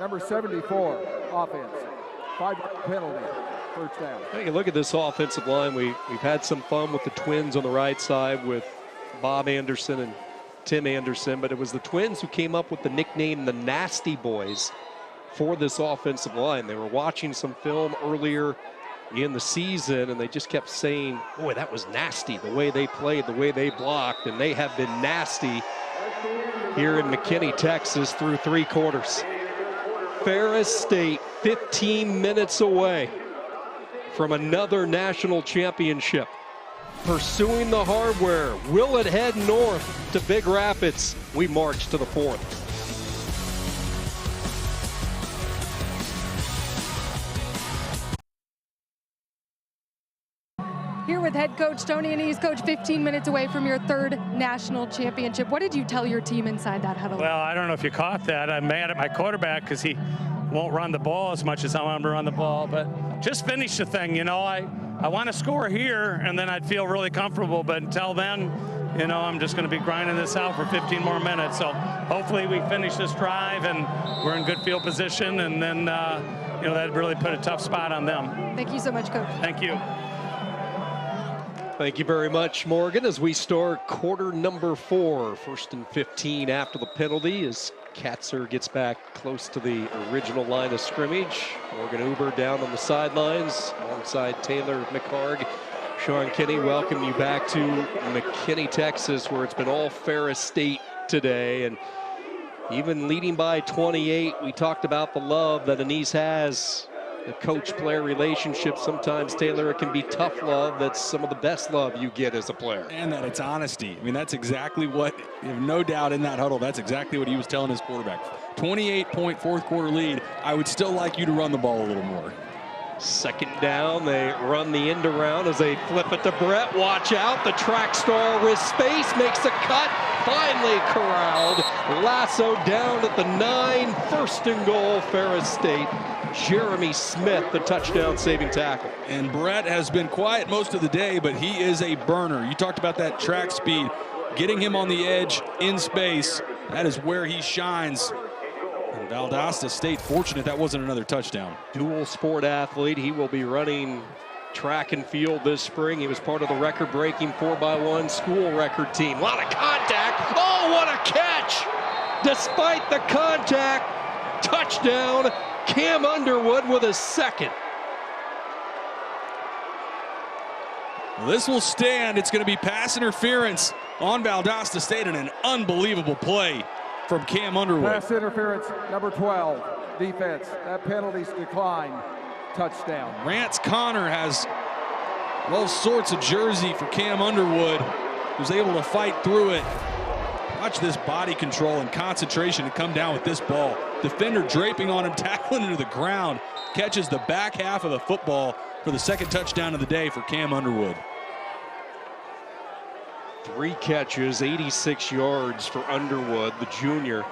number 74, offense. 5-yard penalty, first down. Take a look at this offensive line. We've had some fun with the twins on the right side with Bob Anderson and Tim Anderson, but it was the twins who came up with the nickname the Nasty Boys for this offensive line. They were watching some film earlier in the season, and they just kept saying, boy, that was nasty, the way they played, the way they blocked, and they have been nasty here in McKinney, Texas, through 3 quarters. Ferris State 15 minutes away from another national championship. Pursuing the hardware. Will it head north to Big Rapids? We march to the 4th. Here with head coach Tony Annese. Coach, 15 minutes away from your 3rd national championship. What did you tell your team inside that huddle? Well, I don't know if you caught that. I'm mad at my quarterback because he won't run the ball as much as I want him to run the ball. But just finish the thing, you know. I want to score here, and then I'd feel really comfortable. But until then, you know, I'm just going to be grinding this out for 15 more minutes. So hopefully we finish this drive, and we're in good field position. And then, you know, that really put a tough spot on them. Thank you so much, Coach. Thank you. Thank you very much, Morgan, as we start quarter number 4. 1st and 15 after the penalty as Katzer gets back close to the original line of scrimmage. Morgan Uber down on the sidelines alongside Taylor McHarg. Sean Kinney, welcome you back to McKinney, Texas, where it's been all Ferris State today. And even leading by 28, we talked about the love that Annese has. The coach-player relationship, sometimes, Taylor, it can be tough love. That's some of the best love you get as a player. And that it's honesty. I mean, that's exactly what, you have no doubt in that huddle, that's exactly what he was telling his quarterback. 28-point 4th quarter lead. I would still like you to run the ball a little more. 2nd down, they run the end around as they flip it to Brett. Watch out, the track star with space, makes a cut, finally corralled. Lassoed down at the 9, 1st and goal, Ferris State. Jeremy Smith, the touchdown saving tackle. And Brett has been quiet most of the day, but he is a burner. You talked about that track speed, getting him on the edge in space. That is where he shines. And Valdosta State, fortunate that wasn't another touchdown. Dual sport athlete. He will be running track and field this spring. He was part of the record-breaking 4x1 school record team. A lot of contact. Oh, what a catch! Despite the contact, touchdown. Cam Underwood with a 2nd. Well, this will stand. It's going to be pass interference on Valdosta State and an unbelievable play from Cam Underwood. Pass interference, number 12, defense. That penalty's declined. Touchdown. Rance Connor has all sorts of jersey for Cam Underwood, who's able to fight through it. Watch this body control and concentration to come down with this ball. Defender draping on him, tackling into the ground. Catches the back half of the football for the 2nd touchdown of the day for Cam Underwood. 3 catches, 86 yards for Underwood, the junior.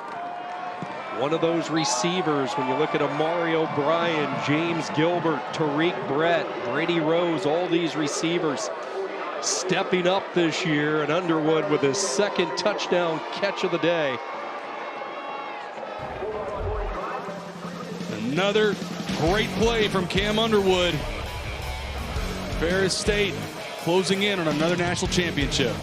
One of those receivers, when you look at Amari O'Brien, James Gilbert, Tariq Brett, Brady Rose, all these receivers stepping up this year, and Underwood with his 2nd touchdown catch of the day. Another great play from Cam Underwood. Ferris State closing in on another national championship.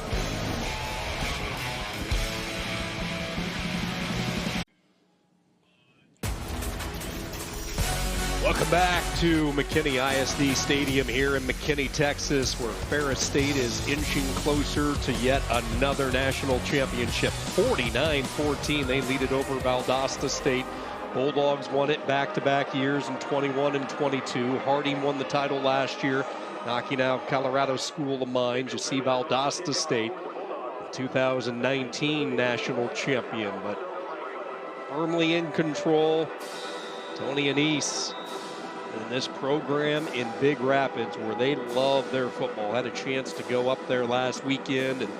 Welcome back to McKinney ISD Stadium here in McKinney, Texas, where Ferris State is inching closer to yet another national championship. 49-14, they lead it over Valdosta State. Bulldogs won it back-to-back years in 21 and 22. Harding won the title last year, knocking out Colorado School of Mines. You see Valdosta State, 2019 national champion, but firmly in control. Tony Anise in this program in Big Rapids, where they love their football. Had a chance to go up there last weekend, and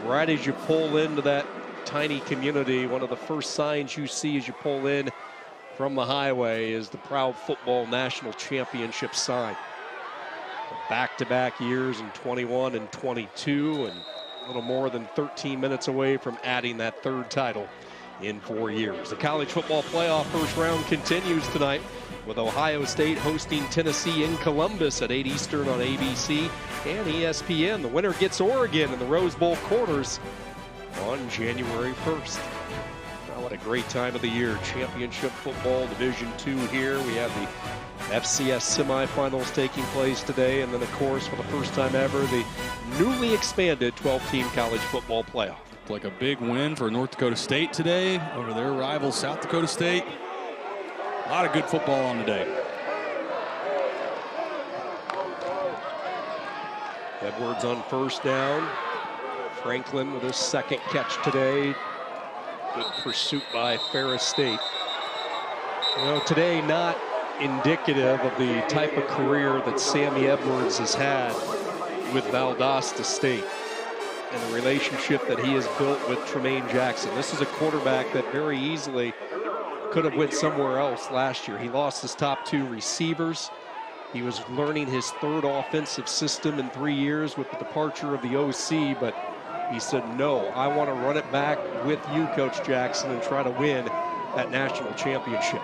right as you pull into that tiny community, one of the first signs you see as you pull in from the highway is the Proud Football National Championship sign. Back-to-back years in 21 and 22, and a little more than 13 minutes away from adding that third title in 4 years. The college football playoff first round continues tonight, with Ohio State hosting Tennessee in Columbus at 8 Eastern on ABC and ESPN. The winner gets Oregon in the Rose Bowl quarters on January 1st. Now, what a great time of the year. Championship football, Division II here. We have the FCS semifinals taking place today, and then, of course, for the first time ever, the newly expanded 12-team college football playoff. Like a big win for North Dakota State today over their rival South Dakota State. A lot of good football on today. Edwards on first down. Franklin with his second catch today. Good pursuit by Ferris State. You know, today not indicative of the type of career that Sammy Edwards has had with Valdosta State and the relationship that he has built with Tremaine Jackson. This is a quarterback that very easily could have went somewhere else last year. He lost his top 2 receivers. He was learning his third offensive system in 3 years with the departure of the OC, but he said, no, I want to run it back with you, Coach Jackson, and try to win that national championship.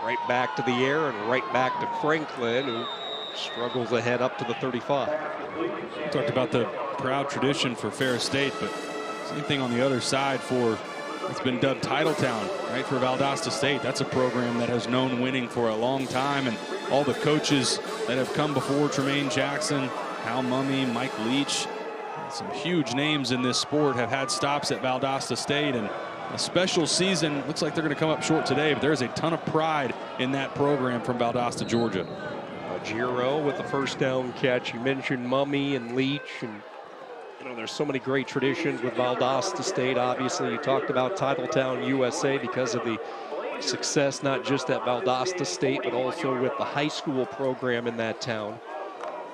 Right back to the air and right back to Franklin, who struggles ahead up to the 35. We talked about the proud tradition for Ferris State, but same thing on the other side for, it's been dubbed Titletown, right, for Valdosta State. That's a program that has known winning for a long time, and all the coaches that have come before Tremaine Jackson, Hal Mummy, Mike Leach, some huge names in this sport have had stops at Valdosta State, and a special season. Looks like they're going to come up short today, but there's a ton of pride in that program from Valdosta, Georgia. Giro with the first down catch. You mentioned Mummy and Leach, and you know, there's so many great traditions with Valdosta State. Obviously, you talked about Titletown USA because of the success not just at Valdosta State, but also with the high school program in that town.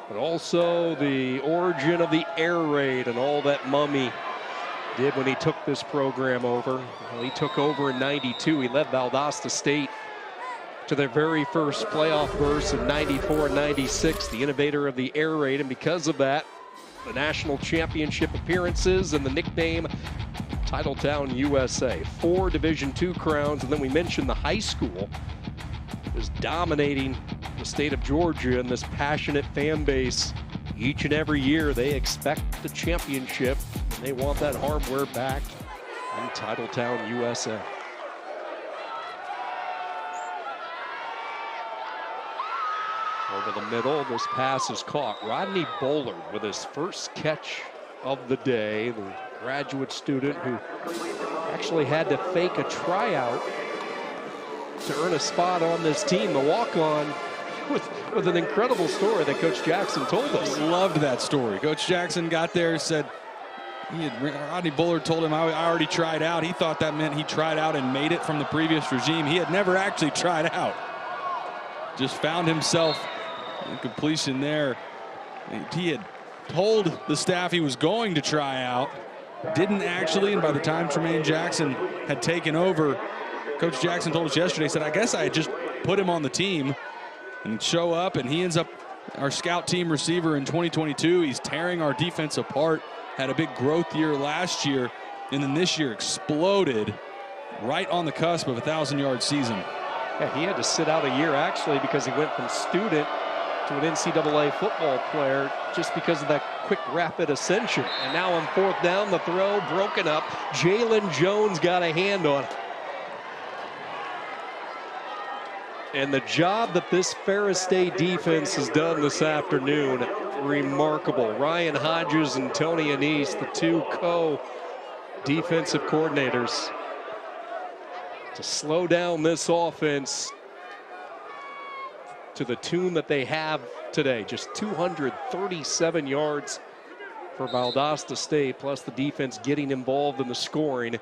But also the origin of the air raid and all that Mummy did when he took this program over. Well, he took over in '92. He led Valdosta State to their very first playoff burst in '94 and '96, the innovator of the air raid, and because of that, the national championship appearances and the nickname Titletown USA. 4 Division II crowns, and then we mentioned the high school is dominating the state of Georgia and this passionate fan base. Each and every year they expect the championship, and they want that hardware back in Titletown USA. Over the middle, this pass is caught. Rodney Bullard with his first catch of the day, the graduate student who actually had to fake a tryout to earn a spot on this team, the walk-on, with an incredible story that Coach Jackson told us. Loved that story. Coach Jackson got there, said, Rodney Bullard told him, I already tried out. He thought that meant he tried out and made it from the previous regime. He had never actually tried out. Just found himself in completion there. He had told the staff he was going to try out, didn't actually, and by the time Tremaine Jackson had taken over, Coach Jackson told us yesterday, said, I guess I had just put him on the team and show up, and he ends up our scout team receiver in 2022. He's tearing our defense apart, had a big growth year last year, and then this year exploded right on the cusp of a 1,000-yard season. Yeah, he had to sit out a year actually because he went from student to an NCAA football player just because of that quick, rapid ascension. And now on fourth down, the throw broken up. Jalen Jones got a hand on it. And the job that this Ferris State defense has done this afternoon, remarkable. Ryan Hodges and Tony Anise, the two defensive coordinators to slow down this offense to the tune that they have today. Just 237 yards for Valdosta State, plus the defense getting involved in the scoring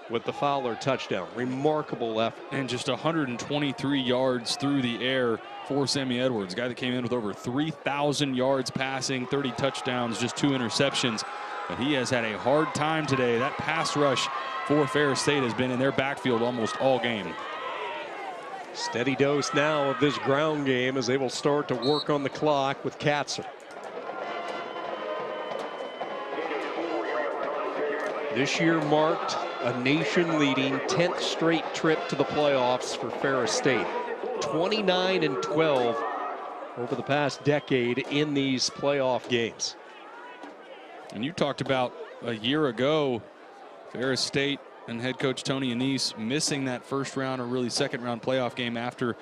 with the Fowler touchdown. Remarkable effort. And just 123 yards through the air for Sammy Edwards, a guy that came in with over 3,000 yards passing, 30 touchdowns, just 2 interceptions. But he has had a hard time today. That pass rush for Ferris State has been in their backfield almost all game. Steady dose now of this ground game as they will start to work on the clock with Katzer. This year marked a nation-leading 10th straight trip to the playoffs for Ferris State. 29-12 over the past decade in these playoff games. And you talked about a year ago, Ferris State and head coach Tony Anise missing that first round or really second round playoff game after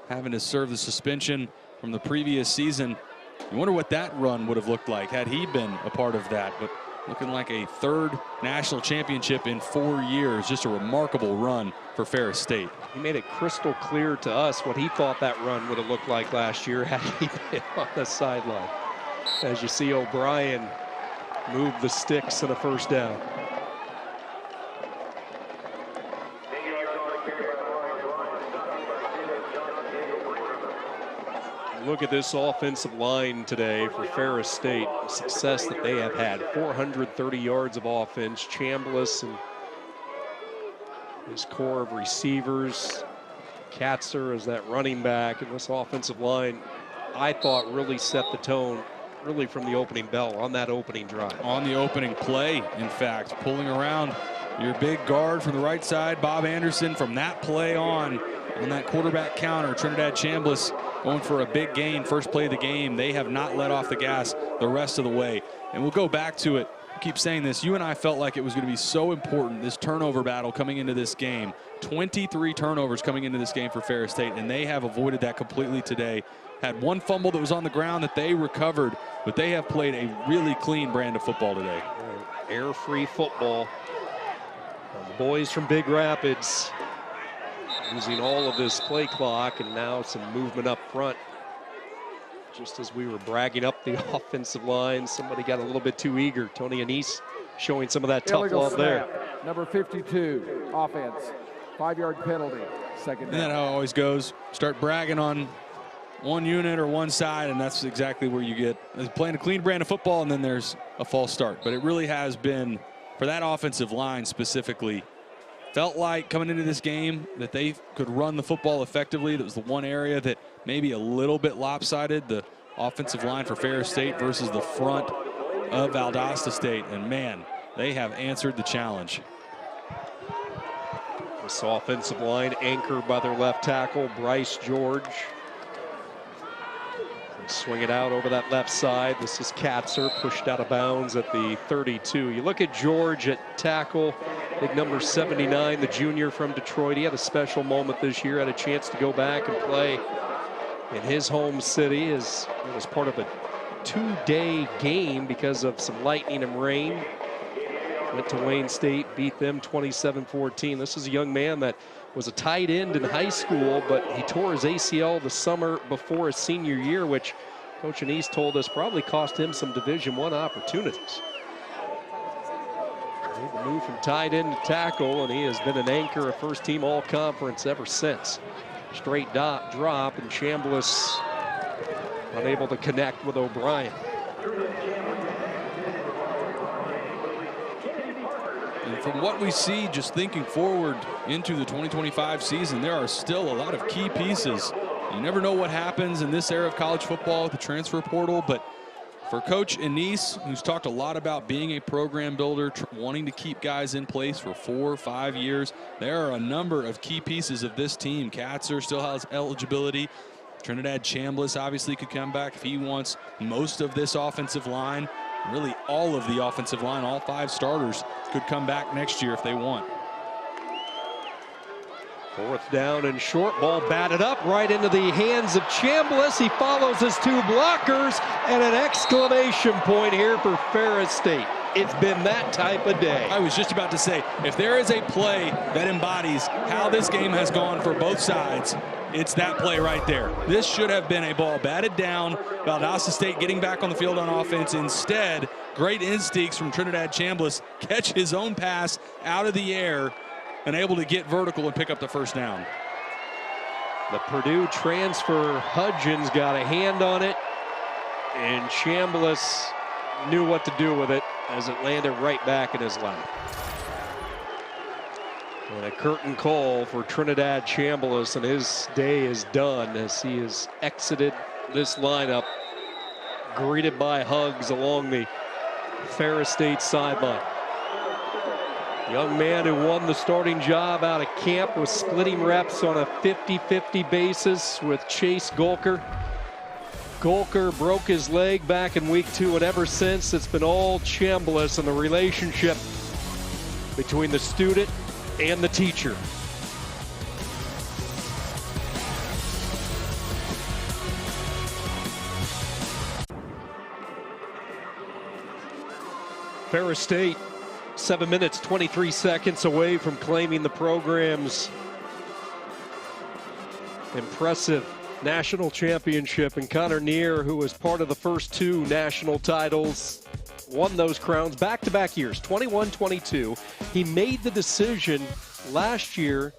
having to serve the suspension from the previous season. You wonder what that run would have looked like had he been a part of that. But looking like a 3rd national championship in 4 years. Just a remarkable run for Ferris State. He made it crystal clear to us what he thought that run would have looked like last year had he been on the sideline. As you see O'Brien move the sticks and a first down. Look at this offensive line today for Ferris State. The success that they have had. 430 yards of offense. Chambliss and his core of receivers. Katzer as that running back. And this offensive line, I thought, really set the tone really from the opening bell on that opening drive. On the opening play, in fact, pulling around your big guard from the right side, Bob Anderson, from that play on that quarterback counter. Trinidad Chambliss going for a big gain, first play of the game. They have not let off the gas the rest of the way. And we'll go back to it. I keep saying this. You and I felt like it was going to be so important, this turnover battle coming into this game. 23 turnovers coming into this game for Ferris State, and they have avoided that completely today. Had one fumble that was on the ground that they recovered, but they have played a really clean brand of football today. Air-free football. And the boys from Big Rapids using all of this play clock, and now some movement up front. Just as we were bragging up the offensive line, somebody got a little bit too eager. Tony Anise showing some of that tough love there. Number 52, offense, 5-yard penalty, second down. Isn't that how it always goes? Start bragging on one unit or one side, and that's exactly where you get playing a clean brand of football, and then there's a false start. But it really has been, for that offensive line specifically, felt like coming into this game that they could run the football effectively. That was the one area that maybe a little bit lopsided, the offensive line for Ferris State versus the front of Valdosta State. And man, they have answered the challenge. This offensive line anchored by their left tackle, Bryce George. They swing it out over that left side. This is Katzer, pushed out of bounds at the 32. You look at George at tackle, big number 79, the junior from Detroit. He had a special moment this year, had a chance to go back and play in his home city as it was part of a 2-day game because of some lightning and rain. Went to Wayne State, beat them 27-14. This is a young man that was a tight end in high school, but he tore his ACL the summer before his senior year, which Coach Anise told us probably cost him some Division I opportunities. He moved from tight end to tackle, and he has been an anchor, a first-team all-conference ever since. Straight drop, and Chambliss unable to connect with O'Brien. And from what we see, just thinking forward into the 2025 season, there are still a lot of key pieces. You never know what happens in this era of college football with the transfer portal, but for Coach Anise, who's talked a lot about being a program builder, wanting to keep guys in place for 4 or 5 years, there are a number of key pieces of this team. Katzer still has eligibility. Trinidad Chambliss obviously could come back if he wants. Most of this offensive line, really all of the offensive line, all 5 starters could come back next year if they want. 4th down and short, ball batted up right into the hands of Chambliss. He follows his 2 blockers, and an exclamation point here for Ferris State. It's been that type of day. I was just about to say, if there is a play that embodies how this game has gone for both sides, it's that play right there. This should have been a ball batted down. Valdosta State getting back on the field on offense. Instead, great instincts from Trinidad Chambliss. Catch his own pass out of the air and able to get vertical and pick up the first down. The Purdue transfer, Hudgens, got a hand on it, and Chambliss knew what to do with it as it landed right back in his lap. And a curtain call for Trinidad Chambliss, and his day is done as he has exited this lineup, greeted by hugs along the Ferris State sideline. Young man who won the starting job out of camp was splitting reps on a 50-50 basis with Chase Golker. Golker broke his leg back in week 2, and ever since it's been all Chambliss and the relationship between the student and the teacher. Ferris State, 7 minutes, 23 seconds away from claiming the program's impressive national championship. And Connor Neer, who was part of the first 2 national titles, won those crowns back-to-back years, 21-22. He made the decision last year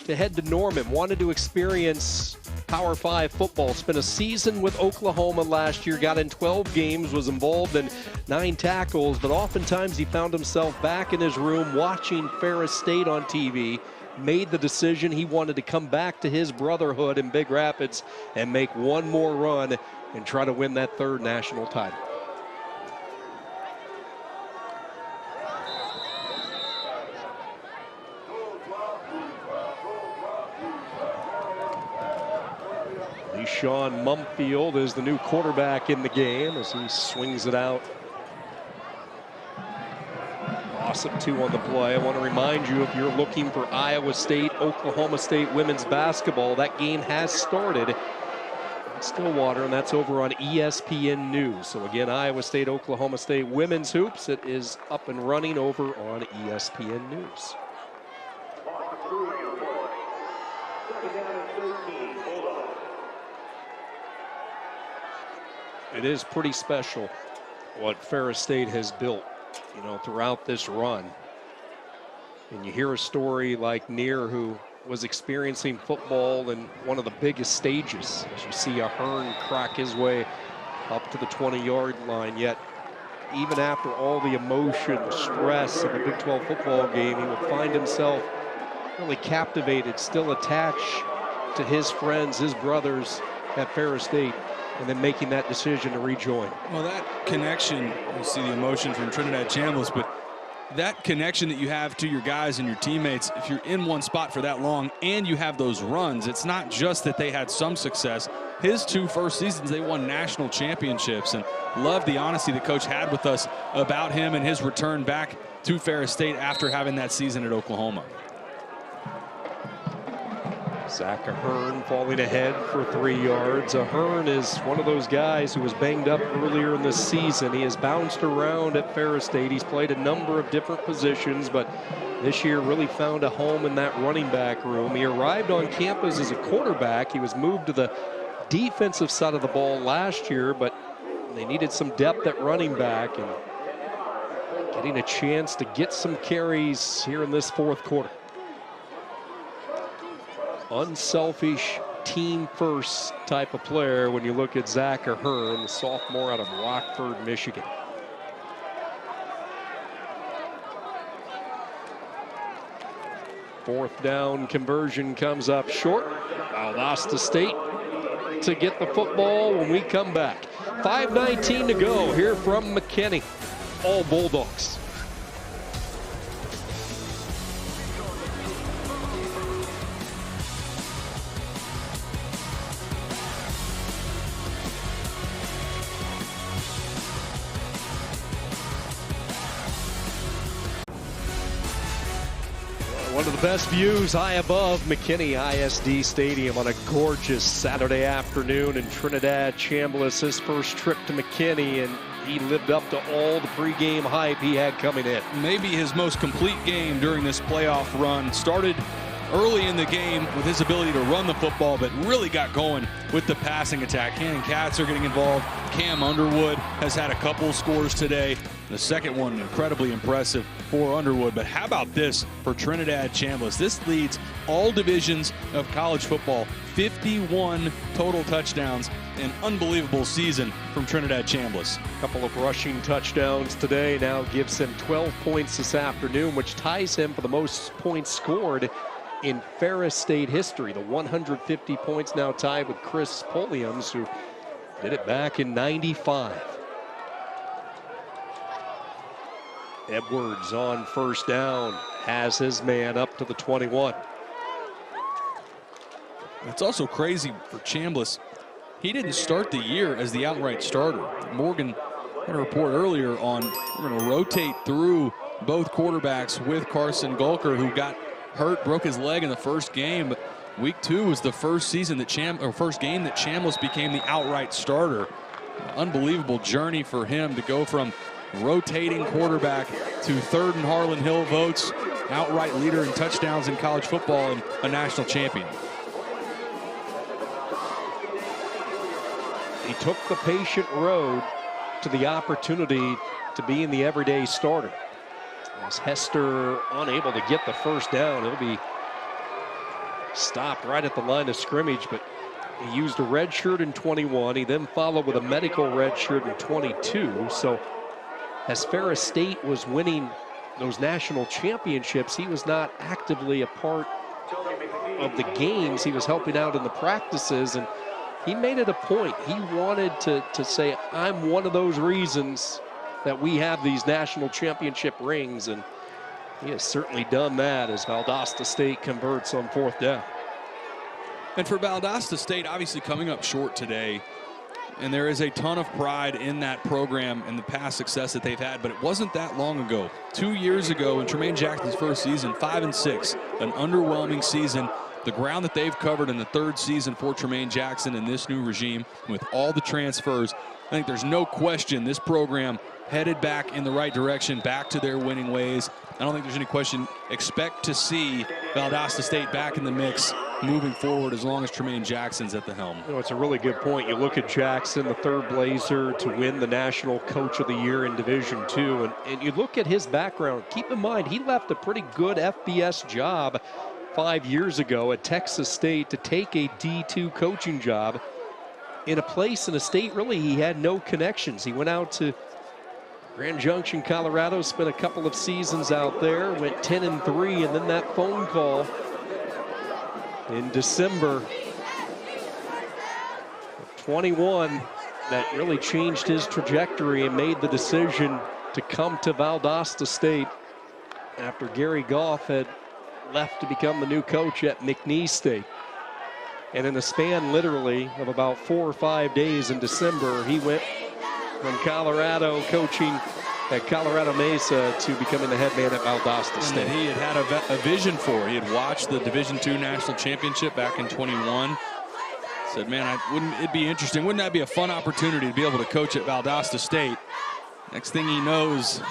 to head to Norman, wanted to experience Power 5 football. Spent a season with Oklahoma last year, got in 12 games, was involved in 9 tackles, but oftentimes he found himself back in his room watching Ferris State on TV, made the decision he wanted to come back to his brotherhood in Big Rapids and make one more run and try to win that 3rd national title. Sean Mumfield is the new quarterback in the game as he swings it out. Awesome 2 on the play. I want to remind you, if you're looking for Iowa State, Oklahoma State women's basketball, that game has started in Stillwater, and that's over on ESPN News. So again, Iowa State, Oklahoma State women's hoops, it is up and running over on ESPN News. It is pretty special what Ferris State has built, you know, throughout this run. And you hear a story like Neer, who was experiencing football in one of the biggest stages, as you see a Hearn crack his way up to the 20-yard line. Yet, even after all the emotion, stress of a Big 12 football game, he would find himself really captivated, still attached to his friends, his brothers at Ferris State, and then making that decision to rejoin. Well, that connection, you see the emotion from Trinidad Chambliss, but that connection that you have to your guys and your teammates, if you're in one spot for that long and you have those runs, it's not just that they had some success. His 2 first seasons, they won national championships, and love the honesty that Coach had with us about him and his return back to Ferris State after having that season at Oklahoma. Zach Ahern falling ahead for 3 yards. Ahern is one of those guys who was banged up earlier in the season. He has bounced around at Ferris State. He's played a number of different positions, but this year really found a home in that running back room. He arrived on campus as a quarterback. He was moved to the defensive side of the ball last year, but they needed some depth at running back, and getting a chance to get some carries here in this 4th quarter. Unselfish, team-first type of player when you look at Zach Ahern, the sophomore out of Rockford, Michigan. Fourth down conversion comes up short. Valdosta State to get the football when we come back. 5:19 to go here from McKinney. All Bulldogs. One of the best views high above McKinney ISD Stadium on a gorgeous Saturday afternoon. And Trinidad Chambliss, his first trip to McKinney, and he lived up to all the pregame hype he had coming in. Maybe his most complete game during this playoff run. Started early in the game with his ability to run the football, but really got going with the passing attack. Cannon Katzer getting involved. Cam Underwood has had a couple scores today. The second one incredibly impressive for Underwood. But how about this for Trinidad Chambliss? This leads all divisions of college football. 51 total touchdowns. An unbelievable season from Trinidad Chambliss. A couple of rushing touchdowns today now gives him 12 points this afternoon, which ties him for the most points scored in Ferris State history. The 150 points now tied with Chris Poliums, who did it back in '95. Edwards on first down has his man up to the 21. It's also crazy for Chambliss. He didn't start the year as the outright starter. Morgan had a report earlier on we're going to rotate through both quarterbacks with Carson Gulker, who got hurt, broke his leg in the first game. But week 2 was the first season that first game that Chambliss became the outright starter. Unbelievable journey for him to go from rotating quarterback to third in Harlan Hill votes, outright leader in touchdowns in college football, and a national champion. He took the patient road to the opportunity to be in the everyday starter. As Hester unable to get the first down, he'll be stopped right at the line of scrimmage, but he used a red shirt in 21. He then followed with a medical red shirt in 22. So as Ferris State was winning those national championships, he was not actively a part of the games. He was helping out in the practices, and he made it a point. He wanted to say, I'm one of those reasons that we have these national championship rings, and he has certainly done that as Valdosta State converts on fourth down. And for Valdosta State, obviously coming up short today, and there is a ton of pride in that program and the past success that they've had, but it wasn't that long ago. 2 years ago in Tremaine Jackson's first season, 5-6, an underwhelming season. The ground that they've covered in the third season for Tremaine Jackson in this new regime with all the transfers, I think there's no question this program headed back in the right direction, back to their winning ways. I don't think there's any question. Expect to see Valdosta State back in the mix moving forward as long as Tremaine Jackson's at the helm. You know, it's a really good point. You look at Jackson, the third Blazer to win the National Coach of the Year in Division II, and you look at his background. Keep in mind, he left a pretty good FBS job 5 years ago at Texas State to take a D2 coaching job in a place, in a state really he had no connections. He went out to Grand Junction, Colorado, spent a couple of seasons out there, went 10-3, and then that phone call in December of 21 that really changed his trajectory and made the decision to come to Valdosta State after Gary Goff had left to become the new coach at McKinney State. And in a span literally of about 4 or 5 days in December, he went from Colorado coaching at Colorado Mesa to becoming the head man at Valdosta State. And he had a vision for it. He had watched the Division II National Championship back in 21. Said, man, it'd be interesting. Wouldn't that be a fun opportunity to be able to coach at Valdosta State? Next thing he knows,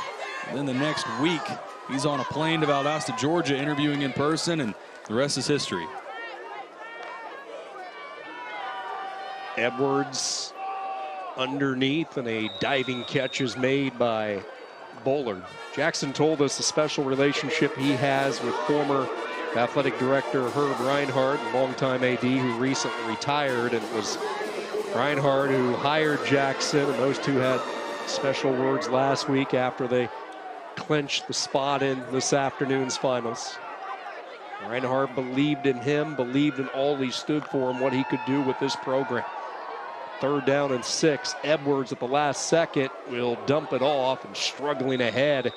then the next week, he's on a plane to Valdosta, Georgia, interviewing in person, and the rest is history. Edwards underneath, and a diving catch is made by Bullard. Jackson told us the special relationship he has with former athletic director Herb Reinhardt, longtime AD who recently retired, and it was Reinhardt who hired Jackson, and those two had special words last week after they clinched the spot in this afternoon's finals. Reinhardt believed in him, believed in all he stood for and what he could do with this program. 3rd down and 6. Edwards at the last second will dump it off, and struggling ahead,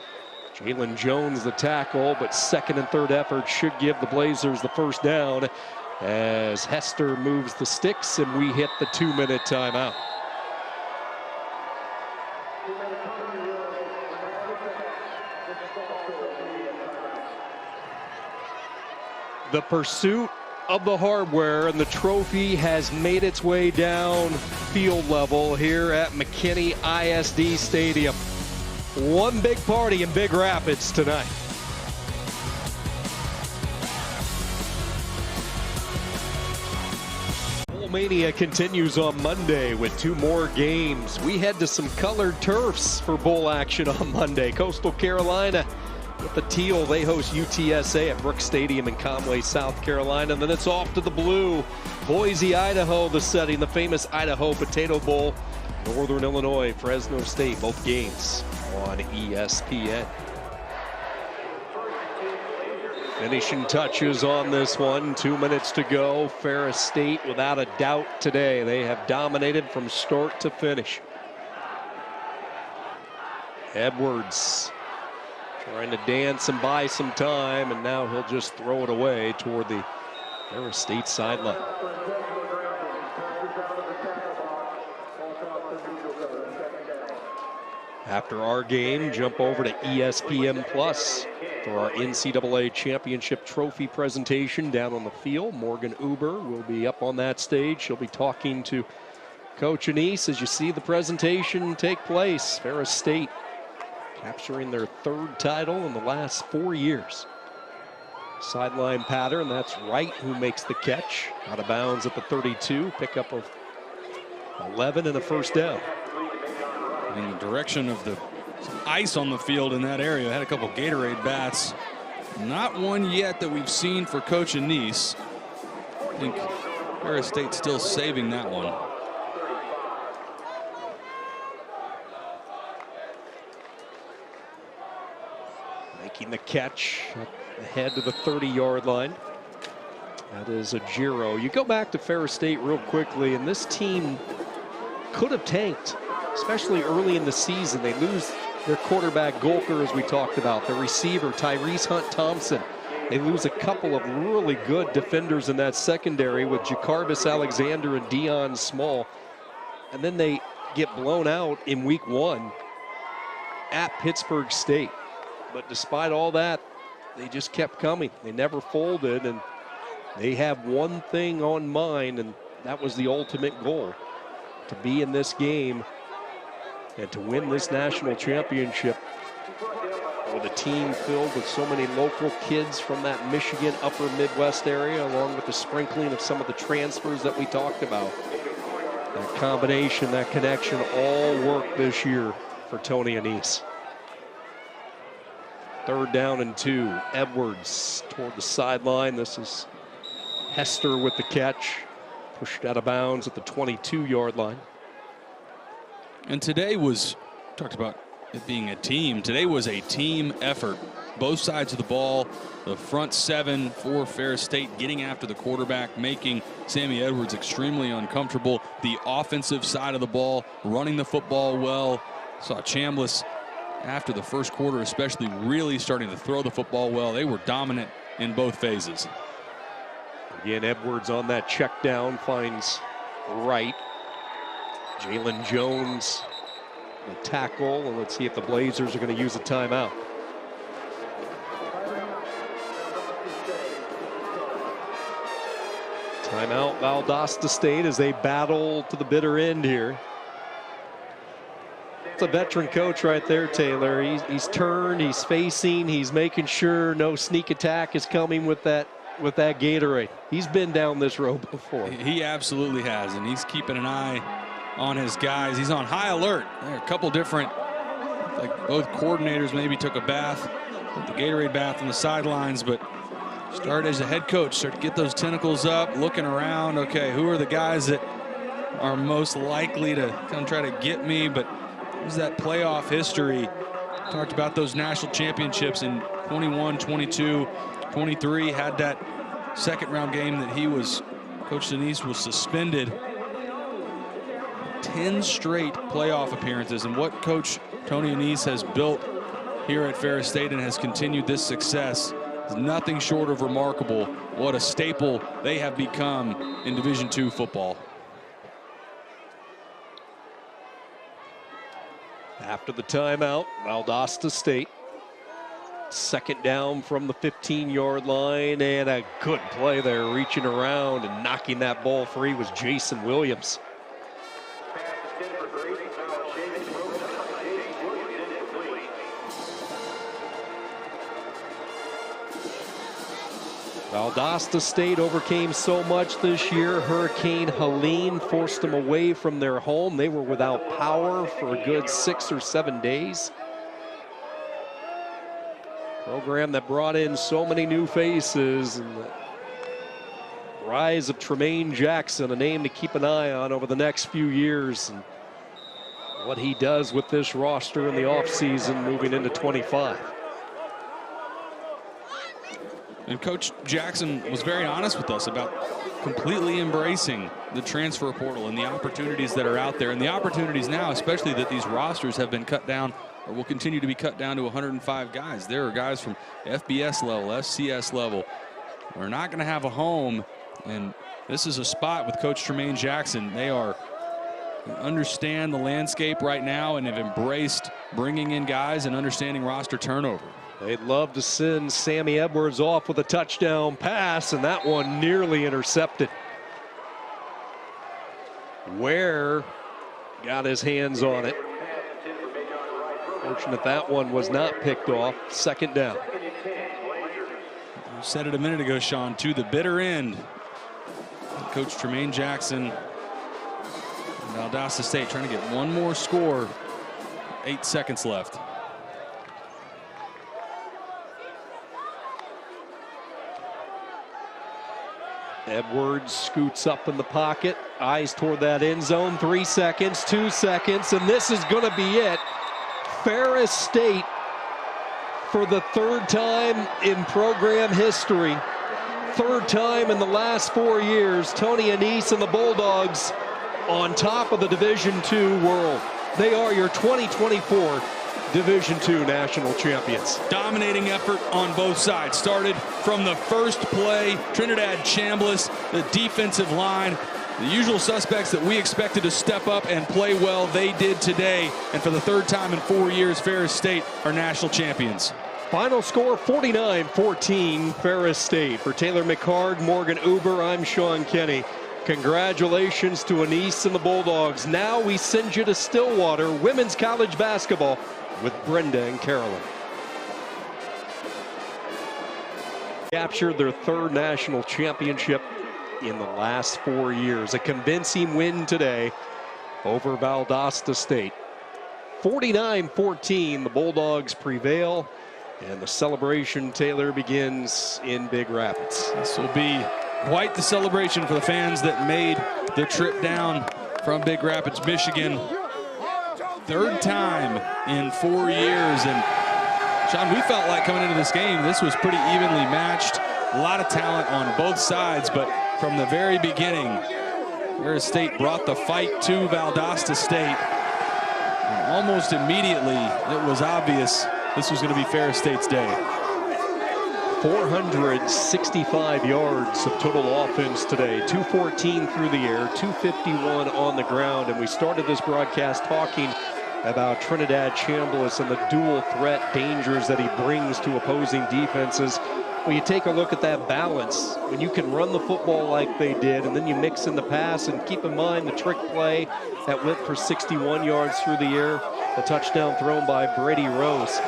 Jalen Jones the tackle, but 2nd and 3rd effort should give the Blazers the first down as Hester moves the sticks and we hit the 2-minute timeout. The pursuit of the hardware, and the trophy has made its way down field level here at McKinney ISD Stadium. One big party in Big Rapids tonight. Mania continues on Monday with 2 more games. We head to some colored turfs for bowl action on Monday. Coastal Carolina with the teal, they host UTSA at Brooks Stadium in Conway, South Carolina. And then it's off to the blue. Boise, Idaho, the setting, the famous Idaho Potato Bowl. Northern Illinois, Fresno State, both games on ESPN. Finishing touches on this one, 2 minutes to go. Ferris State, without a doubt today, they have dominated from start to finish. Edwards trying to dance and buy some time, and now he'll just throw it away toward the Ferris State sideline. After our game, jump over to ESPN Plus for our NCAA Championship Trophy presentation down on the field. Morgan Uber will be up on that stage. She'll be talking to Coach Anise as you see the presentation take place. Ferris State capturing their 3rd title in the last 4 years. Sideline pattern, that's Wright who makes the catch. Out of bounds at the 32, pickup of 11 and a first down. In the direction of the ice on the field in that area. Had a couple Gatorade bats. Not one yet that we've seen for Coach Anise. I think Ferris State still saving that one. Making the catch ahead to the 30-yard line. That is a Giro. You go back to Ferris State real quickly, and this team could have tanked, especially early in the season. They lose their quarterback Golker, as we talked about, the receiver Tyrese Hunt-Thompson. They lose a couple of really good defenders in that secondary with Jacarvis Alexander and Dion Small. And then they get blown out in week 1 at Pittsburgh State. But despite all that, they just kept coming. They never folded, and they have one thing on mind, and that was the ultimate goal: to be in this game and to win this national championship with a team filled with so many local kids from that Michigan upper Midwest area, along with the sprinkling of some of the transfers that we talked about. That combination, that connection, all worked this year for Tony Anise. 3rd down and 2. Edwards toward the sideline. This is Hester with the catch. Pushed out of bounds at the 22-yard line. And today was, talked about it being a team. Today was a team effort. Both sides of the ball, the front 7 for Ferris State getting after the quarterback, making Sammy Edwards extremely uncomfortable. The offensive side of the ball, running the football well. Saw Chambliss after the first quarter especially really starting to throw the football well. They were dominant in both phases. Again, Edwards on that check down finds Wright. Jalen Jones, the tackle, and let's see if the Blazers are going to use a timeout. Timeout, Valdosta State, as they battle to the bitter end here. It's a veteran coach right there, Taylor. He's turned, he's facing, he's making sure no sneak attack is coming with that Gatorade. He's been down this road before. He absolutely has, and he's keeping an eye on his guys. He's on high alert. There are a couple different, like both coordinators maybe took a bath, with the Gatorade bath on the sidelines, but start as a head coach, start to get those tentacles up, looking around. Okay, who are the guys that are most likely to come try to get me? But there's that playoff history. Talked about those national championships in 21, 22, 23. Had that 2nd round game that Coach Anise was suspended. 10 straight playoff appearances, and what Coach Tony Anise has built here at Ferris State and has continued this success is nothing short of remarkable. What a staple they have become in Division II football. After the timeout, Valdosta State Second down from the 15-yard line, and a good play there, reaching around and knocking that ball free was Jason Williams. Valdosta State overcame so much this year. Hurricane Helene forced them away from their home. They were without power for a good 6 or 7 days. Program that brought in so many new faces, and the rise of Tremaine Jackson, a name to keep an eye on over the next few years, and what he does with this roster in the offseason moving into 25. And Coach Jackson was very honest with us about completely embracing the transfer portal and the opportunities that are out there, and the opportunities now, especially that these rosters have been cut down or will continue to be cut down to 105 guys. There are guys from FBS level, FCS level, who are not going to have a home, and this is a spot with Coach Tremaine Jackson. They understand the landscape right now and have embraced bringing in guys and understanding roster turnover. They'd love to send Sammy Edwards off with a touchdown pass, and that one nearly intercepted. Ware got his hands on it. Fortunate that one was not picked off. Second down. You said it a minute ago, Sean, to the bitter end. Coach Tremaine Jackson, Valdosta State trying to get one more score. 8 seconds left. Edwards scoots up in the pocket, eyes toward that end zone. 3 seconds, 2 seconds, and this is going to be it. Ferris State, for the third time in program history, third time in the last 4 years, Tony Annese and the Bulldogs on top of the Division II world. They are your 2024 Division II national champions. Dominating effort on both sides. Started from the first play. Trinidad Chambliss, the defensive line, the usual suspects that we expected to step up and play well, they did today. And for the third time in 4 years, Ferris State are national champions. Final score 49-14 Ferris State. For Taylor McCard, Morgan Uber, I'm Sean Kenny. Congratulations to Annese and the Bulldogs. Now we send you to Stillwater women's college basketball with Brenda and Carolyn. Captured their third national championship in the last 4 years. A convincing win today over Valdosta State. 49-14, the Bulldogs prevail, and the celebration, Taylor, begins in Big Rapids. This will be quite the celebration for the fans that made the trip down from Big Rapids, Michigan. Third time in 4 years, and Sean, we felt like coming into this game, this was pretty evenly matched. A lot of talent on both sides, but from the very beginning, Ferris State brought the fight to Valdosta State. And almost immediately, it was obvious this was going to be Ferris State's day. 465 yards of total offense today, 214 through the air, 251 on the ground, and we started this broadcast talking about Trinidad Chambliss and the dual threat dangers that he brings to opposing defenses. Well, you take a look at that balance. When you can run the football like they did, and then you mix in the pass, and keep in mind the trick play that went for 61 yards through the air, the touchdown thrown by Brady Rose.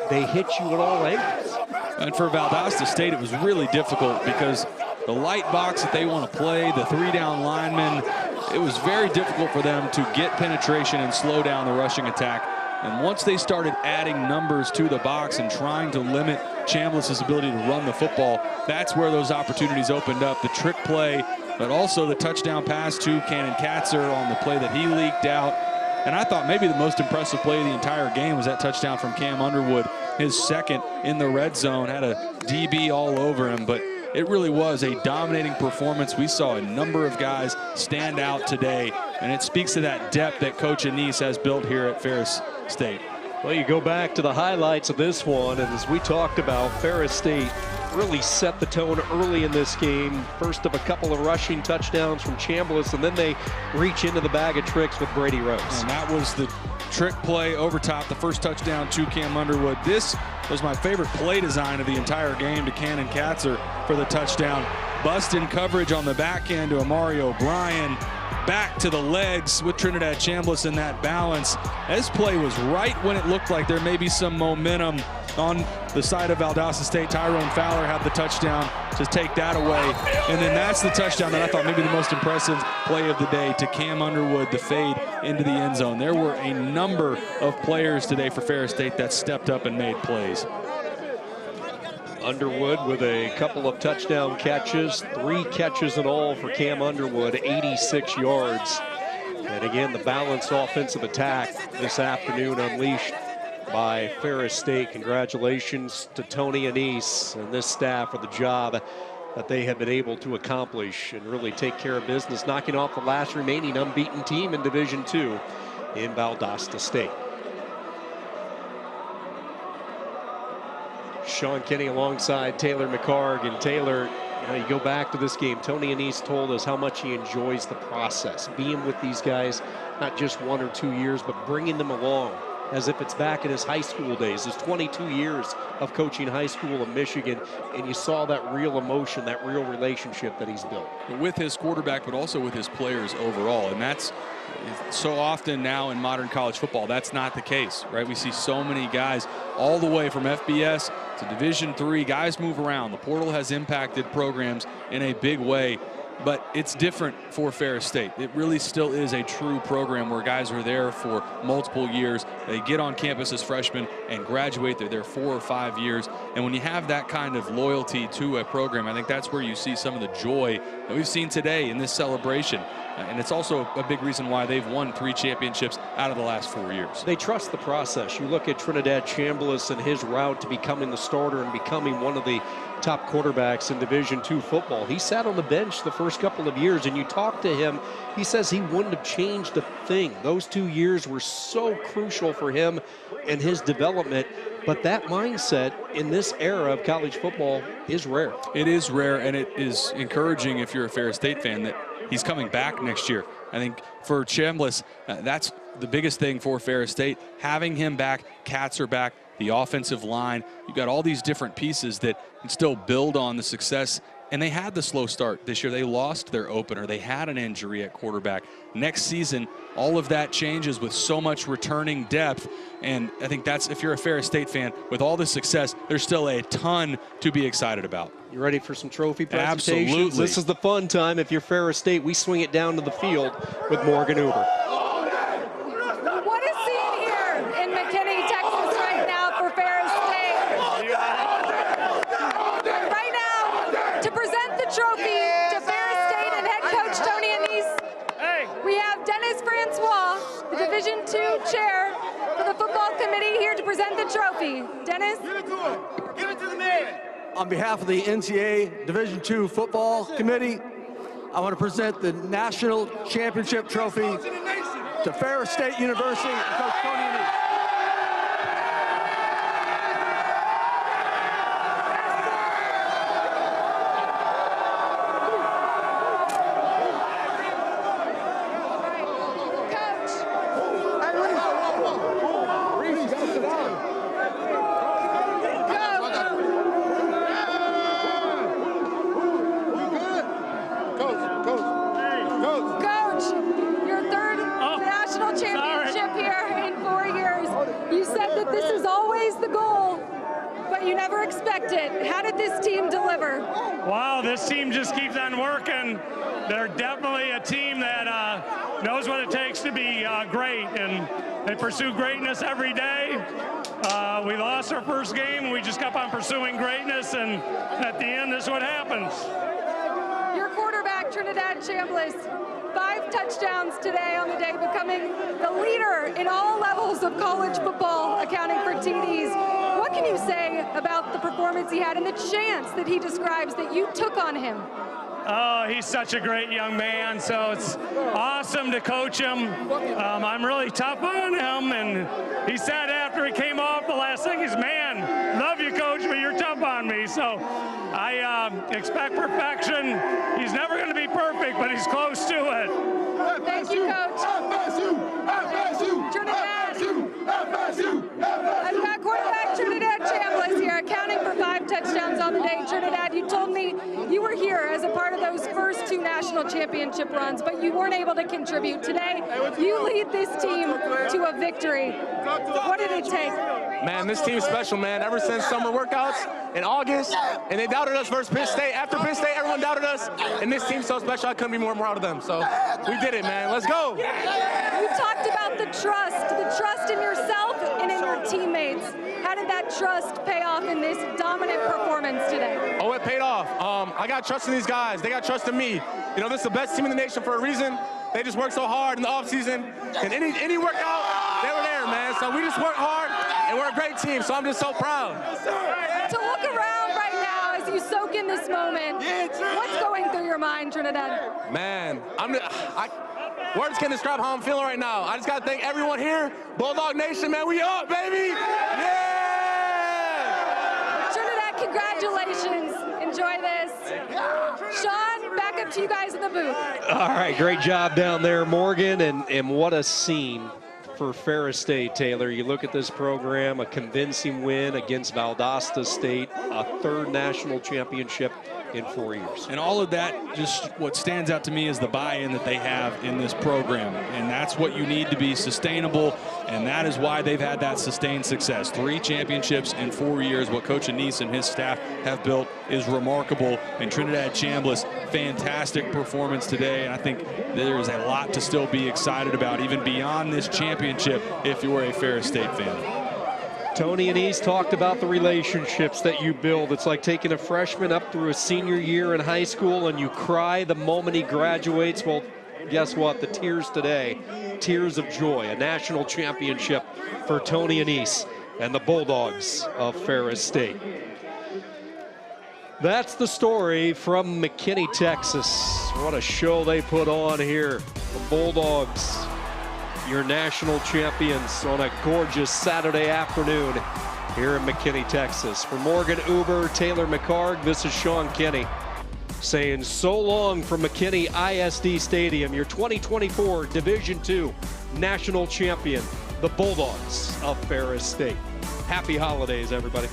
They hit you at all angles. And for Valdosta State, it was really difficult because the light box that they want to play, the 3-down linemen, it was very difficult for them to get penetration and slow down the rushing attack. And once they started adding numbers to the box and trying to limit Chambliss's ability to run the football, that's where those opportunities opened up. The trick play, but also the touchdown pass to Cannon Katzer on the play that he leaked out. And I thought maybe the most impressive play of the entire game was that touchdown from Cam Underwood. His second in the red zone, had a DB all over him, but it really was a dominating performance. We saw a number of guys stand out today, and it speaks to that depth that Coach Annese has built here at Ferris State. Well, you go back to the highlights of this one, and as we talked about, Ferris State really set the tone early in this game. First of a couple of rushing touchdowns from Chambliss, and then they reach into the bag of tricks with Brady Rose. And that was the trick play over top, the first touchdown to Cam Underwood. This was my favorite play design of the entire game to Cannon Katzer for the touchdown. Bust in coverage on the backhand to Amari O'Brien. Back to the legs with Trinidad Chambliss in that balance. This play was right when it looked like there may be some momentum on the side of Valdosta State. Tyrone Fowler had the touchdown to take that away. And then that's the touchdown that I thought maybe the most impressive play of the day to Cam Underwood, the fade into the end zone. There were a number of players today for Ferris State that stepped up and made plays. Underwood with a couple of touchdown catches, 3 catches in all for Cam Underwood, 86 yards. And again, the balanced offensive attack this afternoon unleashed by Ferris State. Congratulations to Tony Anise and this staff for the job that they have been able to accomplish and really take care of business, knocking off the last remaining unbeaten team in Division II in Valdosta State. Sean Kenny alongside Taylor McHargue. And Taylor, you go back to this game, Tony Anise told us how much he enjoys the process, being with these guys, not just 1 or 2 years, but bringing them along as if it's back in his high school days, his 22 years of coaching high school in Michigan, and you saw that real emotion, that real relationship that he's built. With his quarterback, but also with his players overall, and that's so often now in modern college football, that's not the case, right? We see so many guys all the way from FBS to Division III. Guys move around. The portal has impacted programs in a big way, but it's different for Ferris State. It really still is a true program where guys are there for multiple years. They get on campus as freshmen and graduate. They're there 4 or 5 years. And when you have that kind of loyalty to a program, I think that's where you see some of the joy that we've seen today in this celebration. And it's also a big reason why they've won 3 championships out of the last 4 years. They trust the process. You look at Trinidad Chambliss and his route to becoming the starter and becoming one of the top quarterbacks in Division II football. He sat on the bench the first couple of years, and you talk to him, he says he wouldn't have changed a thing. Those 2 years were so crucial for him and his development. But that mindset in this era of college football is rare. It is rare, and it is encouraging if you're a Ferris State fan that he's coming back next year. I think for Chambliss, that's the biggest thing for Ferris State. Having him back, Katzer back, the offensive line. You've got all these different pieces that can still build on the success. And they had the slow start this year. They lost their opener. They had an injury at quarterback. Next season, all of that changes with so much returning depth. And I think that's, if you're a Ferris State fan, with all this success, there's still a ton to be excited about. You ready for some trophy presentations? Absolutely. This is the fun time. If you're Ferris State, we swing it down to the field with Morgan Uber. What a scene here in McKinney, Texas right now for Ferris State. Right now, to present the trophy to Ferris State and head coach Tony Anise, we have Dennis Francois, the Division II chair for the football committee, here to present the trophy. Dennis? Give it to him. Give it to the man. On behalf of the NCAA Division II Football Committee, I want to present the National Championship Trophy to Ferris State University and Coach Tony Anise. How did this team deliver? Wow, this team just keeps on working. They're definitely a team that knows what it takes to be great, and they pursue greatness every day. We lost our first game, and we just kept on pursuing greatness, and at the end, this is what happens. Your quarterback, Trinidad Chambliss, 5 touchdowns today on the day, becoming the leader in all levels of college football, accounting for TDs. What can you say about the performance he had and the chance that he describes that you took on him? Oh, he's such a great young man, so it's awesome to coach him. I'm really tough on him, and he said after he came off, the last thing is, man, love you, coach, but you're tough on me. So I expect perfection. He's never going to be perfect, but he's close to it. Thank you, Coach. I bless you. I bless you. Trinidad. national championship runs, but you weren't able to contribute. Today, you lead this team to a victory. What did it take? Man, this team's special, man. Ever since summer workouts in August, and they doubted us versus Penn State. After Penn State, everyone doubted us, and this team's so special, I couldn't be more proud of them. So we did it, man. Let's go. You talked about the trust in yourself and in your teammates. How did that trust pay off in this dominant performance today? Oh, it paid off. I got trust in these guys. They got trust in me. You know, this is the best team in the nation for a reason. They just worked so hard in the offseason. And any workout, they were there, man. So we just worked hard, and we're a great team. So I'm just so proud. To look around right now as you soak in this moment, what's going through your mind, Trinidad? Man, words can't describe how I'm feeling right now. I just got to thank everyone here. Bulldog Nation, man, we up, baby! Yeah! Trinidad, congratulations. Enjoy this. Sean, back up to you guys in the booth. All right, great job down there, Morgan, and what a scene for Ferris State, Taylor. You look at this program, a convincing win against Valdosta State, a third national championship in 4 years. And all of that, just what stands out to me is the buy-in that they have in this program. And that's what you need to be sustainable, and that is why they've had that sustained success. 3 championships in 4 years. What Coach Anise and his staff have built is remarkable. And Trinidad Chambliss, fantastic performance today. And I think there is a lot to still be excited about, even beyond this championship, if you're a Ferris State fan. Tony Anise talked about the relationships that you build. It's like taking a freshman up through a senior year in high school and you cry the moment he graduates. Well, guess what? The tears today, tears of joy, a national championship for Tony Anise and the Bulldogs of Ferris State. That's the story from McKinney, Texas. What a show they put on here. The Bulldogs, your national champions on a gorgeous Saturday afternoon here in McKinney, Texas. For Morgan Uber, Taylor McHargue, this is Sean Kenny saying so long from McKinney ISD Stadium, your 2024 Division II national champion, the Bulldogs of Ferris State. Happy holidays, everybody.